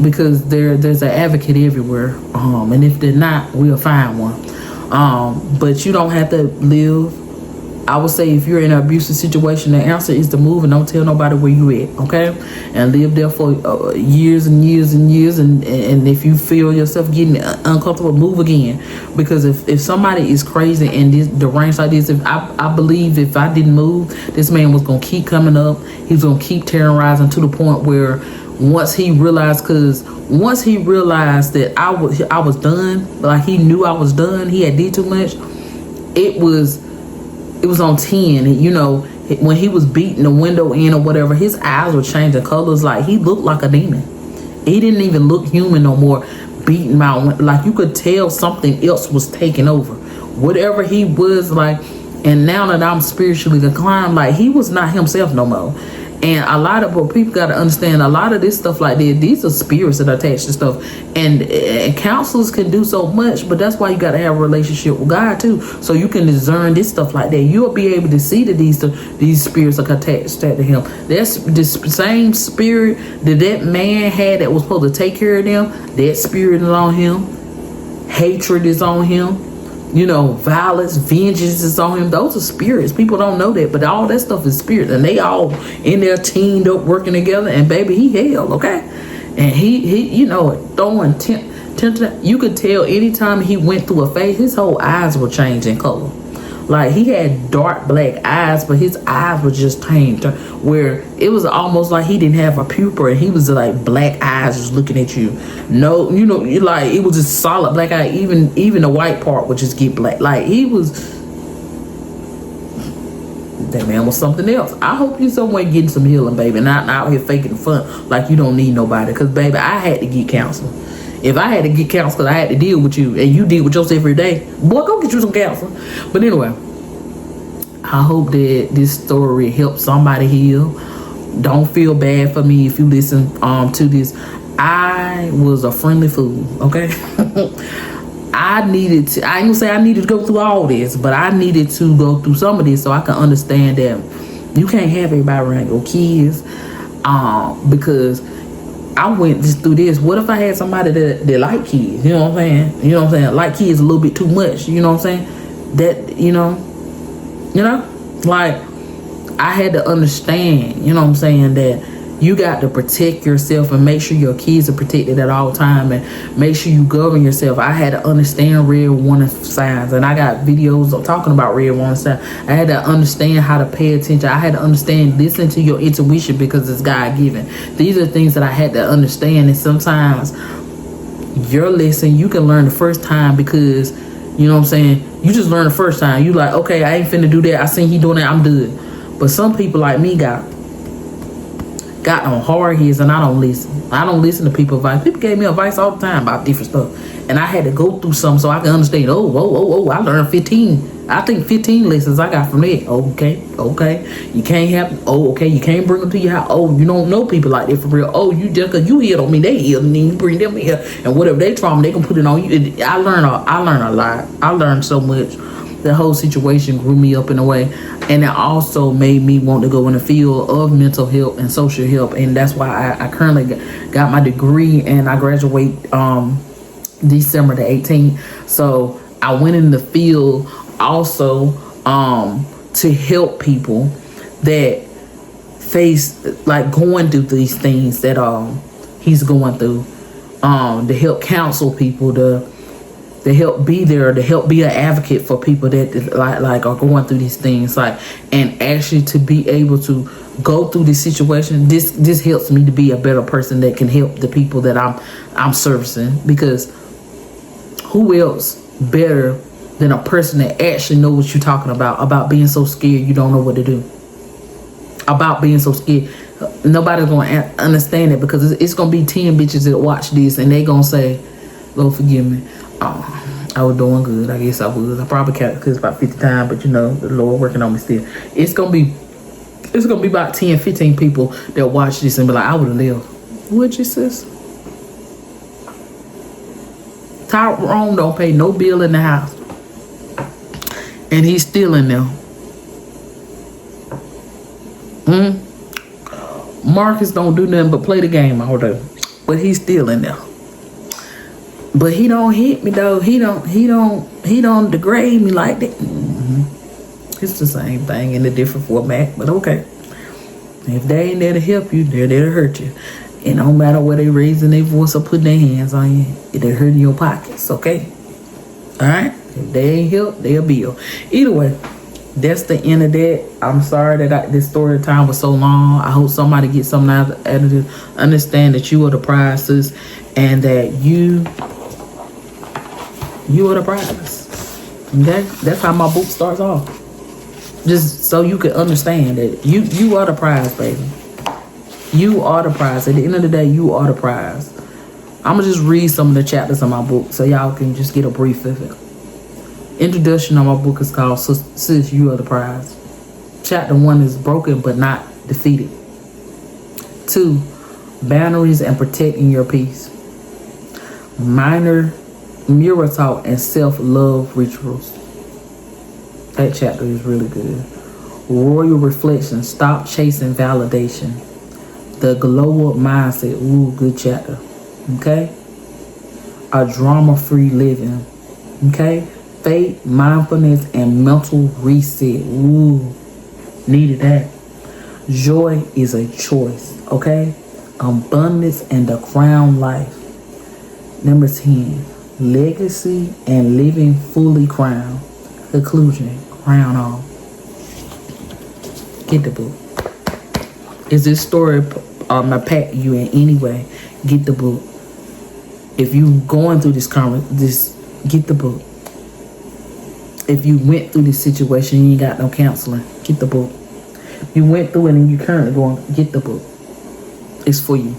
Because there's an advocate everywhere. And if they're not, we'll find one. But you don't have to live. I would say if you're in an abusive situation, the answer is to move and don't tell nobody where you at, okay? And live there for years and years and years. And if you feel yourself getting uncomfortable, move again. Because if somebody is crazy and the range like this, I believe if I didn't move, this man was going to keep coming up. He was going to keep terrorizing to the point where once he realized that I was done, like he knew I was done, he had did too much, it was on 10. You know, when he was beating the window in or whatever, his eyes were changing colors. Like, he looked like a demon. He didn't even look human no more. Beating my, like, you could tell something else was taking over. Whatever he was, like, and now that I'm spiritually declined, like, he was not himself no more. And a lot of people got to understand, a lot of this stuff like that, these are spirits that are attached to stuff. And counselors can do so much, but that's why you got to have a relationship with God too, so you can discern this stuff like that. You'll be able to see that these spirits are attached to him. That's the same spirit that man had that was supposed to take care of them. That spirit is on him. Hatred is on him. You know, violence, vengeance is on him. Those are spirits. People don't know that, but all that stuff is spirit, and they all in there teamed up working together. And baby, he held, okay, and he you know, throwing you could tell anytime he went through a phase, his whole eyes were changing color. Like, he had dark black eyes, but his eyes were just tamed, where it was almost like he didn't have a pupil, and he was like black eyes just looking at you. No, you know, like, it was just solid black eye. Even the white part would just get black. Like, that man was something else. I hope you somewhere getting some healing, baby, not out here faking fun like you don't need nobody. Because, baby, I had to get counseling. If I had to get counseling, I had to deal with you, and you deal with yourself every day, boy, go get you some counseling. But anyway, I hope that this story helps somebody heal. Don't feel bad for me if you listen to this. I was a friendly fool, okay? I ain't gonna say I needed to go through all this, but I needed to go through some of this so I can understand that you can't have everybody around your kids, because I went just through this. What if I had somebody that like kids? You know what I'm saying? You know what I'm saying? Like kids a little bit too much. You know what I'm saying? That, you know, like, I had to understand, you know what I'm saying, that you got to protect yourself and make sure your kids are protected at all time, and make sure you govern yourself. I had to understand red warning signs, and I got videos talking about red warning signs. I had to understand how to pay attention. I had to understand, listen to your intuition, because it's God-given. These are things that I had to understand, and sometimes your lesson you can learn the first time, because, you know what I'm saying, you just learn the first time. You like, okay, I ain't finna do that. I seen he doing that, I'm good. But some people like me got on hard heads, and I don't listen. I don't listen to people's advice. People gave me advice all the time about different stuff, and I had to go through something so I can understand. Oh, I learned 15 lessons I got from that. Okay, you can't have, you can't bring them to your house. Oh, you don't know people like that for real. Oh, you just because you healed on me, they healed, and then you bring them here, and whatever they trauma, they can put it on you. I learned a lot. I learned so much. The whole situation grew me up in a way, and it also made me want to go in the field of mental health and social health, and that's why I currently got my degree, and I graduate December the 18th. So I went in the field also to help people that face, like, going through these things that he's going through, to help counsel people, to help be there, to help be an advocate for people that like are going through these things, like, and actually to be able to go through this situation. This helps me to be a better person that can help the people that I'm servicing, because who else better than a person that actually knows what you're talking about being so scared you don't know what to do, about being so scared. Nobody's gonna understand it, because it's gonna be 10 bitches that watch this, and they gonna say, Lord forgive me, I was doing good. I guess I was. I probably can't, because about 50 times, but you know, the Lord working on me still. It's gonna be about 10, 15 people that watch this and be like, I would have lived. What, you sis? Tyrone don't pay no bill in the house. And he's still in there. Marcus don't do nothing but play the game all day. But he's still in there. But he don't hit me though. He don't degrade me like that. It's the same thing in a different format, but okay. If they ain't there to help you, they're there to hurt you. And no matter where they raising their voice or putting their hands on you, they're hurting your pockets, okay? Alright? If they ain't help, they'll bill. Either way, that's the end of that. I'm sorry that this story time was so long. I hope somebody gets something out of it. Understand that you are the prize, sis, and that you are the prize. Okay? That's how my book starts off. Just so you can understand that you are the prize, baby. You are the prize. At the end of the day, you are the prize. I'm going to just read some of the chapters of my book so y'all can just get a brief of it. Introduction of my book is called Sis, You Are the Prize. Chapter 1 is Broken But Not Defeated. 2, Boundaries and Protecting Your Peace. Minor Mirror Talk and Self-Love Rituals. That chapter is really good. Royal Reflection. Stop chasing validation. The Glow Up Mindset. Ooh, good chapter. Okay? A Drama-Free Living. Okay? Faith, mindfulness, and mental reset. Ooh, needed that. Joy is a choice. Okay? Abundance and the crown life. Number 10. Legacy and living fully crowned. Conclusion. Crown on. Get the book. Is this story impact you in any way? Get the book. If you going through this get the book. If you went through this situation and you ain't got no counseling, get the book. You went through it and you currently going, get the book. It's for you.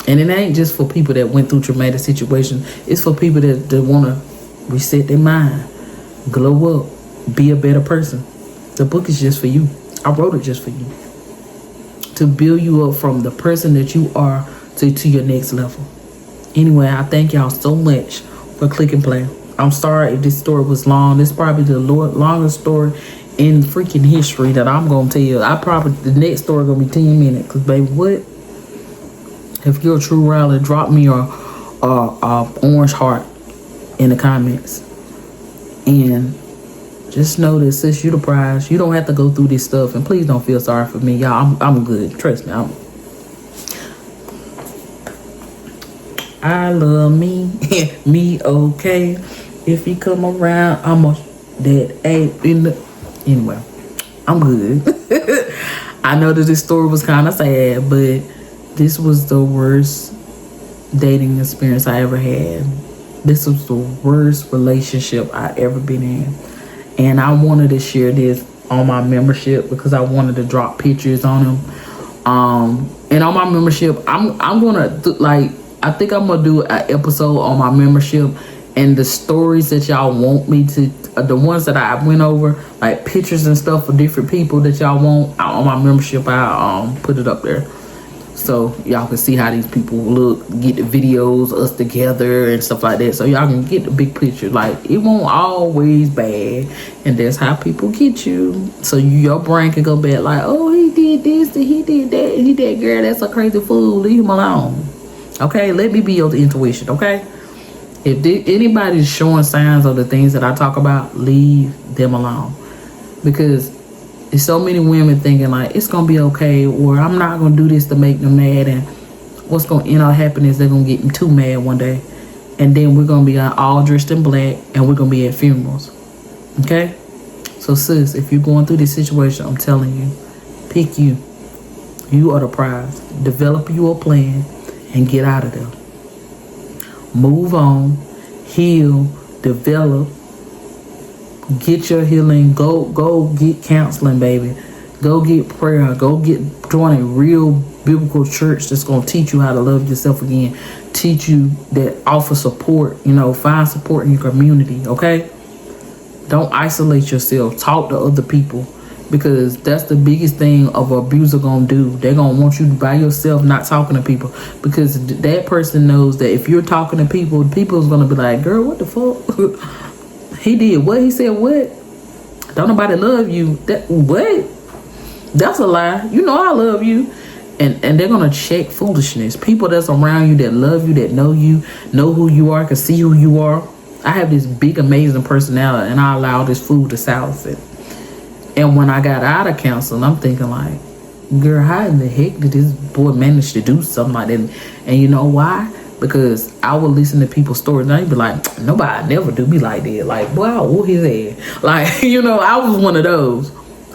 And it ain't just for people that went through traumatic situations. It's for people that want to reset their mind, glow up, be a better person. The book is just for you. I wrote it just for you. To build you up from the person that you are to your next level. Anyway, I thank y'all so much for clicking play. I'm sorry if this story was long. This is probably the longest story in freaking history that I'm going to tell. The next story going to be 10 minutes. Because, baby, what? If you're a true rally, drop me a orange heart in the comments. And just know that, sis, you the prize. You don't have to go through this stuff. And please don't feel sorry for me. Y'all, I'm good. Trust me. I love me. Me okay. If he come around, anyway, I'm good. I know that this story was kind of sad, but this was the worst dating experience I ever had. This was the worst relationship I ever been in. And I wanted to share this on my membership because I wanted to drop pictures on them. And on my membership, I'm gonna I think I'm gonna do an episode on my membership and the stories that y'all want me to, the ones that I went over, like pictures and stuff for different people that y'all want on my membership. I'll put it up there so y'all can see how these people look, get the videos, us together and stuff like that, so y'all can get the big picture. Like, it won't always bad, and that's how people get you. So your brain can go back like, oh, he did this and he did that and he did, girl, that's a crazy fool, leave him alone. Okay, let me be your intuition. Okay, if anybody's showing signs of the things that I talk about, leave them alone, because there's so many women thinking like it's gonna be okay, or I'm not gonna do this to make them mad, and what's gonna end up happening is they're gonna get too mad one day, and then we're gonna be all dressed in black and we're gonna be at funerals. Okay, so sis, if you're going through this situation, I'm telling you, pick you. You are the prize. Develop you a plan and get out of there. Move on, heal, develop, get your healing. Go get counseling, baby. Go get prayer. Go join a real biblical church that's gonna teach you how to love yourself again. Teach you that, offer support. Find support in your community. Okay, don't isolate yourself. Talk to other people. because that's the biggest thing of an abuser gonna do. They're gonna want you by yourself, not talking to people, because that person knows that if you're talking to people, people's gonna be like, girl, what the fuck? He did what? He said what? Don't nobody love you. That what? That's a lie. You know I love you. And they're gonna check foolishness. People that's around you, that love you, that know you, know who you are, can see who you are. I have this big amazing personality, and I allow this fool to silence it. And when I got out of counseling, I'm thinking like, girl, how in the heck did this boy manage to do something like that? And you know why? Because I would listen to people's stories and I'd be like, nobody never do me like that. Like, boy, I'll whoop his ass. Like, you know, I was one of those.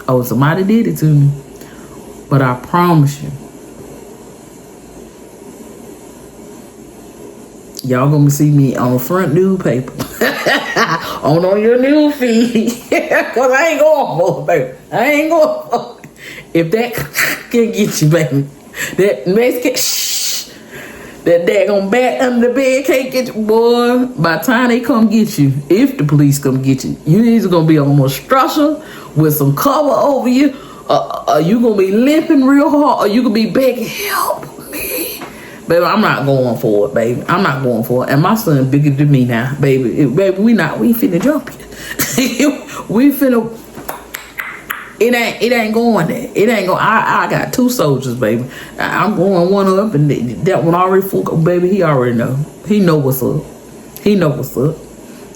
Oh, somebody did it to me. But I promise you, y'all gonna see me on the front news paper. on your news feed. Cause I ain't going for it, baby. I ain't going for it. If that can get you, baby. That Mexican that daggone bat under the bed can't get you, boy. By the time they come get you, if the police come get you, you either gonna be on a stretcher with some cover over you, or you gonna be limping real hard, or you gonna be begging, help me. Baby, I'm not going for it, baby. I'm not going for it. And my son bigger than me now, baby. Baby, we finna jump you. We finna. It ain't going there. It ain't going. I got 2 soldiers, baby. I'm going one up, and that one already full. Baby, he already know. He know what's up. He know what's up.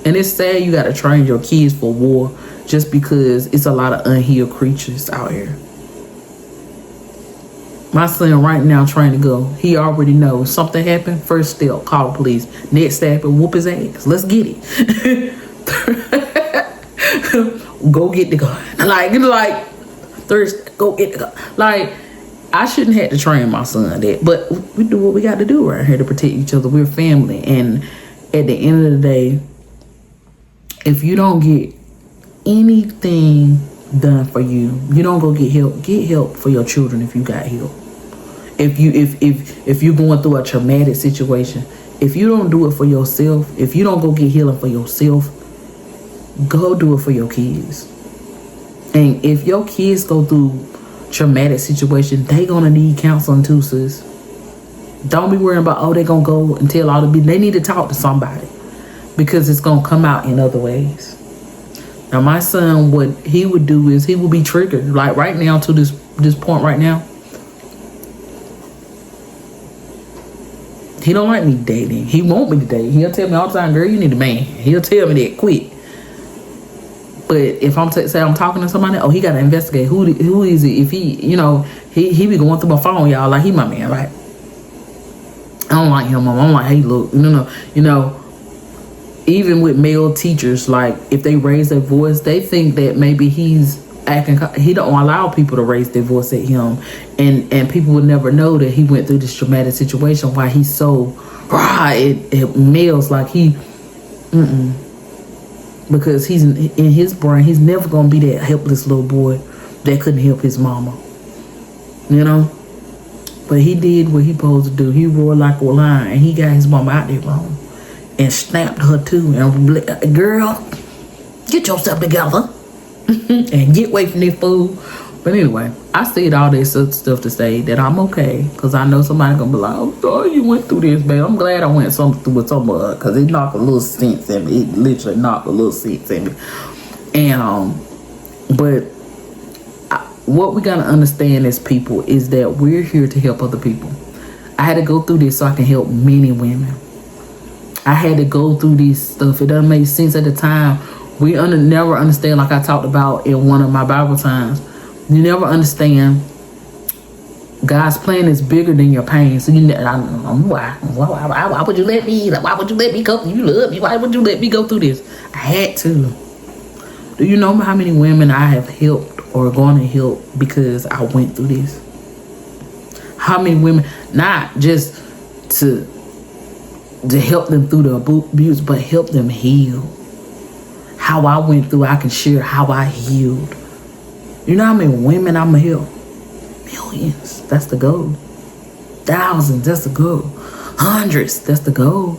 And it's sad you gotta train your kids for war just because it's a lot of unhealed creatures out here. My son right now trying to go. He already knows something happened. First step, call the police. Next step, whoop his ass. Let's get it. Go get the gun. Like Thursday, go get the gun. Like, I shouldn't have to train my son that, but we do what we got to do right here to protect each other. We're family, and at the end of the day, if you don't get anything done for you, you don't go get help. Get help for your children if you got help. If you're going through a traumatic situation, if you don't do it for yourself, if you don't go get healing for yourself, go do it for your kids. And if your kids go through traumatic situation, they gonna need counseling too, sis. Don't be worrying about, oh, they gonna go and tell all the people. They need to talk to somebody, because it's gonna come out in other ways. Now, my son, what he would do is he would be triggered. Like right now, to this point right now, he don't like me dating. He want me to date. He'll tell me all the time, girl, you need a man. He'll tell me that quick. But if I'm say I'm talking to somebody, oh, he got to investigate who is it. If he, you know, he be going through my phone, y'all, like he my man, right? I don't like him, mom. I'm like, hey, look, you know, even with male teachers, like if they raise their voice, they think that maybe he's acting. He don't allow people to raise their voice at him, and people would never know that he went through this traumatic situation. Why he's so it males like he. Because he's in his brain, he's never gonna be that helpless little boy that couldn't help his mama, you know. But he did what he supposed to do. He roared like a lion, and he got his mama out there wrong, and snapped her too. And girl, get yourself together and get away from this fool. But anyway, I said all this stuff to say that I'm okay, because I know somebody gonna be like, I'm sorry you went through this, babe. I'm glad I went through with some of it, because it knocked a little sense in me. It literally knocked a little sense in me. And but what we gotta understand as people is that we're here to help other people. I had to go through this so I can help many women. I had to go through this stuff. It doesn't make sense at the time. We never understand, like I talked about in one of my Bible times. You never understand God's plan is bigger than your pain. So why would you let me? Why would you let me go? You love me. Why would you let me go through this? I had to. Do you know how many women I have helped or going to help because I went through this? How many women, not just to help them through the abuse, but help them heal. How I went through, I can share how I healed. You know how many women I'm going to help? Millions. That's the goal. Thousands. That's the goal. Hundreds. That's the goal.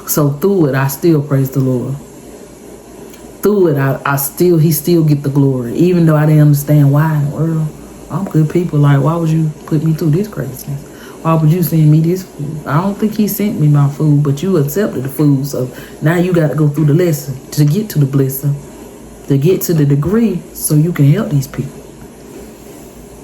So through it, I still praise the Lord. through it, he still get the glory. Even though I didn't understand why in the world. I'm good people. Like, why would you put me through this craziness? Why would you send me this food? I don't think he sent me my food, but you accepted the food. So now you got to go through the lesson to get to the blessing, to get to the degree so you can help these people.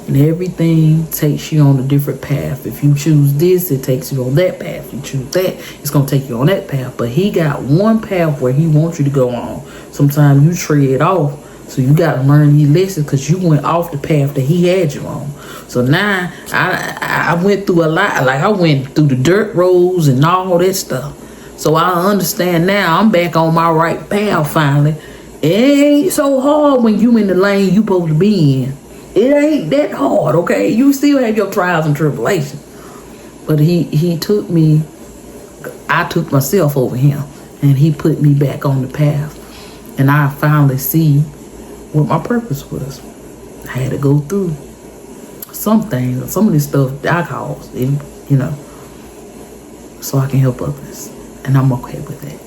And everything takes you on a different path. If you choose this, it takes you on that path. If you choose that, it's going to take you on that path. But he got one path where he wants you to go on. Sometimes you tread off. So you got to learn these lessons because you went off the path that he had you on. So now I went through a lot. Like I went through the dirt roads and all that stuff. So I understand now I'm back on my right path finally. It ain't so hard when you in the lane you supposed to be in. It ain't that hard, okay? You still have your trials and tribulations. But he took me, I took myself over him. And he put me back on the path. And I finally see what my purpose was. I had to go through some things, some of this stuff that I caused, so I can help others. And I'm okay with that.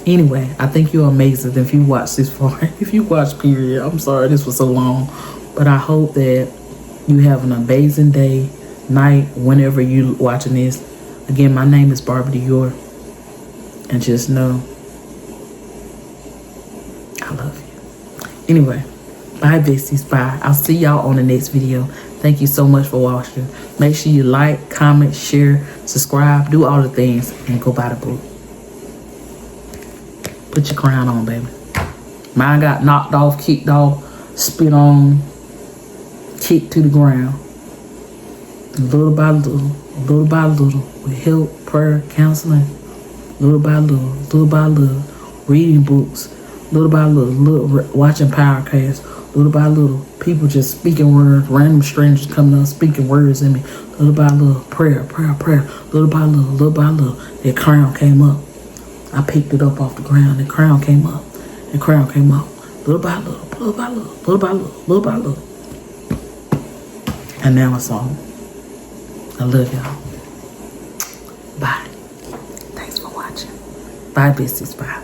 Anyway, I think you're amazing if you watch this far. If you watch period, I'm sorry this was so long. But I hope that you have an amazing day, night, whenever you watching this. Again, my name is Barbara Dior. And just know, I love you. Anyway, bye besties, bye. I'll see y'all on the next video. Thank you so much for watching. Make sure you like, comment, share, subscribe, do all the things, and go buy the book. Put your crown on, baby. Mine got knocked off, kicked off, spit on, kicked to the ground. Little by little, with help, prayer, counseling, little by little, reading books, little by little, watching Powercasts, little by little, people just speaking words, random strangers coming up, speaking words in me, little by little, prayer, little by little, that crown came up. I picked it up off the ground, the crown came up, little by little, little by little. And now it's on. I love y'all. Bye. Thanks for watching. Bye, besties. Bye.